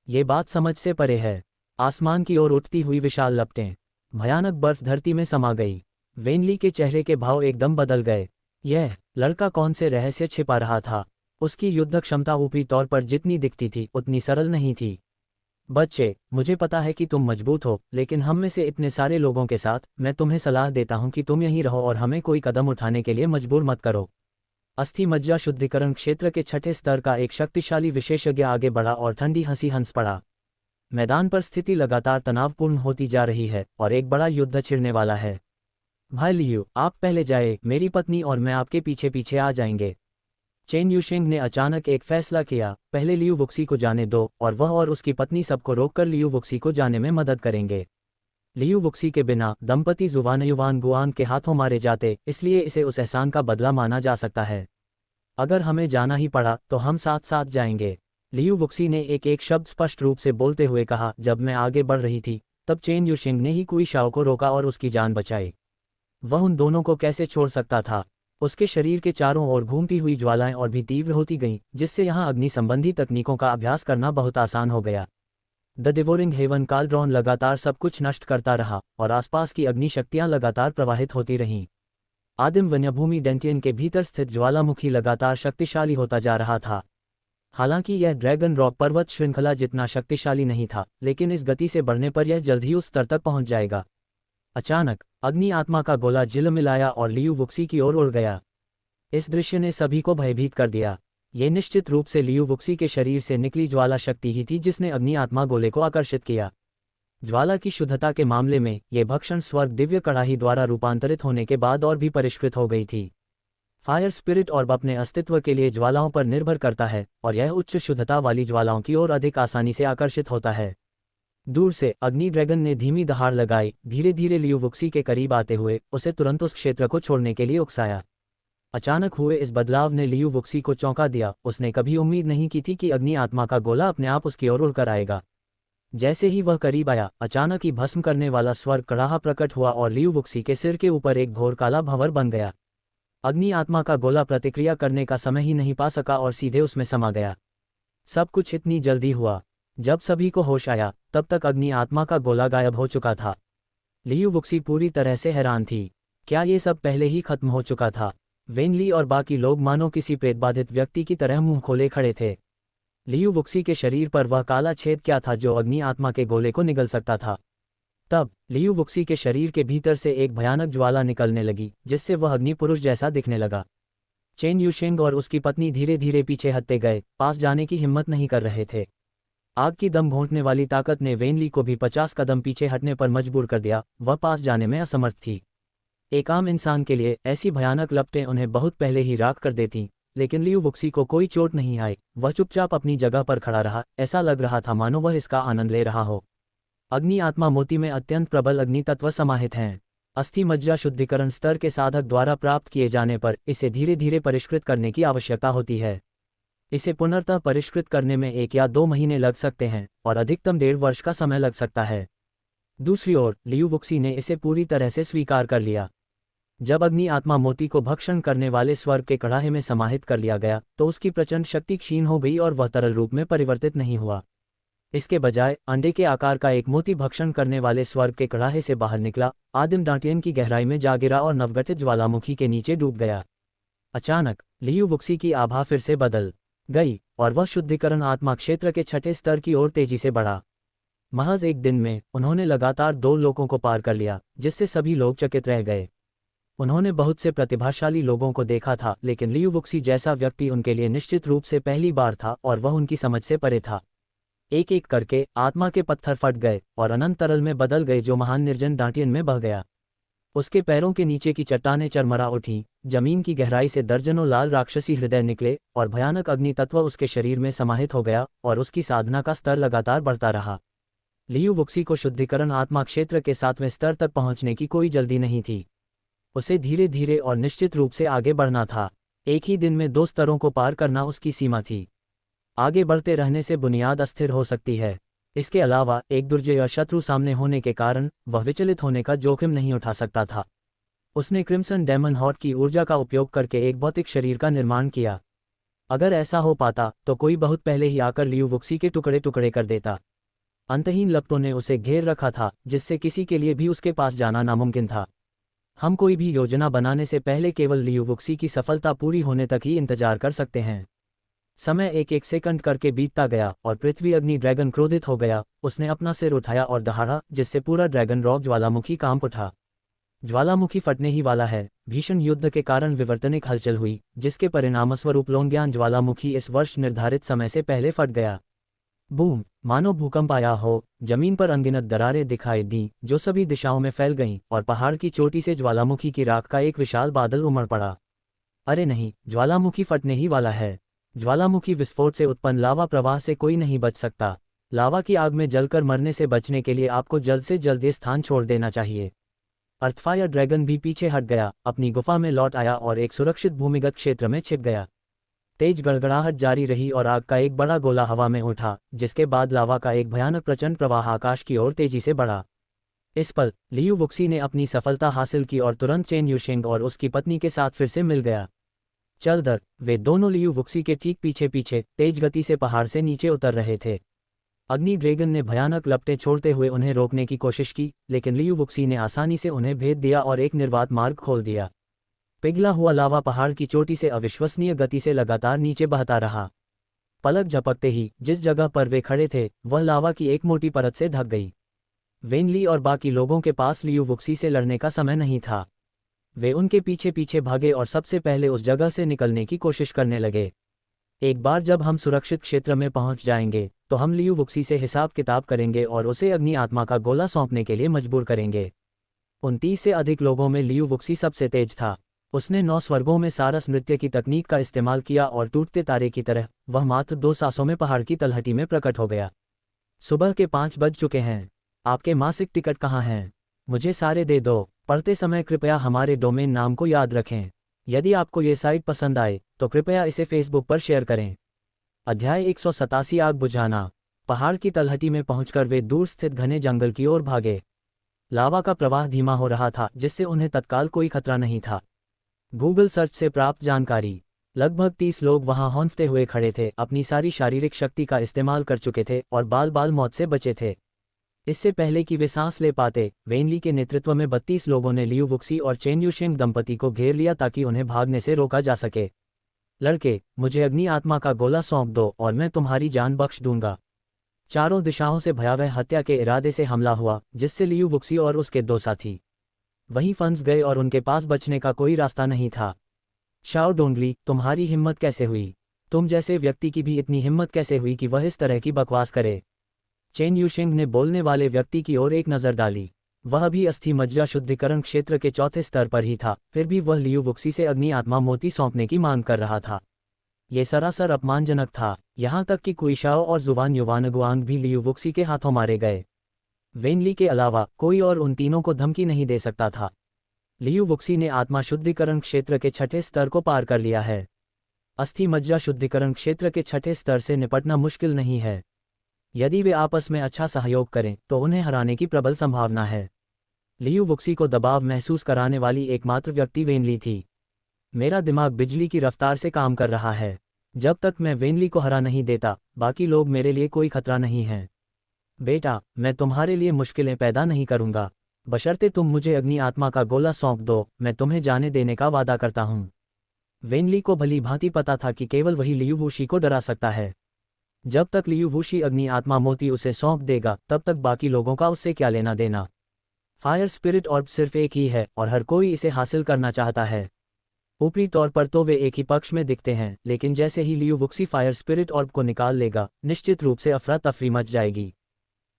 ये बात समझ से परे है। आसमान की ओर उठती हुई विशाल लपटें, भयानक बर्फ धरती में समा गई। वेनली के चेहरे के भाव एकदम बदल गए। यह लड़का कौन से रहस्य छिपा रहा था? उसकी युद्ध क्षमता ऊपरी तौर पर जितनी दिखती थी उतनी सरल नहीं थी। बच्चे, मुझे पता है कि तुम मजबूत हो, लेकिन हम में से इतने सारे लोगों के साथ मैं तुम्हें सलाह देता हूं कि तुम यहीं रहो और हमें कोई कदम उठाने के लिए मजबूर मत करो। अस्थि मज्जा शुद्धिकरण क्षेत्र के 6ठे स्तर का एक शक्तिशाली विशेषज्ञ आगे बढ़ा और ठंडी हंसी हंस पड़ा। मैदान पर स्थिति लगातार तनावपूर्ण होती जा रही है और एक बड़ा युद्ध छिड़ने वाला है। भाई लियू, आप पहले जाए, मेरी पत्नी और मैं आपके पीछे पीछे आ जाएंगे। चेन यूशिंग ने अचानक एक फैसला किया, पहले लियू वुक्सी को जाने दो और वह और उसकी पत्नी सबको रोककर लियू वुक्सी को जाने में मदद करेंगे। लियू वुक्सी के बिना दंपति जुवान युवान गुआन के हाथों मारे जाते, इसलिए इसे उस एहसान का बदला माना जा सकता है। अगर हमें जाना ही पड़ा तो हम साथ साथ जाएंगे। लियू वुक्सी ने एक शब्द स्पष्ट रूप से बोलते हुए कहा। जब मैं आगे बढ़ रही थी तब चेन यूशिंग ने ही कुईशाओ को रोका और उसकी जान बचाई। वह उन दोनों को कैसे छोड़ सकता था? उसके शरीर के चारों ओर घूमती हुई ज्वालाएं और भी तीव्र होती गईं, जिससे यहां अग्नि संबंधी तकनीकों का अभ्यास करना बहुत आसान हो गया। द डिवोरिंग हेवन काल्ड्रॉन लगातार सब कुछ नष्ट करता रहा और आसपास की अग्नि शक्तियां लगातार प्रवाहित होती रहीं। आदिम वन्यभूमि डेंटियन के भीतर स्थित ज्वालामुखी लगातार शक्तिशाली होता जा रहा था। हालांकि यह ड्रैगन रॉक पर्वत श्रृंखला जितना शक्तिशाली नहीं था, लेकिन इस गति से बढ़ने पर यह जल्द ही उस स्तर तक पहुंच जाएगा। अचानक अग्नि आत्मा का गोला झिलमिलाया और लियू वुक्सी की ओर उड़ गया। इस दृश्य ने सभी को भयभीत कर दिया। ये निश्चित रूप से लियू वुक्सी के शरीर से निकली ज्वाला शक्ति ही थी जिसने अग्नि आत्मा गोले को आकर्षित किया। ज्वाला की शुद्धता के मामले में यह भक्षण स्वर्ग दिव्य कड़ाही द्वारा रूपांतरित होने के बाद और भी परिष्कृत हो गई थी। फायर स्पिरिट ऑर्ब अपने अस्तित्व के लिए ज्वालाओं पर निर्भर करता है और यह उच्च शुद्धता वाली ज्वालाओं की ओर अधिक आसानी से आकर्षित होता है। दूर से अग्नि ड्रैगन ने धीमी दहाड़ लगाई, धीरे धीरे लियू वुक्सी के करीब आते हुए उसे तुरंत उस क्षेत्र को छोड़ने के लिए उकसाया। अचानक हुए इस बदलाव ने लियू वुक्सी को चौंका दिया। उसने कभी उम्मीद नहीं की थी कि अग्नि आत्मा का गोला अपने आप उसकी ओर उड़कर आएगा। जैसे ही वह करीब आया, अचानक ही भस्म करने वाला स्वर्ग कड़ाहा प्रकट हुआ और लियू वुक्सी के सिर के ऊपर एक घोर काला भंवर बन गया। अग्नि आत्मा का गोला प्रतिक्रिया करने का समय ही नहीं पा सका और सीधे उसमें समा गया। सब कुछ इतनी जल्दी हुआ। जब सभी को होश आया, तब तक अग्नि आत्मा का गोला गायब हो चुका था। लियू वुक्सी पूरी तरह से हैरान थी। क्या ये सब पहले ही खत्म हो चुका था? वेन ली और बाकी लोग मानो किसी प्रेतबाधित व्यक्ति की तरह मुंह खोले खड़े थे। लियू वुक्सी के शरीर पर वह काला छेद क्या था जो अग्नि आत्मा के गोले को निगल सकता था? तब लियू वुक्सी के शरीर के भीतर से एक भयानक ज्वाला निकलने लगी, जिससे वह अग्नि पुरुष जैसा दिखने लगा। चेन यूशेंग और उसकी पत्नी धीरे धीरे पीछे हटते गए, पास जाने की हिम्मत नहीं कर रहे थे। आग की दम घोंटने वाली ताकत ने वेन ली को भी 50 कदम पीछे हटने पर मजबूर कर दिया। वह पास जाने में असमर्थ थी। एक आम इंसान के लिए ऐसी भयानक लपटें उन्हें बहुत पहले ही राख कर देती, लेकिन लियू वुक्सी को कोई चोट नहीं आई। वह चुपचाप अपनी जगह पर खड़ा रहा। ऐसा लग रहा था मानो वह इसका आनंद ले रहा हो। अग्नि आत्मा मोती में अत्यंत प्रबल अग्नि तत्व समाहित हैं। अस्थि मज्जा शुद्धिकरण स्तर के साधक द्वारा प्राप्त किए जाने पर इसे धीरे धीरे परिष्कृत करने की आवश्यकता होती है। इसे पुनर्तः परिष्कृत करने में 1 या 2 महीने लग सकते हैं और अधिकतम 1.5 वर्ष का समय लग सकता है। दूसरी ओर लियू वुक्सी ने इसे पूरी तरह से स्वीकार कर लिया। जब अग्नि आत्मा मोती को भक्षण करने वाले स्वर्ग के कड़ाहे में समाहित कर लिया गया, तो उसकी प्रचंड शक्ति क्षीण हो गई और वह तरल रूप में परिवर्तित नहीं हुआ। इसके बजाय अंडे के आकार का एक मोती भक्षण करने वाले स्वर्ग के कड़ाहे से बाहर निकला, आदिम डांटियन की गहराई में जा गिरा और नवगठित ज्वालामुखी के नीचे डूब गया। अचानक लियू वुक्सी की आभा फिर से बदल गई और वह शुद्धिकरण आत्मा क्षेत्र के 6ठे स्तर की ओर तेजी से बढ़ा। महज एक दिन में उन्होंने लगातार 2 लोकों को पार कर लिया, जिससे सभी लोग चकित रह गए। उन्होंने बहुत से प्रतिभाशाली लोगों को देखा था, लेकिन लियू वुक्सी जैसा व्यक्ति उनके लिए निश्चित रूप से पहली बार था और वह उनकी समझ से परे था। एक एक करके आत्मा के पत्थर फट गए और अनंत तरल में बदल गए जो महान निर्जन डांटियन में बह गया। उसके पैरों के नीचे की चट्टानें चरमरा उठीं, जमीन की गहराई से दर्जनों लाल राक्षसी हृदय निकले और भयानक अग्नि तत्व उसके शरीर में समाहित हो गया और उसकी साधना का स्तर लगातार बढ़ता रहा। लियू वुक्सी को शुद्धिकरण आत्मा क्षेत्र के 7वें स्तर तक पहुंचने की कोई जल्दी नहीं थी। उसे धीरे धीरे और निश्चित रूप से आगे बढ़ना था। एक ही दिन में 2 स्तरों को पार करना उसकी सीमा थी। आगे बढ़ते रहने से बुनियाद अस्थिर हो सकती है। इसके अलावा एक दुर्जय या शत्रु सामने होने के कारण वह विचलित होने का जोखिम नहीं उठा सकता था। उसने क्रिम्सन डेमन हॉर्ट की ऊर्जा का उपयोग करके एक भौतिक शरीर का निर्माण किया। अगर ऐसा हो पाता तो कोई बहुत पहले ही आकर लियू वुक्सी के टुकड़े टुकड़े कर देता। अंतहीन लपटों ने उसे घेर रखा था, जिससे किसी के लिए भी उसके पास जाना नामुमकिन था। हम कोई भी योजना बनाने से पहले केवल लियू वुक्सी की सफलता पूरी होने तक ही इंतजार कर सकते हैं। समय एक एक सेकंड करके बीतता गया और पृथ्वी अग्नि ड्रैगन क्रोधित हो गया। उसने अपना सिर उठाया और दहाड़ा, जिससे पूरा ड्रैगन रॉक ज्वालामुखी कांप उठा। ज्वालामुखी फटने ही वाला है। भीषण युद्ध के कारण विवर्तनिक हलचल हुई, जिसके परिणामस्वरूप लोंग्यान ज्वालामुखी इस वर्ष निर्धारित समय से पहले फट गया। बूम! मानो भूकंप आया हो। जमीन पर अनगिनत दरारें दिखाई दी जो सभी दिशाओं में फैल गईं और पहाड़ की चोटी से ज्वालामुखी की राख का एक विशाल बादल उमड़ पड़ा। अरे नहीं, ज्वालामुखी फटने ही वाला है। ज्वालामुखी विस्फोट से उत्पन्न लावा प्रवाह से कोई नहीं बच सकता। लावा की आग में जलकर मरने से बचने के लिए आपको जल्द से जल्द ये स्थान छोड़ देना चाहिए। अर्थफायर ड्रैगन भी पीछे हट गया, अपनी गुफा में लौट आया और एक सुरक्षित भूमिगत क्षेत्र में छिप गया। तेज गड़गड़ाहट जारी रही और आग का एक बड़ा गोला हवा में उठा, जिसके बाद लावा का एक भयानक प्रचंड प्रवाह आकाश की ओर तेजी से बढ़ा। इस पल लियू वुक्सी ने अपनी सफलता हासिल की और तुरंत चेन यूशेंग और उसकी पत्नी के साथ फिर से मिल गया। चल दर! वे दोनों लियू वुक्सी के ठीक पीछे पीछे तेज गति से पहाड़ से नीचे उतर रहे थे। अग्नि ड्रैगन ने भयानक लपटें छोड़ते हुए उन्हें रोकने की कोशिश की, लेकिन लियू वुक्सी ने आसानी से उन्हें भेद दिया और एक निर्वात मार्ग खोल दिया। पिघला हुआ लावा पहाड़ की चोटी से अविश्वसनीय गति से लगातार नीचे बहता रहा। पलक झपकते ही जिस जगह पर वे खड़े थे वह लावा की एक मोटी परत से ढक गई। वेन ली और बाकी लोगों के पास लियू वुक्सी से लड़ने का समय नहीं था। वे उनके पीछे पीछे भागे और सबसे पहले उस जगह से निकलने की कोशिश करने लगे। एक बार जब हम सुरक्षित क्षेत्र में पहुंच जाएंगे तो हम लियू वुक्सी से हिसाब किताब करेंगे और उसे अग्नि आत्मा का गोला सौंपने के लिए मजबूर करेंगे। 29 से अधिक लोगों में लियू वुक्सी सबसे तेज था। उसने 9 स्वर्गों में सारस नृत्य की तकनीक का इस्तेमाल किया और टूटते तारे की तरह वह मात्र 2 सांसों में पहाड़ की तलहटी में प्रकट हो गया। सुबह के 5 बज चुके हैं। आपके मासिक टिकट कहाँ हैं? मुझे सारे दे दो। पढ़ते समय कृपया हमारे डोमेन नाम को याद रखें। यदि आपको ये साइट पसंद आए तो कृपया इसे फेसबुक पर शेयर करें। अध्याय 187 आग बुझाना। पहाड़ की तलहटी में पहुंचकर वे दूर स्थित घने जंगल की ओर भागे। लावा का प्रवाह धीमा हो रहा था, जिससे उन्हें तत्काल कोई खतरा नहीं था। गूगल सर्च से प्राप्त जानकारी। लगभग 30 लोग वहां हौंफते हुए खड़े थे, अपनी सारी शारीरिक शक्ति का इस्तेमाल कर चुके थे और बाल बाल मौत से बचे थे। इससे पहले कि वे सांस ले पाते, वेनली के नेतृत्व में 32 लोगों ने लियू वुक्सी और चेन यूशेंग दंपति को घेर लिया ताकि उन्हें भागने से रोका जा सके। लड़के, मुझे अग्नि आत्मा का गोला सौंप दो और मैं तुम्हारी जान बख्श दूंगा। चारों दिशाओं से भयावह हत्या के इरादे से हमला हुआ, जिससे लियू वुक्सी और उसके 2 साथी वहीं फंस गए और उनके पास बचने का कोई रास्ता नहीं था। शाओ डोंगली, तुम्हारी हिम्मत कैसे हुई? तुम जैसे व्यक्ति की भी इतनी हिम्मत कैसे हुई कि वह इस तरह की बकवास करे? चेन यूशेंग ने बोलने वाले व्यक्ति की ओर एक नज़र डाली। वह भी अस्थि मज्जा शुद्धिकरण क्षेत्र के 4थे स्तर पर ही था, फिर भी वह लियू वुक्सी से अग्नि आत्मा मोती सौंपने की मांग कर रहा था। ये सरासर अपमानजनक था। यहाँ तक कि कुइशाओ और जुवान युवानगुआंग भी लियू वुक्सी के हाथों मारे गए। वेनली के अलावा कोई और उन तीनों को धमकी नहीं दे सकता था। लियू वुक्सी ने आत्मा शुद्धिकरण क्षेत्र के 6ठे स्तर को पार कर लिया है। अस्थि मज्जा शुद्धिकरण क्षेत्र के 6ठे स्तर से निपटना मुश्किल नहीं है। यदि वे आपस में अच्छा सहयोग करें तो उन्हें हराने की प्रबल संभावना है। लियू वुक्सी को दबाव महसूस कराने वाली एकमात्र व्यक्ति वेनली थी। मेरा दिमाग बिजली की रफ्तार से काम कर रहा है। जब तक मैं वेनली को हरा नहीं देता, बाकी लोग मेरे लिए कोई खतरा नहीं हैं। बेटा, मैं तुम्हारे लिए मुश्किलें पैदा नहीं करूंगा, बशर्ते तुम मुझे अग्नि आत्मा का गोला सौंप दो। मैं तुम्हें जाने देने का वादा करता हूं। वेनली को भली भांति पता था कि केवल वही लियू वुशी को डरा सकता है। जब तक लियू वुशी अग्नि आत्मा मोती उसे सौंप देगा, तब तक बाकी लोगों का उससे क्या लेना देना। फायर स्पिरिट ऑर्ब सिर्फ एक ही है और हर कोई इसे हासिल करना चाहता है। ऊपरी तौर पर तो वे एक ही पक्ष में दिखते हैं, लेकिन जैसे ही Liu Wuxi fire spirit orb को निकाल लेगा, निश्चित रूप से अफरा तफरी मच जाएगी।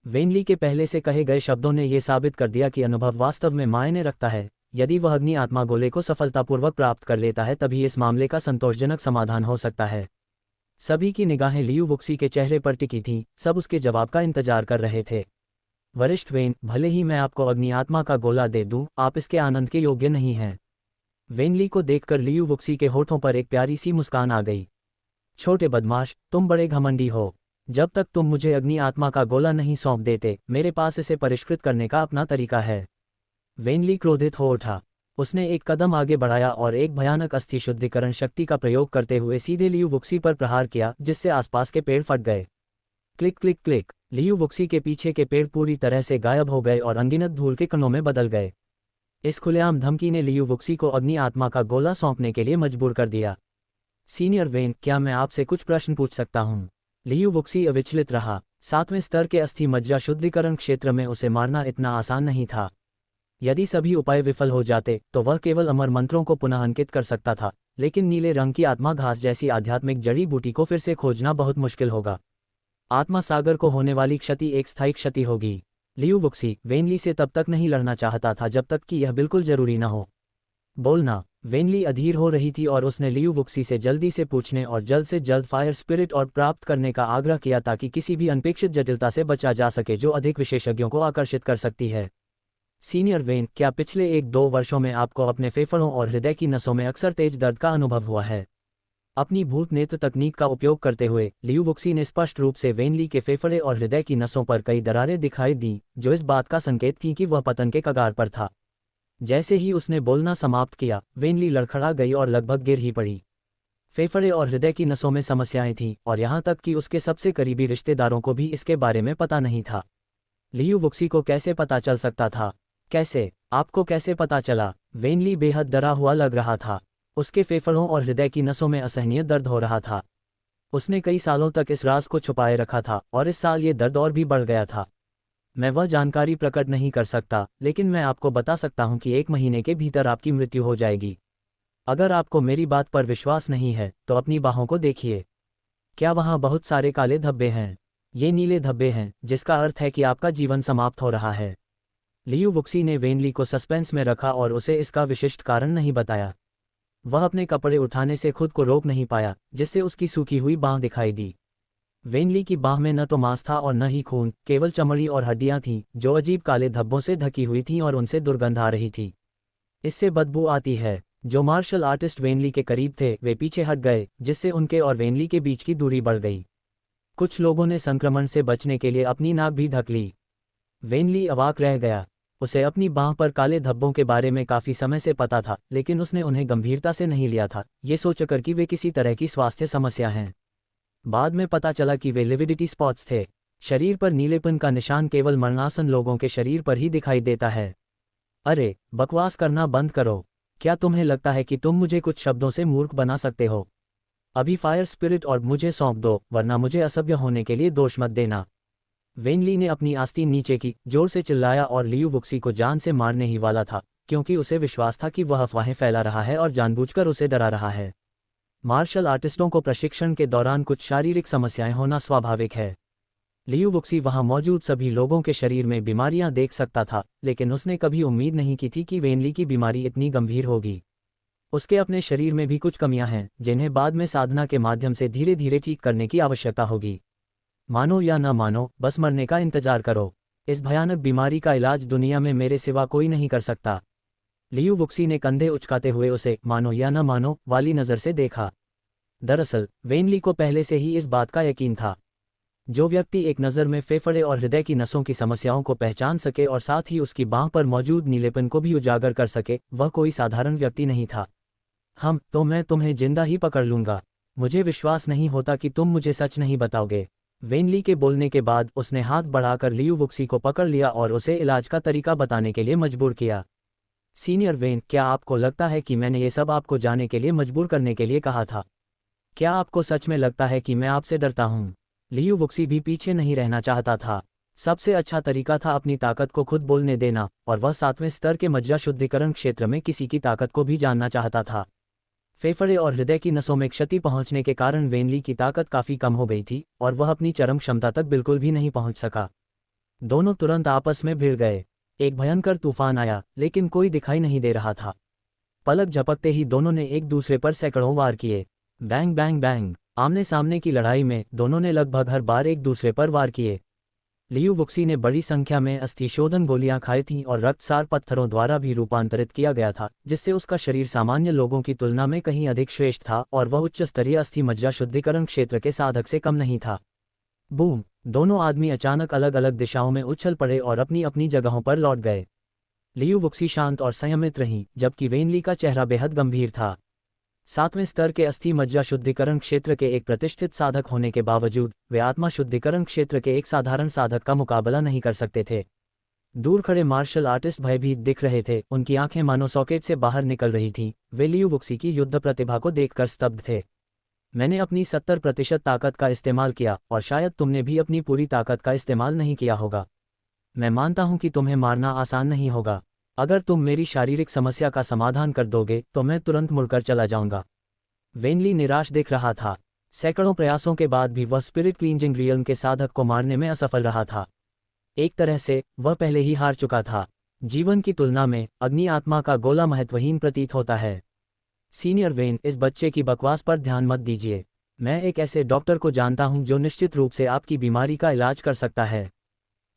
वेनली के पहले से कहे गए शब्दों ने यह साबित कर दिया कि अनुभव वास्तव में मायने रखता है। यदि वह अग्नि आत्मा गोले को सफलतापूर्वक प्राप्त कर लेता है, तभी इस मामले का संतोषजनक समाधान हो सकता है। सभी की निगाहें लियू वुक्सी के चेहरे पर टिकी थीं, सब उसके जवाब का इंतजार कर रहे थे। वरिष्ठ वेन, भले ही मैं आपको अग्नि आत्मा का गोला दे दूं, आप इसके आनंद के योग्य नहीं हैं। वेनली को देखकर लियू वुक्सी के होठों पर एक प्यारी सी मुस्कान आ गई। छोटे बदमाश, तुम बड़े घमंडी हो। जब तक तुम मुझे अग्नि आत्मा का गोला नहीं सौंप देते, मेरे पास इसे परिष्कृत करने का अपना तरीका है। वेनली क्रोधित हो उठा। उसने एक कदम आगे बढ़ाया और एक भयानक अस्थि शुद्धिकरण शक्ति का प्रयोग करते हुए सीधे लियू वुक्सी पर प्रहार किया, जिससे आसपास के पेड़ फट गए। Click click click. Liu Wuxi के पीछे के पेड़ पूरी तरह से गायब हो गए और अनगिनत धूल के कणों में बदल गए। इस खुलेआम धमकी ने लियू वुक्सी को अग्नि आत्मा का गोला सौंपने के लिए मजबूर कर दिया। सीनियर वेन, क्या मैं आपसे कुछ प्रश्न पूछ सकता हूँ? लियू वुक्सी अविचलित रहा। 7वें स्तर के अस्थि मज्जा शुद्धिकरण क्षेत्र में उसे मारना इतना आसान नहीं था। यदि सभी उपाय विफल हो जाते तो वह केवल अमर मंत्रों को पुनः अंकित कर सकता था, लेकिन नीले रंग की आत्मा घास जैसी आध्यात्मिक जड़ी बूटी को फिर से खोजना बहुत मुश्किल होगा। आत्मा सागर को होने वाली क्षति एक स्थायी क्षति होगी। लियू वुक्सी वेनली से तब तक नहीं लड़ना चाहता था जब तक कि यह बिल्कुल जरूरी न हो। बोलना। वेनली अधीर हो रही थी और उसने लियू वुक्सी से जल्दी से पूछने और जल्द से जल्द फायर स्पिरिट और प्राप्त करने का आग्रह किया ताकि किसी भी अनपेक्षित जटिलता से बचा जा सके जो अधिक विशेषज्ञों को आकर्षित कर सकती है। सीनियर वेन, क्या पिछले 1-2 वर्षों में आपको अपने फेफड़ों और हृदय की नसों में अक्सर तेज दर्द का अनुभव हुआ है? अपनी भूत नेत्र तकनीक का उपयोग करते हुए लियू वुक्सी ने स्पष्ट रूप से वेनली के फेफड़े और हृदय की नसों पर कई दरारें दिखाई दी, जो इस बात का संकेत थी कि वह पतन के कगार पर था। जैसे ही उसने बोलना समाप्त किया, वेनली लड़खड़ा गई और लगभग गिर ही पड़ी। फेफड़े और हृदय की नसों में समस्याएं थीं और यहाँ तक कि उसके सबसे करीबी रिश्तेदारों को भी इसके बारे में पता नहीं था। लियू वुक्सी को कैसे पता चल सकता था? कैसे? आपको कैसे पता चला? वेनली बेहद डरा हुआ लग रहा था। उसके फेफड़ों और हृदय की नसों में असहनीय दर्द हो रहा था। उसने कई सालों तक इस राज को छुपाए रखा था और इस साल ये दर्द और भी बढ़ गया था। मैं वह जानकारी प्रकट नहीं कर सकता, लेकिन मैं आपको बता सकता हूं कि 1 महीने के भीतर आपकी मृत्यु हो जाएगी। अगर आपको मेरी बात पर विश्वास नहीं है तो अपनी बाहों को देखिए। क्या वहां बहुत सारे काले धब्बे हैं? ये नीले धब्बे हैं, जिसका अर्थ है कि आपका जीवन समाप्त हो रहा है। लियू वुक्सी ने वेनली को सस्पेंस में रखा और उसे इसका विशिष्ट कारण नहीं बताया। वह अपने कपड़े उठाने से खुद को रोक नहीं पाया, जिससे उसकी सूखी हुई बाँह दिखाई दी। वेनली की बाँह में न तो मांस था और न ही खून, केवल चमड़ी और हड्डियां थीं, जो अजीब काले धब्बों से ढकी हुई थीं और उनसे दुर्गंध आ रही थी। इससे बदबू आती है। जो मार्शल आर्टिस्ट वेनली के करीब थे वे पीछे हट गए, जिससे उनके और वेनली के बीच की दूरी बढ़ गई। कुछ लोगों ने संक्रमण से बचने के लिए अपनी नाक भी ढक ली। वेनली अवाक रह गया। उसे अपनी बांह पर काले धब्बों के बारे में काफ़ी समय से पता था, लेकिन उसने उन्हें गंभीरता से नहीं लिया था, ये सोचकर कि वे किसी तरह की स्वास्थ्य समस्या हैं। बाद में पता चला कि वे लिविडिटी स्पॉट्स थे। शरीर पर नीलेपन का निशान केवल मरणासन लोगों के शरीर पर ही दिखाई देता है। अरे, बकवास करना बंद करो। क्या तुम्हें लगता है कि तुम मुझे कुछ शब्दों से मूर्ख बना सकते हो? अभी फायर स्पिरिट और मुझे सौंप दो, वरना मुझे असभ्य होने के लिए दोष मत देना। वेनली ने अपनी आस्तीन नीचे की, जोर से चिल्लाया और लियू वुक्सी को जान से मारने ही वाला था, क्योंकि उसे विश्वास था कि वह अफवाहें फैला रहा है और जानबूझकर उसे डरा रहा है। मार्शल आर्टिस्टों को प्रशिक्षण के दौरान कुछ शारीरिक समस्याएं होना स्वाभाविक है। लियू वुक्सी वहां मौजूद सभी लोगों के शरीर में बीमारियां देख सकता था, लेकिन उसने कभी उम्मीद नहीं की थी कि वेनली की बीमारी इतनी गंभीर होगी। उसके अपने शरीर में भी कुछ कमियां हैं, जिन्हें बाद में साधना के माध्यम से धीरे धीरे ठीक करने की आवश्यकता होगी। मानो या न मानो, बस मरने का इंतजार करो। इस भयानक बीमारी का इलाज दुनिया में मेरे सिवा कोई नहीं कर सकता। लियू वुक्सी ने कंधे उचकाते हुए उसे मानो या न मानो वाली नज़र से देखा। दरअसल वेनली को पहले से ही इस बात का यकीन था। जो व्यक्ति एक नज़र में फेफड़े और हृदय की नसों की समस्याओं को पहचान सके और साथ ही उसकी बांह पर मौजूद नीलेपन को भी उजागर कर सके, वह कोई साधारण व्यक्ति नहीं था। मैं तुम्हें जिंदा ही पकड़ लूंगा। मुझे विश्वास नहीं होता कि तुम मुझे सच नहीं बताओगे। वेनली के बोलने के बाद उसने हाथ बढ़ाकर लियू वुक्सी को पकड़ लिया और उसे इलाज का तरीका बताने के लिए मजबूर किया। सीनियर वेन, क्या आपको लगता है कि मैंने ये सब आपको जाने के लिए मजबूर करने के लिए कहा था? क्या आपको सच में लगता है कि मैं आपसे डरता हूँ? लियू वुक्सी भी पीछे नहीं रहना चाहता था। सबसे अच्छा तरीका था अपनी ताकत को खुद बोलने देना, और वह 7वें स्तर के मज्जा शुद्धिकरण क्षेत्र में किसी की ताकत को भी जानना चाहता था। फेफड़े और हृदय की नसों में क्षति पहुंचने के कारण वेनली की ताकत काफ़ी कम हो गई थी और वह अपनी चरम क्षमता तक बिल्कुल भी नहीं पहुंच सका। दोनों तुरंत आपस में भिड़ गए। एक भयंकर तूफान आया, लेकिन कोई दिखाई नहीं दे रहा था। पलक झपकते ही दोनों ने एक दूसरे पर सैकड़ों वार किए। Bang bang bang. आमने सामने की लड़ाई में दोनों ने लगभग हर बार एक दूसरे पर वार किए। लियू वुक्सी ने बड़ी संख्या में अस्थिशोधन गोलियां खाई थीं और रक्तसार पत्थरों द्वारा भी रूपांतरित किया गया था, जिससे उसका शरीर सामान्य लोगों की तुलना में कहीं अधिक श्रेष्ठ था और वह उच्च स्तरीय अस्थि मज्जा शुद्धिकरण क्षेत्र के साधक से कम नहीं था। बूम! दोनों आदमी अचानक अलग अलग दिशाओं में उछल पड़े और अपनी अपनी जगहों पर लौट गए। लियू वुक्सी शांत और संयमित रहीं, जबकि वेनली का चेहरा बेहद गंभीर था। 7वें स्तर के अस्थि मज्जा शुद्धिकरण क्षेत्र के एक प्रतिष्ठित साधक होने के बावजूद वे आत्मा शुद्धिकरण क्षेत्र के एक साधारण साधक का मुकाबला नहीं कर सकते थे। दूर खड़े मार्शल आर्टिस्ट भयभीत दिख रहे थे, उनकी आंखें मानो सॉकेट से बाहर निकल रही थीं। वे लियू वुक्सी की युद्ध प्रतिभा को देखकर स्तब्ध थे। मैंने अपनी 70% ताकत का इस्तेमाल किया और शायद तुमने भी अपनी पूरी ताकत का इस्तेमाल नहीं किया होगा। मैं मानता हूं कि तुम्हें मारना आसान नहीं होगा। अगर तुम मेरी शारीरिक समस्या का समाधान कर दोगे तो मैं तुरंत मुड़कर चला जाऊंगा। वेनली निराश दिख रहा था। सैकड़ों प्रयासों के बाद भी वह स्पिरिट क्लींजिंग रियल्म के साधक को मारने में असफल रहा था। एक तरह से वह पहले ही हार चुका था। जीवन की तुलना में अग्नि आत्मा का गोला महत्वहीन प्रतीत होता है। सीनियर वेन, इस बच्चे की बकवास पर ध्यान मत दीजिए। मैं एक ऐसे डॉक्टर को जानता हूं जो निश्चित रूप से आपकी बीमारी का इलाज कर सकता है।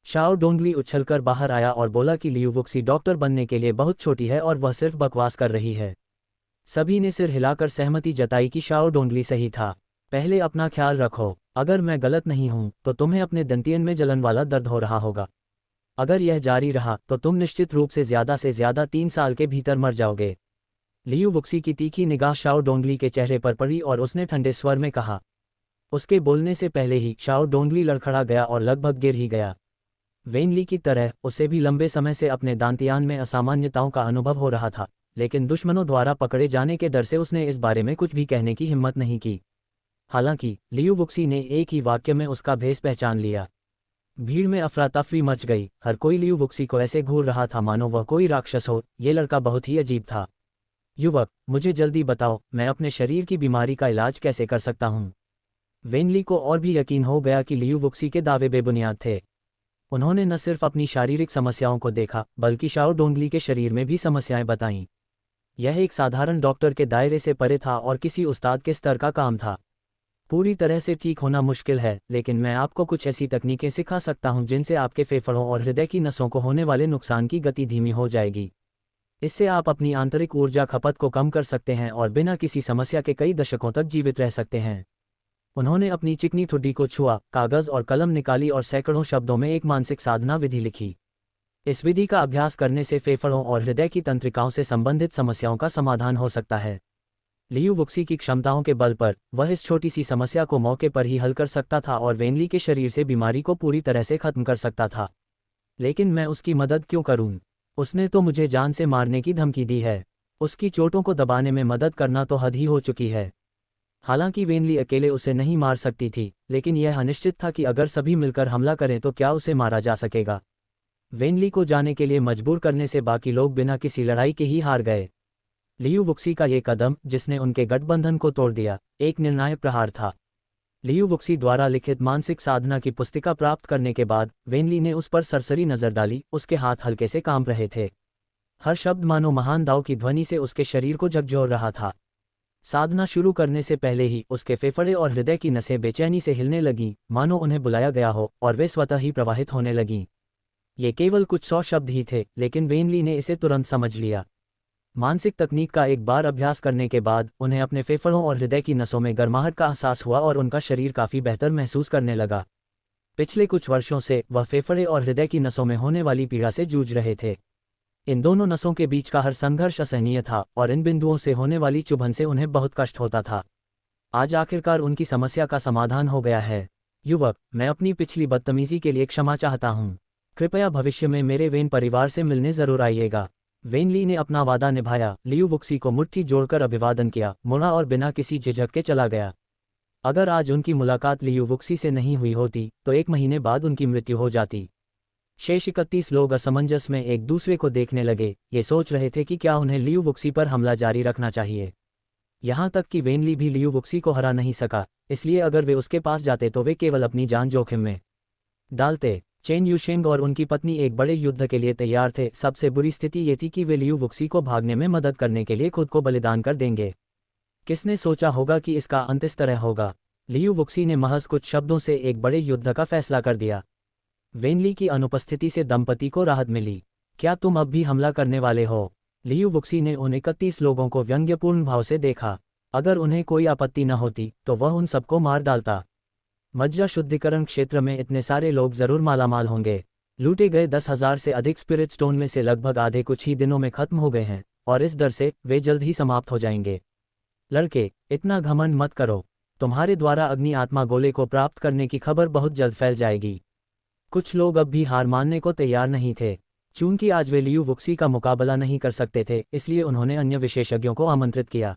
शाओ डोंगली उछलकर बाहर आया और बोला कि लियू वुक्सी डॉक्टर बनने के लिए बहुत छोटी है और वह सिर्फ बकवास कर रही है। सभी ने सिर हिलाकर सहमति जताई कि शाओ डोंगली सही था। पहले अपना ख्याल रखो। अगर मैं गलत नहीं हूं तो तुम्हें अपने दंतियन में जलन वाला दर्द हो रहा होगा। अगर यह जारी रहा तो तुम निश्चित रूप से ज़्यादा 3 साल के भीतर मर जाओगे। लियू वुक्सी की तीखी निगाह शाओ डोंगली के चेहरे पर पड़ी और उसने ठंडे स्वर में कहा। उसके बोलने से पहले ही शाओ डोंगली लड़खड़ा गया और लगभग गिर ही गया। वेनली की तरह उसे भी लंबे समय से अपने दांतियान में असामान्यताओं का अनुभव हो रहा था, लेकिन दुश्मनों द्वारा पकड़े जाने के डर से उसने इस बारे में कुछ भी कहने की हिम्मत नहीं की। हालांकि लियू वुक्सी ने एक ही वाक्य में उसका भेष पहचान लिया। भीड़ में अफरा तफरी मच गई। हर कोई लियू वुक्सी को ऐसे घूर रहा था मानो वह कोई राक्षस हो। ये लड़का बहुत ही अजीब था। युवक, मुझे जल्दी बताओ, मैं अपने शरीर की बीमारी का इलाज कैसे कर सकता हूँ? वेनली को और भी यकीन हो गया कि लियू वुक्सी के दावे बेबुनियाद थे। उन्होंने न सिर्फ अपनी शारीरिक समस्याओं को देखा, बल्कि शाओ डोंगली के शरीर में भी समस्याएं बताईं। यह एक साधारण डॉक्टर के दायरे से परे था और किसी उस्ताद के स्तर का काम था। पूरी तरह से ठीक होना मुश्किल है, लेकिन मैं आपको कुछ ऐसी तकनीकें सिखा सकता हूं जिनसे आपके फेफड़ों और हृदय की नसों को होने वाले नुकसान की गति धीमी हो जाएगी। इससे आप अपनी आंतरिक ऊर्जा खपत को कम कर सकते हैं और बिना किसी समस्या के कई दशकों तक जीवित रह सकते हैं। उन्होंने अपनी चिकनी ठुड्डी को छुआ, कागज और कलम निकाली और सैकड़ों शब्दों में एक मानसिक साधना विधि लिखी। इस विधि का अभ्यास करने से फेफड़ों और हृदय की तंत्रिकाओं से संबंधित समस्याओं का समाधान हो सकता है। लियू वुक्सी की क्षमताओं के बल पर वह इस छोटी सी समस्या को मौके पर ही हल कर सकता था और वेनली के शरीर से बीमारी को पूरी तरह से खत्म कर सकता था। लेकिन मैं उसकी मदद क्यों करूं? उसने तो मुझे जान से मारने की धमकी दी है। उसकी चोटों को दबाने में मदद करना तो हद ही हो चुकी है। हालांकि वेनली अकेले उसे नहीं मार सकती थी, लेकिन यह अनिश्चित था कि अगर सभी मिलकर हमला करें तो क्या उसे मारा जा सकेगा। वेनली को जाने के लिए मजबूर करने से बाकी लोग बिना किसी लड़ाई के ही हार गए। लियू वुक्सी का ये कदम, जिसने उनके गठबंधन को तोड़ दिया, एक निर्णायक प्रहार था। लियू वुक्सी द्वारा लिखित मानसिक साधना की पुस्तिका प्राप्त करने के बाद वेनली ने उस पर सरसरी नजर डाली। उसके हाथ हल्के से कांप रहे थे। हर शब्द मानो महान दाव की ध्वनि से उसके शरीर को झकझोर रहा था। साधना शुरू करने से पहले ही उसके फेफड़े और हृदय की नसें बेचैनी से हिलने लगीं, मानो उन्हें बुलाया गया हो, और वे स्वतः ही प्रवाहित होने लगीं। ये केवल कुछ 100 शब्द ही थे, लेकिन वेनली ने इसे तुरंत समझ लिया। मानसिक तकनीक का एक बार अभ्यास करने के बाद उन्हें अपने फेफड़ों और हृदय की नसों में गर्माहट का एहसास हुआ और उनका शरीर काफ़ी बेहतर महसूस करने लगा। पिछले कुछ वर्षों से वह फेफड़े और हृदय की नसों में होने वाली पीड़ा से जूझ रहे थे। इन दोनों नसों के बीच का हर संघर्ष असहनीय था और इन बिंदुओं से होने वाली चुभन से उन्हें बहुत कष्ट होता था। आज आखिरकार उनकी समस्या का समाधान हो गया है। युवक, मैं अपनी पिछली बदतमीजी के लिए क्षमा चाहता हूँ। कृपया भविष्य में मेरे वेन परिवार से मिलने जरूर आइएगा। वेनली ने अपना वादा निभाया, लियू वुक्सी को मुट्ठी जोड़कर अभिवादन किया, मुड़ा और बिना किसी झिझक के चला गया। अगर आज उनकी मुलाकात लियू वुक्सी से नहीं हुई होती तो 1 महीने बाद उनकी मृत्यु हो जाती। शेष 31 लोग असमंजस में एक दूसरे को देखने लगे, ये सोच रहे थे कि क्या उन्हें लियू वुक्सी पर हमला जारी रखना चाहिए। यहाँ तक कि वेनली भी लियू वुक्सी को हरा नहीं सका, इसलिए अगर वे उसके पास जाते तो वे केवल अपनी जान जोखिम में डालते। चेन यूशेंग और उनकी पत्नी एक बड़े युद्ध के लिए तैयार थे। सबसे बुरी स्थिति ये थी कि वे लियू वुक्सी को भागने में मदद करने के लिए खुद को बलिदान कर देंगे। किसने सोचा होगा कि इसका अंत इस तरह होगा। लियू वुक्सी ने महज कुछ शब्दों से एक बड़े युद्ध का फैसला कर दिया। वेनली की अनुपस्थिति से दंपति को राहत मिली। क्या तुम अब भी हमला करने वाले हो? लियू वुक्सी ने उन 31 लोगों को व्यंग्यपूर्ण भाव से देखा। अगर उन्हें कोई आपत्ति न होती तो वह उन सबको मार डालता। मज्जा शुद्धिकरण क्षेत्र में इतने सारे लोग जरूर मालामाल होंगे। लूटे गए 10,000 से अधिक स्पिरिट स्टोन में से लगभग आधे कुछ ही दिनों में खत्म हो गए हैं, और इस डर से वे जल्द ही समाप्त हो जाएंगे। लड़के, इतना घमंड मत करो। तुम्हारे द्वारा अग्नि आत्मा गोले को प्राप्त करने की खबर बहुत जल्द फैल जाएगी। कुछ लोग अब भी हार मानने को तैयार नहीं थे। चूंकि आज वे लियू वुक्सी का मुकाबला नहीं कर सकते थे, इसलिए उन्होंने अन्य विशेषज्ञों को आमंत्रित किया।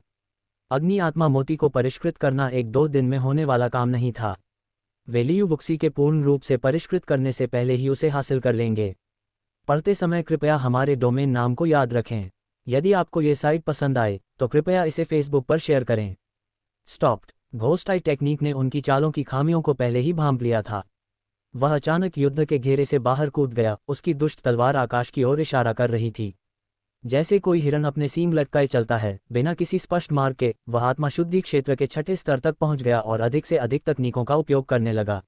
अग्नि आत्मा मोती को परिष्कृत करना 1-2 दिन में होने वाला काम नहीं था। वे लियू वुक्सी के पूर्ण रूप से परिष्कृत करने से पहले ही उसे हासिल कर लेंगे। पढ़ते समय कृपया हमारे डोमेन नाम को याद रखें। यदि आपको ये साइट पसंद आए तो कृपया इसे फेसबुक पर शेयर करें। स्टॉप्ड। घोस्ट आई टेक्निक ने उनकी चालों की खामियों को पहले ही भांप लिया था। वह अचानक युद्ध के घेरे से बाहर कूद गया। उसकी दुष्ट तलवार आकाश की ओर इशारा कर रही थी। जैसे कोई हिरन अपने सींग लटकाए चलता है, बिना किसी स्पष्ट मार्ग के वह आत्मा शुद्धि क्षेत्र के 6ठे स्तर तक पहुंच गया और अधिक से अधिक तकनीकों का उपयोग करने लगा।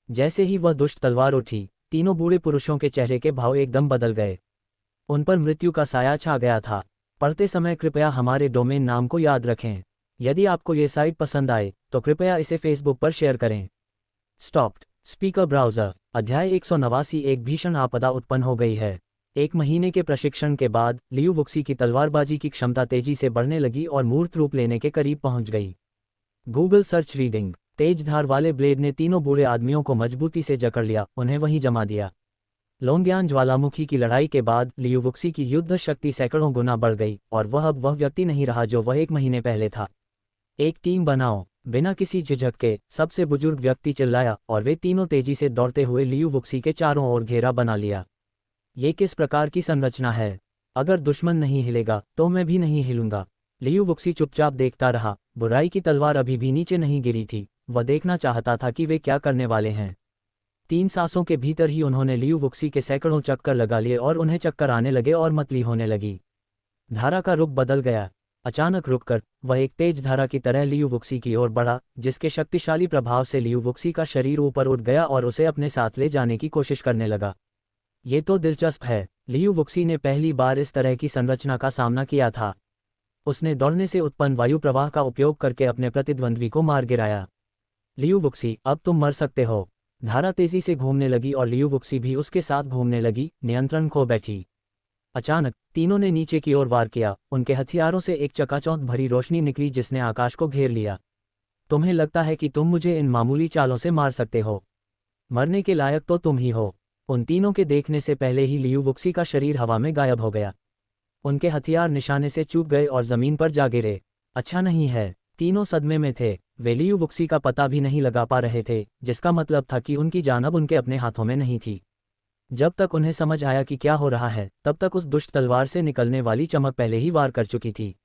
जैसे ही वह दुष्ट तलवार उठी, तीनों बूढ़े पुरुषों के चेहरे के भाव एकदम बदल गए। उन पर मृत्यु का साया छा गया था। पढ़ते समय कृपया हमारे डोमेन नाम को याद रखें। यदि आपको ये साइट पसंद आए तो कृपया इसे फेसबुक पर शेयर करें। स्टॉप्ड। Speaker browser. अध्याय 189। एक भीषण आपदा उत्पन्न हो गई है। 1 महीने के प्रशिक्षण के बाद लियू वुक्सी की तलवारबाजी की क्षमता तेजी से बढ़ने लगी और मूर्त रूप लेने के करीब पहुंच गई। Google search reading. तेज धार वाले ब्लेड ने तीनों बूढ़े आदमियों को मजबूती से जकड़ लिया, उन्हें वहीं जमा दिया। लोंग्यान ज्वालामुखी की लड़ाई के बाद लियू वुक्सी की युद्ध शक्ति सैकड़ों गुना बढ़ गई और वह अब वह व्यक्ति नहीं रहा जो वह 1 महीने पहले था। एक टीम बनाओ। बिना किसी झिझक के सबसे बुजुर्ग व्यक्ति चिल्लाया और वे तीनों तेजी से दौड़ते हुए लियू वुक्सी के चारों ओर घेरा बना लिया। ये किस प्रकार की संरचना है? अगर दुश्मन नहीं हिलेगा तो मैं भी नहीं हिलूंगा। लियू वुक्सी चुपचाप देखता रहा। बुराई की तलवार अभी भी नीचे नहीं गिरी थी। वह देखना चाहता था कि वे क्या करने वाले हैं। 3 सांसों के भीतर ही उन्होंने लियू वुक्सी के सैकड़ों चक्कर लगा लिए और उन्हें चक्कर आने लगे और मतली होने लगी। धारा का रुख बदल गया। अचानक रुककर वह एक तेज धारा की तरह लियू वुक्सी की ओर बढ़ा, जिसके शक्तिशाली प्रभाव से लियू वुक्सी का शरीर ऊपर उठ गया और उसे अपने साथ ले जाने की कोशिश करने लगा। ये तो दिलचस्प है। लियू वुक्सी ने पहली बार इस तरह की संरचना का सामना किया था। उसने दौड़ने से उत्पन्न वायु प्रवाह का उपयोग करके अपने प्रतिद्वंद्वी को मार गिराया। लियू वुक्सी, अब तुम मर सकते हो। धारा तेजी से घूमने लगी और लियू वुक्सी भी उसके साथ घूमने लगी, नियंत्रण खो बैठी। अचानक तीनों ने नीचे की ओर वार किया। उनके हथियारों से एक चकाचौंध भरी रोशनी निकली जिसने आकाश को घेर लिया। तुम्हें लगता है कि तुम मुझे इन मामूली चालों से मार सकते हो? मरने के लायक तो तुम ही हो। उन तीनों के देखने से पहले ही लियू वुक्सी का शरीर हवा में गायब हो गया। उनके हथियार निशाने से चूक गए और जमीन पर जा गिरे। अच्छा नहीं है। तीनों सदमे में थे। वे लियू वुक्सी का पता भी नहीं लगा पा रहे थे, जिसका मतलब था कि उनकी जान अब उनके अपने हाथों में नहीं थी। जब तक उन्हें समझ आया कि क्या हो रहा है, तब तक उस दुष्ट तलवार से निकलने वाली चमक पहले ही वार कर चुकी थी।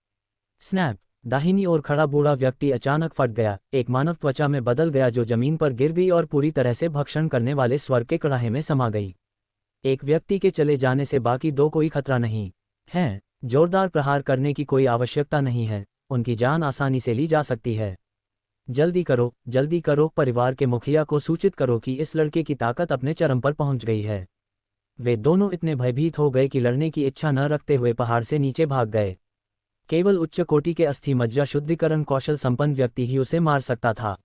स्नैप! दाहिनी ओर खड़ा बूढ़ा व्यक्ति अचानक फट गया, एक मानव त्वचा में बदल गया जो जमीन पर गिर गई और पूरी तरह से भक्षण करने वाले स्वर्ग के कड़ाहे में समा गई। एक व्यक्ति के चले जाने से बाकी दो कोई खतरा नहीं है। जोरदार प्रहार करने की कोई आवश्यकता नहीं है, उनकी जान आसानी से ली जा सकती है। जल्दी करो, परिवार के मुखिया को सूचित करो कि इस लड़के की ताकत अपने चरम पर पहुंच गई है। वे दोनों इतने भयभीत हो गए कि लड़ने की इच्छा न रखते हुए पहाड़ से नीचे भाग गए। केवल उच्च कोटि के अस्थि मज्जा शुद्धिकरण कौशल संपन्न व्यक्ति ही उसे मार सकता था।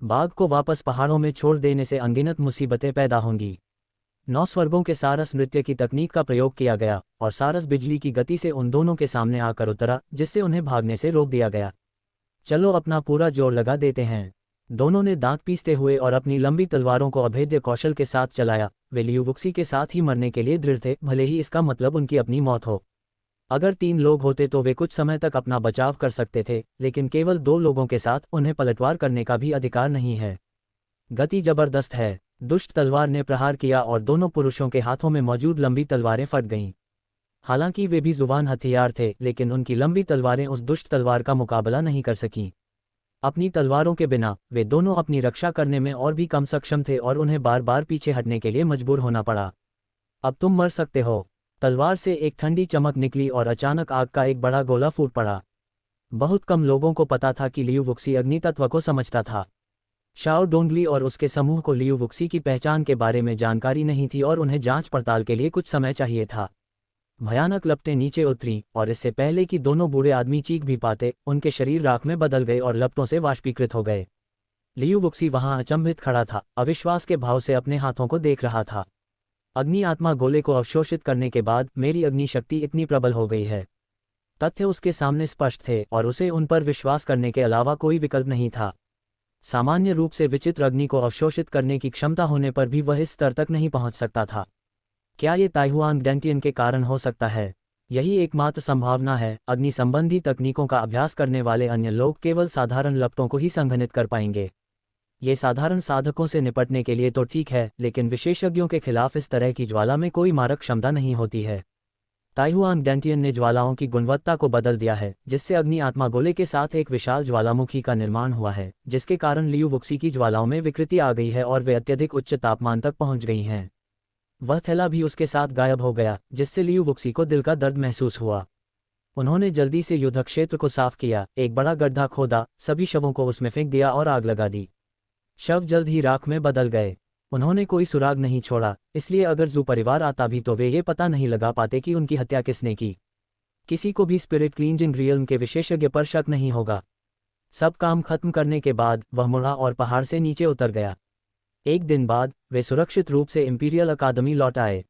बाघ को वापस पहाड़ों में छोड़ देने से अनगिनत मुसीबतें पैदा होंगी। 9 स्वर्गों के सारस नृत्य की तकनीक का प्रयोग किया गया और सारस बिजली की गति से उन दोनों के सामने आकर उतरा, जिससे उन्हें भागने से रोक दिया गया। चलो अपना पूरा जोर लगा देते हैं। दोनों ने दांत पीसते हुए और अपनी लंबी तलवारों को अभेद्य कौशल के साथ चलाया। वे लियू वुक्सी के साथ ही मरने के लिए दृढ़ थे, भले ही इसका मतलब उनकी अपनी मौत हो। अगर 3 लोग होते तो वे कुछ समय तक अपना बचाव कर सकते थे, लेकिन केवल 2 लोगों के साथ उन्हें पलटवार करने का भी अधिकार नहीं है। गति जबरदस्त है। दुष्ट तलवार ने प्रहार किया और दोनों पुरुषों के हाथों में मौजूद लंबी तलवारें फट गईं। हालांकि वे भी जुबान हथियार थे, लेकिन उनकी लंबी तलवारें उस दुष्ट तलवार का मुकाबला नहीं कर सकीं। अपनी तलवारों के बिना वे दोनों अपनी रक्षा करने में और भी कम सक्षम थे और उन्हें बार बार पीछे हटने के लिए मजबूर होना पड़ा। अब तुम मर सकते हो। तलवार से एक ठंडी चमक निकली और अचानक आग का एक बड़ा गोला फूट पड़ा। बहुत कम लोगों को पता था कि लियू वुक्सी अग्नि तत्व को समझता था। शाओ डोंगली और उसके समूह को लियू वुक्सी की पहचान के बारे में जानकारी नहीं थी और उन्हें जांच पड़ताल के लिए कुछ समय चाहिए था। भयानक लपटें नीचे उतरीं और इससे पहले कि दोनों बूढ़े आदमी चीख भी पाते, उनके शरीर राख में बदल गए और लपटों से वाष्पीकृत हो गए। लियू वुक्सी वहां अचंभित खड़ा था, अविश्वास के भाव से अपने हाथों को देख रहा था। अग्नि आत्मा गोले को अवशोषित करने के बाद मेरी अग्नि शक्ति इतनी प्रबल हो गई है। तथ्य उसके सामने स्पष्ट थे और उसे उन पर विश्वास करने के अलावा कोई विकल्प नहीं था। सामान्य रूप से विचित्र अग्नि को अवशोषित करने की क्षमता होने पर भी वह इस स्तर तक नहीं पहुंच सकता था। क्या ये ताइहुआन डेंटियन के कारण हो सकता है? यही एकमात्र संभावना है। अग्नि संबंधी तकनीकों का अभ्यास करने वाले अन्य लोग केवल साधारण लपटों को ही संघनित कर पाएंगे। ये साधारण साधकों से निपटने के लिए तो ठीक है, लेकिन विशेषज्ञों के खिलाफ इस तरह की ज्वाला में कोई मारक क्षमता नहीं होती है। ताइहुआन डेंटियन ने ज्वालाओं की गुणवत्ता को बदल दिया है, जिससे अग्नि आत्मा गोले के साथ एक विशाल ज्वालामुखी का निर्माण हुआ है, जिसके कारण लियू वुक्सी की ज्वालाओं में विकृति आ गई है और वे अत्यधिक उच्च तापमान तक पहुंच गई हैं। वह थैला भी उसके साथ गायब हो गया, जिससे लियू वुक्सी को दिल का दर्द महसूस हुआ। उन्होंने जल्दी से युद्ध क्षेत्र को साफ किया, एक बड़ा गड्ढा खोदा, सभी शवों को उसमें फेंक दिया और आग लगा दी। शव जल्द ही राख में बदल गए। उन्होंने कोई सुराग नहीं छोड़ा, इसलिए अगर जू परिवार आता भी तो वे ये पता नहीं लगा पाते कि उनकी हत्या किसने की। किसी को भी स्पिरिट क्लींजिंग रियल्म के विशेषज्ञ पर शक नहीं होगा। सब काम खत्म करने के बाद वह मुड़ा और पहाड़ से नीचे उतर गया। एक दिन बाद वे सुरक्षित रूप से इंपीरियल अकादमी लौट आए।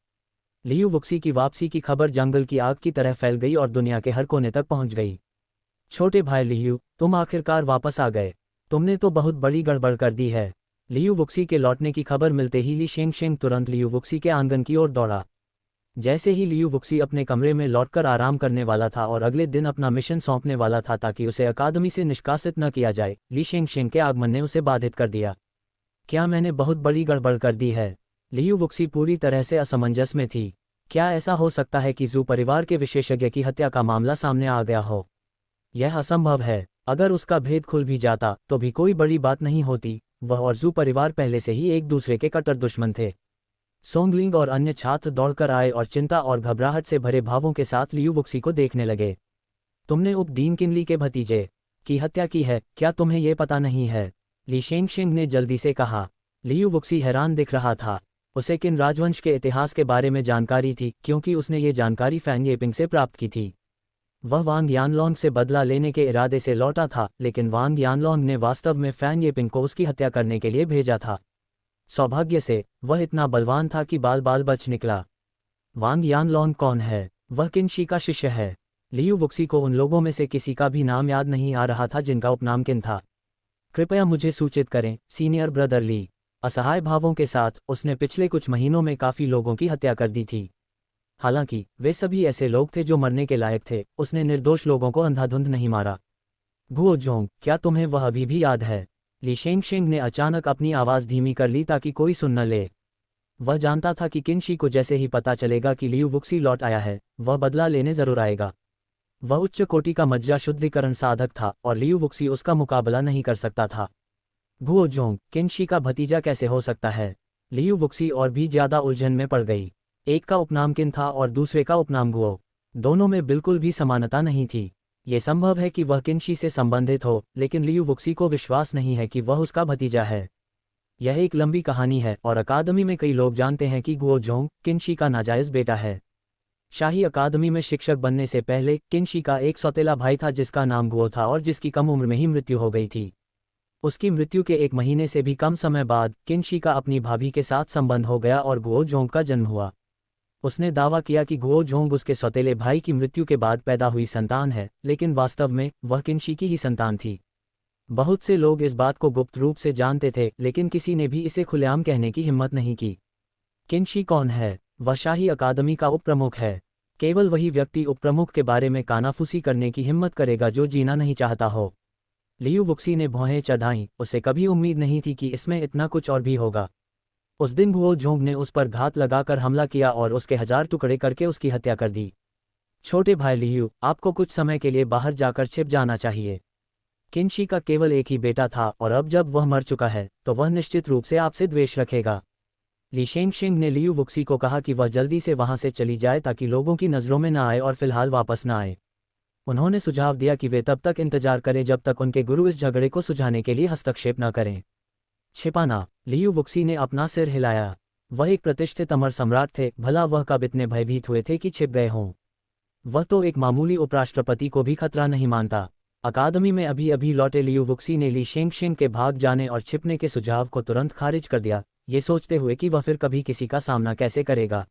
लियू वुक्सी की वापसी की खबर जंगल की आग की तरह फैल गई और दुनिया के हर कोने तक पहुंच गई। छोटे भाई लियू, तुम आखिरकार वापस आ गए। तुमने तो बहुत बड़ी गड़बड़ कर दी है। लियू वुक्सी के लौटने की खबर मिलते ही ली शेंग तुरंत लियू वुक्सी के आंगन की ओर दौड़ा। जैसे ही लियू वुक्सी अपने कमरे में लौटकर आराम करने वाला था और अगले दिन अपना मिशन सौंपने वाला था ताकि उसे अकादमी से निष्कासित न किया जाए, ली शेंग के आगमन ने उसे बाधित कर दिया। क्या मैंने बहुत बड़ी गड़बड़ कर दी है? लियू वुक्सी पूरी तरह से असमंजस में थी। क्या ऐसा हो सकता है कि जू परिवार के विशेषज्ञ की हत्या का मामला सामने आ गया हो? यह असंभव है। अगर उसका भेद खुल भी जाता तो भी कोई बड़ी बात नहीं होती। वह और जू परिवार पहले से ही एक दूसरे के कट्टर दुश्मन थे। सोंगलिंग और अन्य छात्र दौड़कर आए और चिंता और घबराहट से भरे भावों के साथ लियू वुक्सी को देखने लगे। तुमने उपदीन किनली के भतीजे की हत्या की है, क्या तुम्हें यह पता नहीं है? ली शेंग ने जल्दी से कहा। लियू वुक्सी हैरान दिख रहा था। उसे किन राजवंश के इतिहास के बारे में जानकारी थी, क्योंकि उसने ये जानकारी फैंग येपिंग से प्राप्त की थी। वह वांग यानलोंग से बदला लेने के इरादे से लौटा था, लेकिन वांग यानलोंग ने वास्तव में फैंग येपिंग को उसकी हत्या करने के लिए भेजा था। सौभाग्य से वह इतना बलवान था कि बाल बाल बच निकला। वांग यानलोंग कौन है? वह किन शी का शिष्य है। लियू वुक्सी को उन लोगों में से किसी का भी नाम याद नहीं आ रहा था जिनका उपनाम किन था। कृपया मुझे सूचित करें, सीनियर ब्रदर ली। असहाय भावों के साथ उसने पिछले कुछ महीनों में काफ़ी लोगों की हत्या कर दी थी। हालांकि वे सभी ऐसे लोग थे जो मरने के लायक थे, उसने निर्दोष लोगों को अंधाधुंध नहीं मारा। गुओ जोंग, क्या तुम्हें वह अभी भी याद है? ली शेंगशेंग ने अचानक अपनी आवाज़ धीमी कर ली ताकि कोई सुन न ले। वह जानता था कि किन शी को जैसे ही पता चलेगा कि लियू वुक्सी लौट आया है, वह बदला लेने जरूर आएगा। वह उच्च कोटि का मज्जा शुद्धिकरण साधक था और लियू वुक्सी उसका मुकाबला नहीं कर सकता था। गुओ जोंग, किन शी का भतीजा कैसे हो सकता है? लियू वुक्सी और भी ज्यादा उलझन में पड़ गई। एक का उपनाम किन था और दूसरे का उपनाम गुओ। दोनों में बिल्कुल भी समानता नहीं थी। ये संभव है कि वह किन शी से संबंधित हो, लेकिन लियू वुक्सी को विश्वास नहीं है कि वह उसका भतीजा है। यह एक लंबी कहानी है और अकादमी में कई लोग जानते हैं कि गुओ जोंग किन शी का नाजायज बेटा है। शाही अकादमी में शिक्षक बनने से पहले किन शी का एक सौतेला भाई था जिसका नाम गुओ था और जिसकी कम उम्र में ही मृत्यु हो गई थी। उसकी मृत्यु के एक महीने से भी कम समय बाद किन शी का अपनी भाभी के साथ संबंध हो गया और गुओ जोंग का जन्म हुआ। उसने दावा किया कि गुओ जोंग उसके सौतेले भाई की मृत्यु के बाद पैदा हुई संतान है, लेकिन वास्तव में वह किन शी की ही संतान थी। बहुत से लोग इस बात को गुप्त रूप से जानते थे, लेकिन किसी ने भी इसे खुलेआम कहने की हिम्मत नहीं की। किन शी कौन है? वह शाही अकादमी का उप प्रमुख है। केवल वही व्यक्ति उप प्रमुख के बारे में कानाफूसी करने की हिम्मत करेगा जो जीना नहीं चाहता हो। लियू वुक्सी ने भौहें चढ़ाईं, उसे कभी उम्मीद नहीं थी कि इसमें इतना कुछ और भी होगा। उस दिन गुओ जोंग ने उस पर घात लगाकर हमला किया और उसके 1000 टुकड़े करके उसकी हत्या कर दी। छोटे भाई लियू, आपको कुछ समय के लिए बाहर जाकर छिप जाना चाहिए। किन शी का केवल एक ही बेटा था और अब जब वह मर चुका है तो वह निश्चित रूप से आपसे द्वेष रखेगा। ली शेंगशिंग ने लियू वुक्सी को कहा कि वह जल्दी से वहां से चली जाए ताकि लोगों की नज़रों में न आए और फिलहाल वापस न आए। उन्होंने सुझाव दिया कि वे तब तक इंतजार करें जब तक उनके गुरु इस झगड़े को सुलझाने के लिए हस्तक्षेप न करें। छिपाना। लियू वुक्सी ने अपना सिर हिलाया। वह एक प्रतिष्ठित अमर सम्राट थे, भला वह कब इतने भयभीत हुए थे कि छिप गए हों। वह तो एक मामूली उपराष्ट्रपति को भी खतरा नहीं मानता। अकादमी में अभी अभी लौटे लियू वुक्सी ने ली शेंगशिंग के भाग जाने और छिपने के सुझाव को तुरंत खारिज कर दिया, ये सोचते हुए कि वह फिर कभी किसी का सामना कैसे करेगा।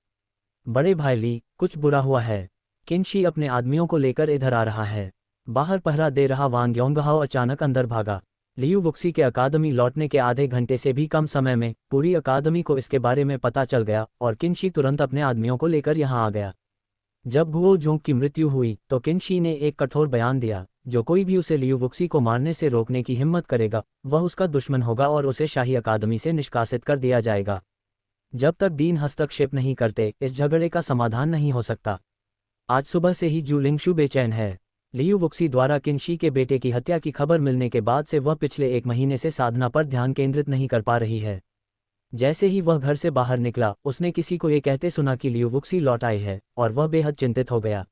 बड़े भाई ली, कुछ बुरा हुआ है। किन शी अपने आदमियों को लेकर इधर आ रहा है। बाहर पहरा दे रहा वांग योंगहाओ अचानक अंदर भागा। लियू वुक्सी के अकादमी लौटने के आधे घंटे से भी कम समय में पूरी अकादमी को इसके बारे में पता चल गया और किन शी तुरंत अपने आदमियों को लेकर यहाँ आ गया। जब गुओ जोंग की मृत्यु हुई तो किन शी ने एक कठोर बयान दिया, जो कोई भी उसे लियू वुक्सी को मारने से रोकने की हिम्मत करेगा वह उसका दुश्मन होगा और उसे शाही अकादमी से निष्कासित कर दिया जाएगा। जब तक दीन हस्तक्षेप नहीं करते इस झगड़े का समाधान नहीं हो सकता। आज सुबह से ही जू लिंगशु बेचैन है। लियू वुक्सी द्वारा किन शी के बेटे की हत्या की खबर मिलने के बाद से वह पिछले एक महीने से साधना पर ध्यान केंद्रित नहीं कर पा रही है। जैसे ही वह घर से बाहर निकला उसने किसी को ये कहते सुना कि लियू वुक्सी लौट आई है और वह बेहद चिंतित हो गया।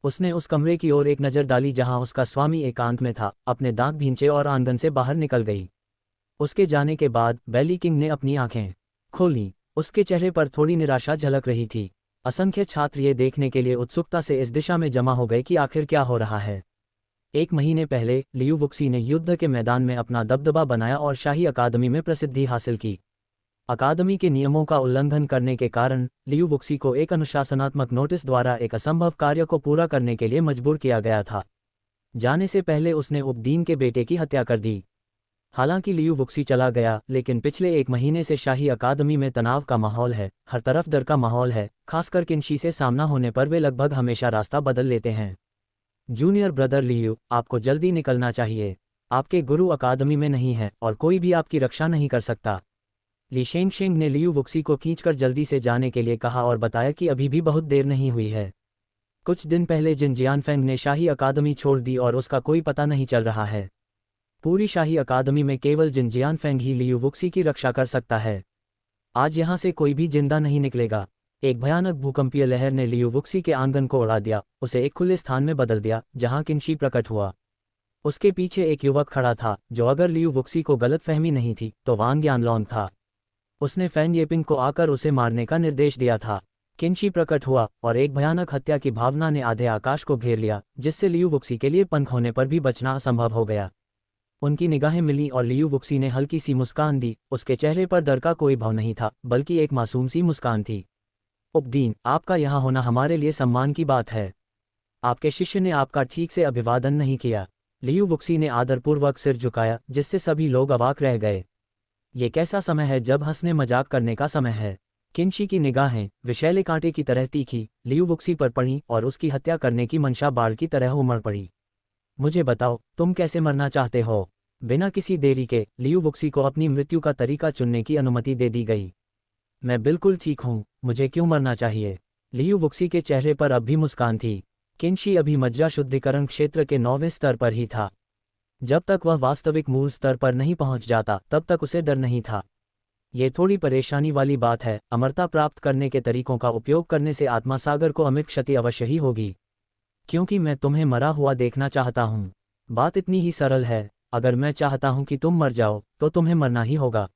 उसने उस कमरे की ओर एक नज़र डाली जहां उसका स्वामी एकांत में था, अपने दांत भींचे और आंगन से बाहर निकल गई। उसके जाने के बाद बेली किंग ने अपनी आंखें खोली। उसके चेहरे पर थोड़ी निराशा झलक रही थी। असंख्य छात्र ये देखने के लिए उत्सुकता से इस दिशा में जमा हो गए कि आखिर क्या हो रहा है। एक महीने पहले लियू वुक्सी ने युद्ध के मैदान में अपना दबदबा बनाया और शाही अकादमी में प्रसिद्धि हासिल की। अकादमी के नियमों का उल्लंघन करने के कारण लियू वुक्सी को एक अनुशासनात्मक नोटिस द्वारा एक असंभव कार्य को पूरा करने के लिए मजबूर किया गया था। जाने से पहले उसने उपदीन के बेटे की हत्या कर दी। हालांकि लियू वुक्सी चला गया, लेकिन पिछले एक महीने से शाही अकादमी में तनाव का माहौल है, हर तरफ डर का माहौल है। खासकर किन शी से सामना होने पर वे लगभग हमेशा रास्ता बदल लेते हैं। जूनियर ब्रदर लियू, आपको जल्दी निकलना चाहिए। आपके गुरु अकादमी में नहीं है और कोई भी आपकी रक्षा नहीं कर सकता। ली शेंगशिंग ने लियू वुक्सी को खींचकर जल्दी से जाने के लिए कहा और बताया कि अभी भी बहुत देर नहीं हुई है। कुछ दिन पहले जिन जियानफेंग ने शाही अकादमी छोड़ दी और उसका कोई पता नहीं चल रहा है। पूरी शाही अकादमी में केवल जिन जियानफेंग ही लियू वुक्सी की रक्षा कर सकता है। आज यहाँ से कोई भी जिंदा नहीं निकलेगा। एक भयानक भूकंपीय लहर ने लियू वुक्सी के आंगन को उड़ा दिया, उसे एक खुले स्थान में बदल दिया जहाँ किन शी प्रकट हुआ। उसके पीछे एक युवक खड़ा था जो, अगर लियू वुक्सी को गलतफहमी नहीं थी तो वांग यानलोंग था। उसने फैन येपिंग को आकर उसे मारने का निर्देश दिया था। किनशी प्रकट हुआ और एक भयानक हत्या की भावना ने आधे आकाश को घेर लिया, जिससे लियू वुक्सी के लिए पंख होने पर भी बचना असंभव हो गया। उनकी निगाहें मिली और लियू वुक्सी ने हल्की सी मुस्कान दी। उसके चेहरे पर डर का कोई भाव नहीं था, बल्कि एक मासूम सी मुस्कान थी। उपदीन, आपका यहाँ होना हमारे लिए सम्मान की बात है। आपके शिष्य ने आपका ठीक से अभिवादन नहीं किया। लियू वुक्सी ने आदरपूर्वक सिर झुकाया, जिससे सभी लोग अवाक रह गए। ये कैसा समय है जब हंसने मजाक करने का समय है। किनशी की निगाहें विषैले कांटे की तरह तीखी लियू वुक्सी पर पड़ी और उसकी हत्या करने की मंशा बाढ़ की तरह उमड़ पड़ी। मुझे बताओ, तुम कैसे मरना चाहते हो? बिना किसी देरी के लियू वुक्सी को अपनी मृत्यु का तरीका चुनने की अनुमति दे दी गई। मैं बिल्कुल ठीक हूँ, मुझे क्यों मरना चाहिए? लियू वुक्सी के चेहरे पर अब भी मुस्कान थी। किनशी अभी मज्जा शुद्धिकरण क्षेत्र के 9वें स्तर पर ही था। जब तक वह वास्तविक मूल स्तर पर नहीं पहुंच जाता, तब तक उसे डर नहीं था। ये थोड़ी परेशानी वाली बात है। अमरता प्राप्त करने के तरीकों का उपयोग करने से आत्मा सागर को अमिट क्षति अवश्य ही होगी, क्योंकि मैं तुम्हें मरा हुआ देखना चाहता हूँ। बात इतनी ही सरल है। अगर मैं चाहता हूँ कि तुम मर जाओ, तो तुम्हें मरना ही होगा।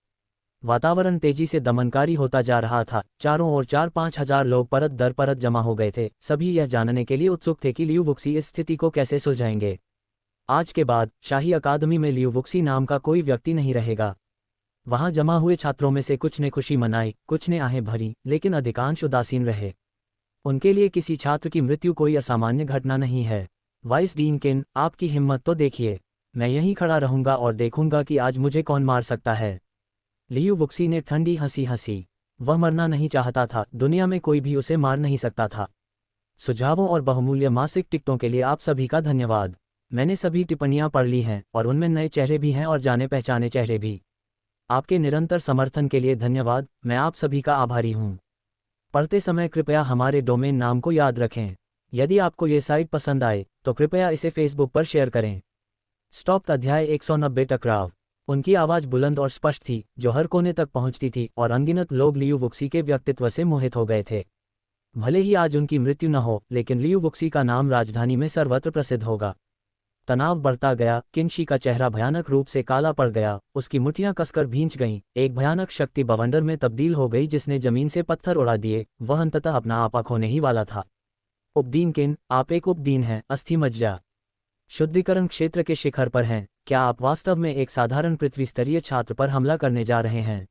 वातावरण तेजी से दमनकारी होता जा रहा था। चारों ओर 4-5 हजार लोग परत दर परत जमा हो गए थे। सभी यह जानने के लिए उत्सुक थे कि लियू वुक्सी इस स्थिति को कैसे सुलझाएंगे। आज के बाद शाही अकादमी में लियू वुक्सी नाम का कोई व्यक्ति नहीं रहेगा। वहां जमा हुए छात्रों में से कुछ ने खुशी मनाई, कुछ ने आहें भरी, लेकिन अधिकांश उदासीन रहे। उनके लिए किसी छात्र की मृत्यु कोई असामान्य घटना नहीं है। वाइस डीन किन, आपकी हिम्मत तो देखिए। मैं यहीं खड़ा रहूंगा और देखूंगा कि आज मुझे कौन मार सकता है। लियू वुक्सी ने ठंडी हंसी हंसी। वह मरना नहीं चाहता था। दुनिया में कोई भी उसे मार नहीं सकता था। सुझावों और बहुमूल्य मासिक टिकटों के लिए आप सभी का धन्यवाद। मैंने सभी टिप्पणियां पढ़ ली हैं और उनमें नए चेहरे भी हैं और जाने पहचाने चेहरे भी। आपके निरंतर समर्थन के लिए धन्यवाद। मैं आप सभी का आभारी हूं। पढ़ते समय कृपया हमारे डोमेन नाम को याद रखें। यदि आपको ये साइट पसंद आए तो कृपया इसे फेसबुक पर शेयर करें। स्टॉप अध्याय 190 टकराव। उनकी आवाज़ बुलंद और स्पष्ट थी, जो हर कोने तक पहुंचती थी, और अनगिनत लोग लियू वुक्सी के व्यक्तित्व से मोहित हो गए थे। भले ही आज उनकी मृत्यु न हो, लेकिन लियू वुक्सी का नाम राजधानी में सर्वत्र प्रसिद्ध होगा। तनाव बढ़ता गया। किनशी का चेहरा भयानक रूप से काला पड़ गया। उसकी मुट्ठियां कसकर भींच गईं। एक भयानक शक्ति बवंडर में तब्दील हो गई, जिसने जमीन से पत्थर उड़ा दिए। वह अंततः अपना आपा खोने ही वाला था। उपदीन किन, आप एक उपदीन हैं, अस्थि मज्जा शुद्धिकरण क्षेत्र के शिखर पर हैं। क्या आप वास्तव में एक साधारण पृथ्वी स्तरीय छात्र पर हमला करने जा रहे हैं?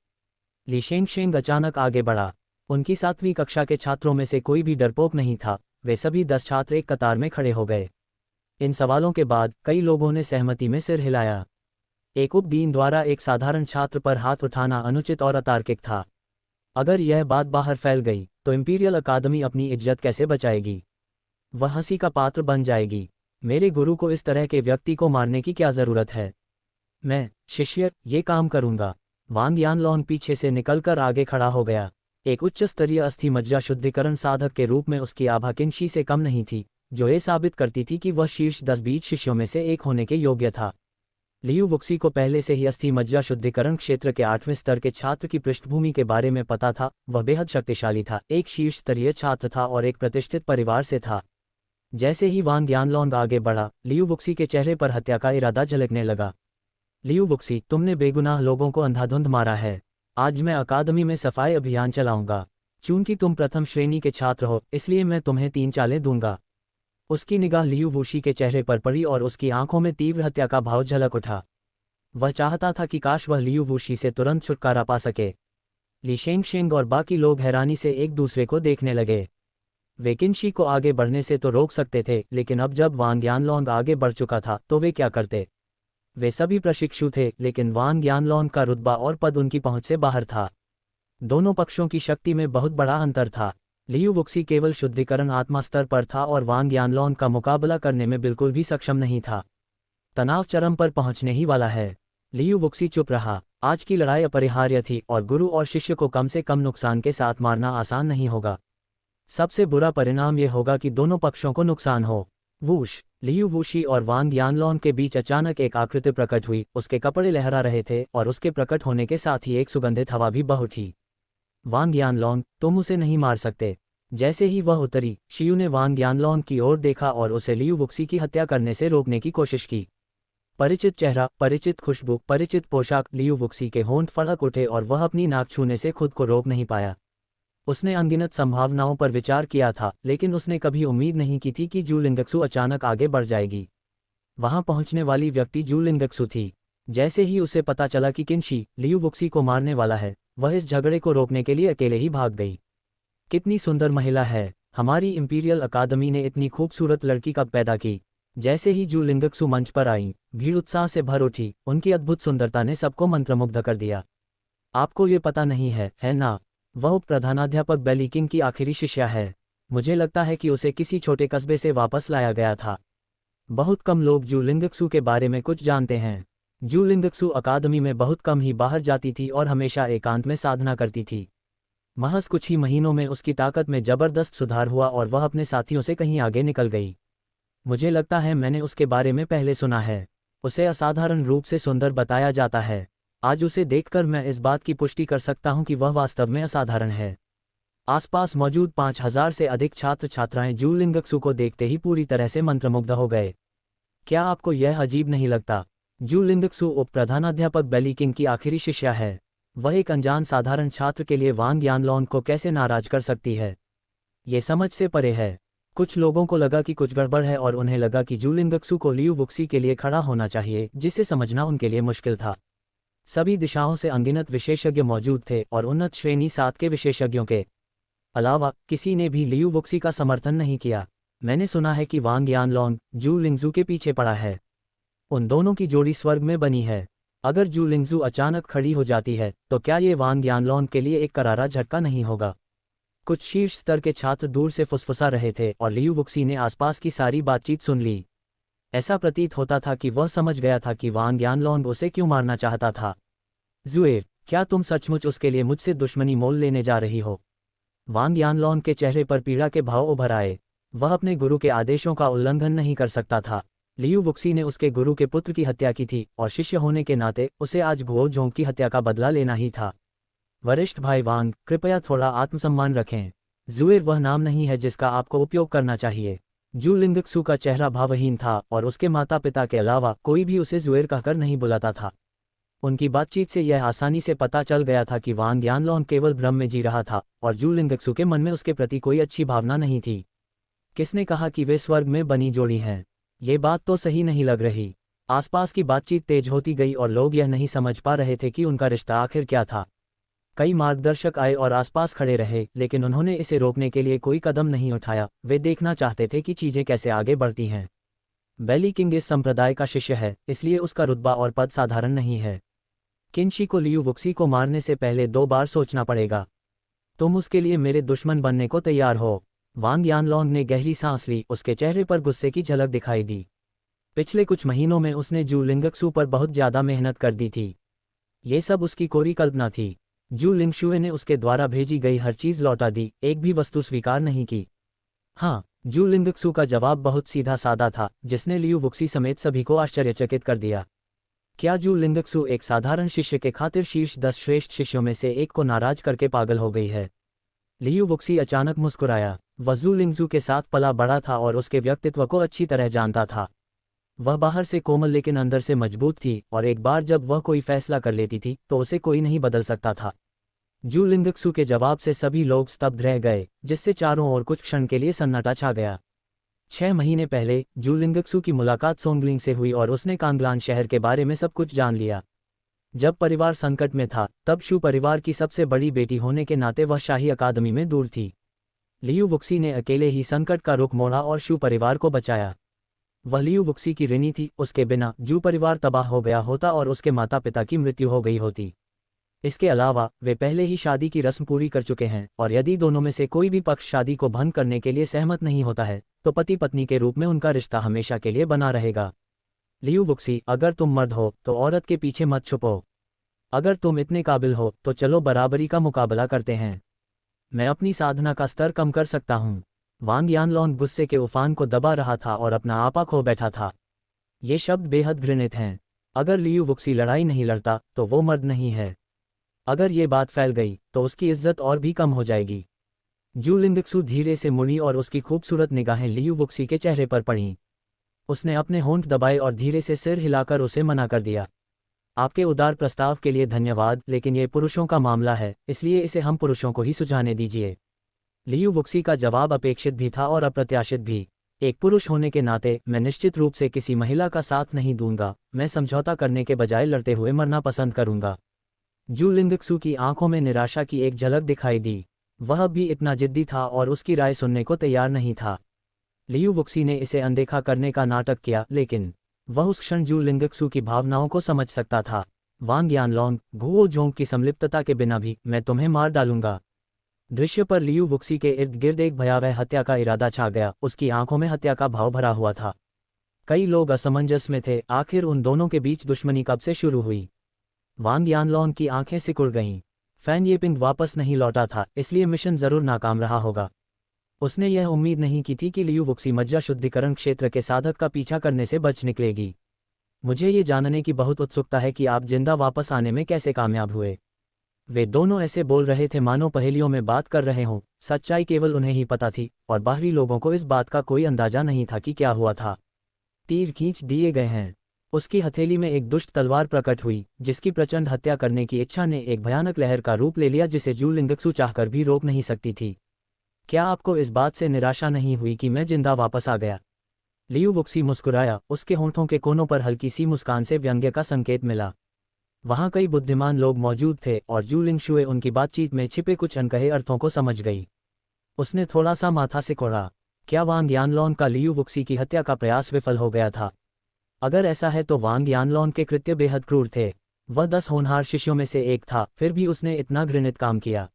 ली शेंगशेंग अचानक आगे बढ़ा। उनकी 7वीं कक्षा के छात्रों में से कोई भी डरपोक नहीं था। वे सभी 10 छात्र एक कतार में खड़े हो गए। इन सवालों के बाद कई लोगों ने सहमति में सिर हिलाया। एक उपदीन द्वारा एक साधारण छात्र पर हाथ उठाना अनुचित और अतार्किक था। अगर यह बात बाहर फैल गई तो इंपीरियल अकादमी अपनी इज्जत कैसे बचाएगी? वह हंसी का पात्र बन जाएगी। मेरे गुरु को इस तरह के व्यक्ति को मारने की क्या जरूरत है? मैं, शिष्य, ये काम करूंगा। वांग यानलॉन्ग पीछे से निकलकर आगे खड़ा हो गया। एक उच्च स्तरीय अस्थि मज्जा शुद्धिकरण साधक के रूप में उसकी आभा किनशी से कम नहीं थी, जो ये साबित करती थी कि वह शीर्ष 10-20 शिष्यों में से एक होने के योग्य था। लियू वुक्सी को पहले से ही अस्थि मज्जा शुद्धिकरण क्षेत्र के 8वें स्तर के छात्र की पृष्ठभूमि के बारे में पता था। वह बेहद शक्तिशाली था, एक शीर्ष स्तरीय छात्र था और एक प्रतिष्ठित परिवार से था। जैसे ही वांग यानलॉन्ग आगे बढ़ा, लियू वुक्सी के चेहरे पर हत्या का इरादा झलकने लगा। लियू वुक्सी, तुमने बेगुनाह लोगों को अंधाधुंध मारा है। आज मैं अकादमी में सफाई अभियान चलाऊंगा। चूंकि तुम प्रथम श्रेणी के छात्र हो, इसलिए मैं तुम्हें 3 चालें दूंगा। उसकी निगाह लियू वुक्सी के चेहरे पर पड़ी और उसकी आंखों में तीव्र हत्या का भाव झलक उठा। वह चाहता था कि काश वह लियू वुक्सी से तुरंत छुटकारा पा सके। ली शेंगशेंग और बाकी लोग हैरानी से एक दूसरे को देखने लगे। वे किनशी को आगे बढ़ने से तो रोक सकते थे, लेकिन अब जब वांग यानलॉन्ग आगे बढ़ चुका था तो वे क्या करते? वे सभी प्रशिक्षु थे, लेकिन वांग यानलॉन्ग का रुतबा और पद उनकी पहुंच से बाहर था। दोनों पक्षों की शक्ति में बहुत बड़ा अंतर था। लियू वुक्सी केवल शुद्धिकरण आत्मा स्तर पर था और वांग यानलॉन्ग का मुकाबला करने में बिल्कुल भी सक्षम नहीं था। तनाव चरम पर पहुंचने ही वाला है। लियू वुक्सी चुप रहा। आज की लड़ाई अपरिहार्य थी और गुरु और शिष्य को कम से कम नुकसान के साथ मारना आसान नहीं होगा। सबसे बुरा परिणाम यह होगा कि दोनों पक्षों को नुकसान हो। वूश! लियू वुक्सी और वांग यानलॉन्ग के बीच अचानक एक आकृति प्रकट हुई। उसके कपड़े लहरा रहे थे और उसके प्रकट होने के साथ ही एक सुगंधित हवा भी बह उठी। वांग यानलॉन्ग, तुम उसे नहीं मार सकते। जैसे ही वह उतरी, शियू ने वांग यानलॉन्ग की ओर देखा और उसे लियू वुक्सी की हत्या करने से रोकने की कोशिश की। परिचित चेहरा, परिचित खुशबू, परिचित पोशाक। लियू वुक्सी के होंठ फड़क उठे और वह अपनी नाक छूने से खुद को रोक नहीं पाया। उसने अनगिनत संभावनाओं पर विचार किया था, लेकिन उसने कभी उम्मीद नहीं की थी कि जू लिंगक्सू अचानक आगे बढ़ जाएगी। वहां पहुंचने वाली व्यक्ति जू लिंगक्सू थी। जैसे ही उसे पता चला कि किनशी लियू वुक्सी को मारने वाला है, वह इस झगड़े को रोकने के लिए अकेले ही भाग गई। कितनी सुंदर महिला है, हमारी इंपीरियल अकादमी ने इतनी खूबसूरत लड़की कब पैदा की। जैसे ही जू लिंगक्सू मंच पर आई, भीड़ उत्साह से भर उठी। उनकी अद्भुत सुंदरता ने सबको मंत्रमुग्ध कर दिया। आपको ये पता नहीं है ना? वह प्रधानाध्यापक बेलीकिंग की आखिरी शिष्या है। मुझे लगता है कि उसे किसी छोटे कस्बे से वापस लाया गया था। बहुत कम लोग जू लिंगक्सू के बारे में कुछ जानते हैं। जू लिंगक्सू अकादमी में बहुत कम ही बाहर जाती थी और हमेशा एकांत में साधना करती थी। महज कुछ ही महीनों में उसकी ताकत में जबरदस्त सुधार हुआ और वह अपने साथियों से कहीं आगे निकल गई। मुझे लगता है मैंने उसके बारे में पहले सुना है। उसे असाधारण रूप से सुंदर बताया जाता है। आज उसे देखकर मैं इस बात की पुष्टि कर सकता हूं कि वह वास्तव में असाधारण है। आसपास मौजूद 5000 से अधिक छात्र छात्राएं जू लिंगक्सू को देखते ही पूरी तरह से मंत्रमुग्ध हो गए। क्या आपको यह अजीब नहीं लगता? जू लिंगक्सू उप प्रधानाध्यापक बेलीकिंग की आखिरी शिष्या है। वह एक अनजान साधारण छात्र के लिए वांग यानलॉन को कैसे नाराज कर सकती है? ये समझ से परे है। कुछ लोगों को लगा कि कुछ गड़बड़ है और उन्हें लगा कि जू लिंगक्सू को लियू वुक्सी के लिए खड़ा होना चाहिए, जिसे समझना उनके लिए मुश्किल था। सभी दिशाओं से अनगिनत विशेषज्ञ मौजूद थे और उन्नत श्रेणी 7 के विशेषज्ञों के अलावा किसी ने भी लियू वुक्सी का समर्थन नहीं किया। मैंने सुना है कि वांग यानलॉन जू लिंगजू के पीछे पड़ा है। उन दोनों की जोड़ी स्वर्ग में बनी है। अगर जू लिंगजू अचानक खड़ी हो जाती है तो क्या ये वांग यानलॉन के लिए एक करारा झटका नहीं होगा? कुछ शीर्ष स्तर के छात्र दूर से फुसफुसा रहे थे और लियू वुक्सी ने आसपास की सारी बातचीत सुन ली। ऐसा प्रतीत होता था कि वह समझ गया था कि वांग यानलॉन उसे क्यों मारना चाहता था। ज़ुएर, क्या तुम सचमुच उसके लिए मुझसे दुश्मनी मोल लेने जा रही हो? वांग यानलॉन के चेहरे पर पीड़ा के भाव उभर आए। वह अपने गुरु के आदेशों का उल्लंघन नहीं कर सकता था। लियू वुक्सी ने उसके गुरु के पुत्र की हत्या की थी और शिष्य होने के नाते उसे आज गुओ जोंग की हत्या का बदला लेना ही था। वरिष्ठ भाई वांग, कृपया थोड़ा आत्मसम्मान रखें। ज़ुएर वह नाम नहीं है जिसका आपको उपयोग करना चाहिए। जू लिंगक्सू का चेहरा भावहीन था और उसके माता पिता के अलावा कोई भी उसे ज़ुएर कहकर नहीं बुलाता था। उनकी बातचीत से यह आसानी से पता चल गया था कि वांग यानलॉन केवल भ्रम में जी रहा था और जू लिंगक्सू के मन में उसके प्रति कोई अच्छी भावना नहीं थी। किसने कहा कि वे स्वर्ग में बनी जोड़ी हैं? ये बात तो सही नहीं लग रही। आसपास की बातचीत तेज होती गई और लोग यह नहीं समझ पा रहे थे कि उनका रिश्ता आखिर क्या था। कई मार्गदर्शक आए और आसपास खड़े रहे, लेकिन उन्होंने इसे रोकने के लिए कोई कदम नहीं उठाया। वे देखना चाहते थे कि चीजें कैसे आगे बढ़ती हैं। बेलीकिंग इस संप्रदाय का शिष्य है, इसलिए उसका रुतबा और पद साधारण नहीं है। किनशी को लियू वुक्सी को मारने से पहले 2 बार सोचना पड़ेगा। तुम उसके लिए मेरे दुश्मन बनने को तैयार हो? वांग यानलॉन ने गहरी सांस ली। उसके चेहरे पर गुस्से की झलक दिखाई दी। पिछले कुछ महीनों में उसने जू लिंगक्सू पर बहुत ज्यादा मेहनत कर दी थी। ये सब उसकी कोरी कल्पना थी। जू लिंगशुए ने उसके द्वारा भेजी गई हर चीज लौटा दी, एक भी वस्तु स्वीकार नहीं की। हाँ, जू लिंगक्सू का जवाब बहुत सीधा साधा था, जिसने लियू वुक्सी समेत सभी को आश्चर्यचकित कर दिया। क्या जू लिंगक्सू एक साधारण शिष्य के खातिर शीर्ष 10 श्रेष्ठ शिष्यों में से एक को नाराज करके पागल हो गई है? लियू वुक्सी अचानक मुस्कुराया। वह जू लिंगजू के साथ पला बड़ा था और उसके व्यक्तित्व को अच्छी तरह जानता था। वह बाहर से कोमल लेकिन अंदर से मजबूत थी और एक बार जब वह कोई फैसला कर लेती थी तो उसे कोई नहीं बदल सकता था। जू लिंगक्सू के जवाब से सभी लोग स्तब्ध रह गए, जिससे चारों ओर कुछ क्षण के लिए सन्नाटा छा गया। 6 महीने पहले जू लिंगक्सू की मुलाकात सोंगलिंग से हुई और उसने कांगलान शहर के बारे में सब कुछ जान लिया। जब परिवार संकट में था, तब शू परिवार की सबसे बड़ी बेटी होने के नाते वह शाही अकादमी में दूर थी। लियू वुक्सी ने अकेले ही संकट का रुख मोड़ा और शू परिवार को बचाया। वह लियू वुक्सी की ऋणी थी। उसके बिना जू परिवार तबाह हो गया होता और उसके माता पिता की मृत्यु हो गई होती। इसके अलावा वे पहले ही शादी की रस्म पूरी कर चुके हैं और यदि दोनों में से कोई भी पक्ष शादी को भंग करने के लिए सहमत नहीं होता है तो पति पत्नी के रूप में उनका रिश्ता हमेशा के लिए बना रहेगा। लियू वुक्सी, अगर तुम मर्द हो तो औरत के पीछे मत छुपो। अगर तुम इतने काबिल हो तो चलो बराबरी का मुकाबला करते हैं। मैं अपनी साधना का स्तर कम कर सकता हूँ। वांग यानलॉन गुस्से के उफान को दबा रहा था और अपना आपा खो बैठा था। ये शब्द बेहद घृणित हैं। अगर लियू वुक्सी लड़ाई नहीं लड़ता तो वो मर्द नहीं है। अगर ये बात फैल गई तो उसकी इज्जत और भी कम हो जाएगी। जू लिंगक्सू धीरे से मुड़ी और उसकी खूबसूरत निगाहें लियू वुक्सी के चेहरे पर पड़ीं। उसने अपने होंठ दबाए और धीरे से सिर हिलाकर उसे मना कर दिया। आपके उदार प्रस्ताव के लिए धन्यवाद, लेकिन ये पुरुषों का मामला है, इसलिए इसे हम पुरुषों को ही सुझाने दीजिए। लियू वुक्सी का जवाब अपेक्षित भी था और अप्रत्याशित भी। एक पुरुष होने के नाते मैं निश्चित रूप से किसी महिला का साथ नहीं दूंगा, मैं समझौता करने के बजाय लड़ते हुए मरना पसंद करूंगा। जू लिंगक्सू की आंखों में निराशा की एक झलक दिखाई दी। वह भी इतना जिद्दी था और उसकी राय सुनने को तैयार नहीं था। लियू वुक्सी ने इसे अनदेखा करने का नाटक किया, लेकिन वह उस क्षण जू लिंगक्सू की भावनाओं को समझ सकता था। वांग यानलोंग, गुओ जोंग की संलिप्तता के बिना भी मैं तुम्हें मार डालूंगा। दृश्य पर लियू वुक्सी के इर्द गिर्द एक भयावह हत्या का इरादा छा गया। उसकी आंखों में हत्या का भाव भरा हुआ था। कई लोग असमंजस में थे, आखिर उन दोनों के बीच दुश्मनी कब से शुरू हुई। वांग यानलोंग की आंखें सिकुड़ गईं। फैन येपिंग वापस नहीं लौटा था, इसलिए मिशन जरूर नाकाम रहा होगा। उसने यह उम्मीद नहीं की थी कि लियू वुक्सी मज्जा शुद्धिकरण क्षेत्र के साधक का पीछा करने से बच निकलेगी। मुझे ये जानने की बहुत उत्सुकता है कि आप जिंदा वापस आने में कैसे कामयाब हुए। वे दोनों ऐसे बोल रहे थे मानो पहेलियों में बात कर रहे हों। सच्चाई केवल उन्हें ही पता थी और बाहरी लोगों को इस बात का कोई अंदाजा नहीं था कि क्या हुआ था। तीर खींच दिए गए हैं। उसकी हथेली में एक दुष्ट तलवार प्रकट हुई, जिसकी प्रचंड हत्या करने की इच्छा ने एक भयानक लहर का रूप ले लिया जिसे जू लिंगक्सू चाहकर भी रोक नहीं सकती थी। क्या आपको इस बात से निराशा नहीं हुई कि मैं जिंदा वापस आ गया? लियू वुक्सी मुस्कुराया। उसके होंठों के कोनों पर हल्की सी मुस्कान से व्यंग्य का संकेत मिला। वहां कई बुद्धिमान लोग मौजूद थे और जू लिंगशुए उनकी बातचीत में छिपे कुछ अनकहे अर्थों को समझ गई। उसने थोड़ा सा माथा सिकोड़ा। क्या वांग यानलोंग का लियू वुक्सी की हत्या का प्रयास विफल हो गया था? अगर ऐसा है तो वांग यानलोंग के कृत्य बेहद क्रूर थे। वह 10 होनहार शिष्यों में से एक था, फिर भी उसने इतना घृणित काम किया।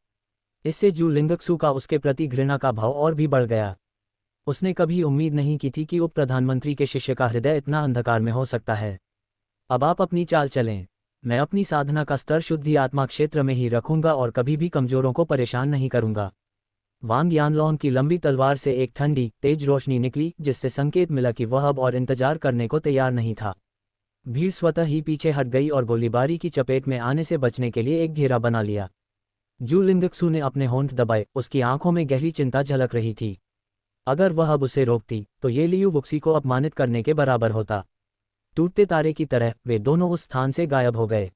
इससे जू लिंगक्सू का उसके प्रति घृणा का भाव और भी बढ़ गया। उसने कभी उम्मीद नहीं की थी कि उप प्रधानमंत्री के शिष्य का हृदय इतना अंधकार में हो सकता है। अब आप अपनी चाल चलें। मैं अपनी साधना का स्तर शुद्धि आत्मा क्षेत्र में ही रखूंगा और कभी भी कमजोरों को परेशान नहीं करूंगा। वांग यानलोंग की लंबी तलवार से एक ठंडी, तेज रोशनी निकली, जिससे संकेत मिला कि वह अब और इंतजार करने को तैयार नहीं था। भीड़ स्वतः ही पीछे हट गई और गोलीबारी की चपेट में आने से बचने के लिए एक घेरा बना लिया। जू लिंगक्सू ने अपने होंठ दबाए। उसकी आंखों में गहरी चिंता झलक रही थी। अगर वह अब उसे रोकती तो ये लियू वुक्सी को अपमानित करने के बराबर होता। टूटते तारे की तरह वे दोनों उस स्थान से गायब हो गए।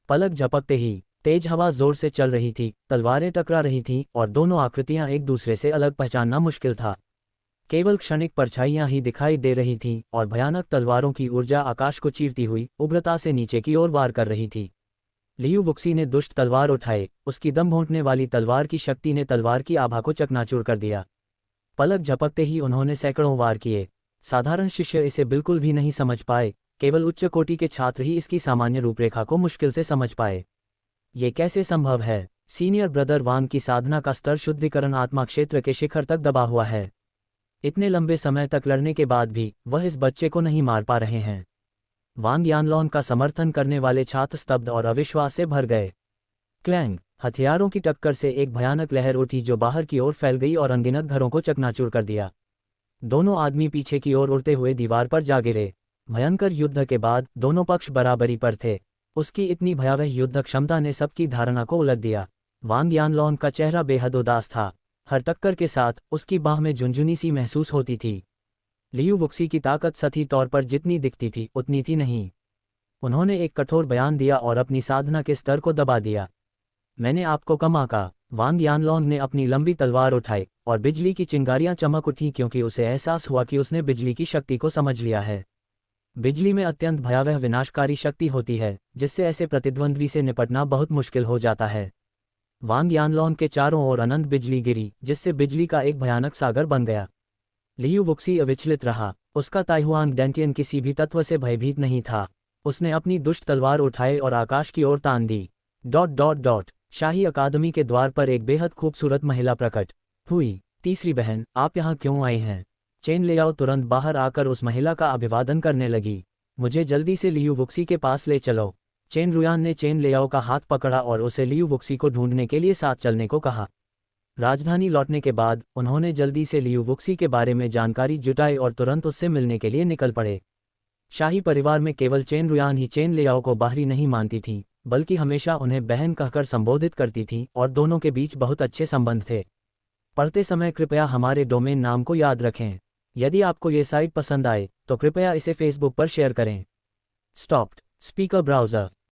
पलक झपकते ही तेज हवा जोर से चल रही थी, तलवारें टकरा रही थीं और दोनों आकृतियां एक दूसरे से अलग पहचानना मुश्किल था। केवल क्षणिक परछाइयां ही दिखाई दे रही थीं और भयानक तलवारों की ऊर्जा आकाश को चीरती हुई उग्रता से नीचे की ओर वार कर रही थी। लियू वुक्सी ने दुष्ट तलवार उठाए। उसकी दम घोंटने वाली तलवार की शक्ति ने तलवार की आभा को चकनाचूर कर दिया। पलक झपकते ही उन्होंने सैकड़ों वार किए। साधारण शिष्य इसे बिल्कुल भी नहीं समझ पाए। केवल उच्च कोटि के छात्र ही इसकी सामान्य रूपरेखा को मुश्किल से समझ पाए। ये कैसे संभव है? सीनियर ब्रदर वांग की साधना का स्तर शुद्धिकरण आत्मा क्षेत्र के शिखर तक दबा हुआ है। इतने लंबे समय तक लड़ने के बाद भी वह इस बच्चे को नहीं मार पा रहे हैं। वांग यानलोंग का समर्थन करने वाले छात्र स्तब्ध और अविश्वास से भर गए। क्लैंग! हथियारों की टक्कर से एक भयानक लहर उठी जो बाहर की ओर फैल गई और अनगिनत घरों को चकनाचूर कर दिया। दोनों आदमी पीछे की ओर उड़ते हुए दीवार पर जा गिरे। भयंकर युद्ध के बाद दोनों पक्ष बराबरी पर थे। उसकी इतनी भयावह युद्ध क्षमता ने सबकी धारणा को उलट दिया। वांग यानलोंग का चेहरा बेहद उदास था। हर टक्कर के साथ उसकी बाह में झुनझुनी सी महसूस होती थी। लियू वुक्सी की ताकत सतही तौर पर जितनी दिखती थी उतनी थी नहीं। उन्होंने एक कठोर बयान दिया और अपनी साधना के स्तर को दबा दिया। मैंने आपको कम आंका। वांग यानलोंग ने अपनी लंबी तलवार उठाई और बिजली की चिंगारियां चमक उठीं क्योंकि उसे एहसास हुआ कि उसने बिजली की शक्ति को समझ लिया है। बिजली में अत्यंत भयावह विनाशकारी शक्ति होती है, जिससे ऐसे प्रतिद्वंद्वी से निपटना बहुत मुश्किल हो जाता है। वांग यानलोंग के चारों ओर अनंत बिजली गिरी, जिससे बिजली का एक भयानक सागर बन गया। लियू वुक्सी अविचलित रहा। उसका ताइहुआन डेंटियन किसी भी तत्व से भयभीत नहीं था। उसने अपनी दुष्ट तलवार उठाई और आकाश की ओर तान दी। ... शाही अकादमी के द्वार पर एक बेहद खूबसूरत महिला प्रकट हुई। तीसरी बहन, आप यहाँ क्यों आए हैं? चेन लेयाओ तुरंत बाहर आकर उस महिला का अभिवादन करने लगी। मुझे जल्दी से लियू वुक्सी के पास ले चलो। चेन रुयान ने चेन लेयाओ का हाथ पकड़ा और उसे लियू वुक्सी को ढूंढने के लिए साथ चलने को कहा। राजधानी लौटने के बाद उन्होंने जल्दी से लियू वुक्सी के बारे में जानकारी जुटाई और तुरंत उससे मिलने के लिए निकल पड़े। शाही परिवार में केवल चेन रुयान ही चेन लेयाओ को बाहरी नहीं मानती थी, बल्कि हमेशा उन्हें बहन कहकर संबोधित करती थी और दोनों के बीच बहुत अच्छे संबंध थे। पढ़ते समय कृपया हमारे डोमेन नाम को याद रखें। यदि आपको ये साइट पसंद आए तो कृपया इसे फेसबुक पर शेयर करें। Stopped speaker browser.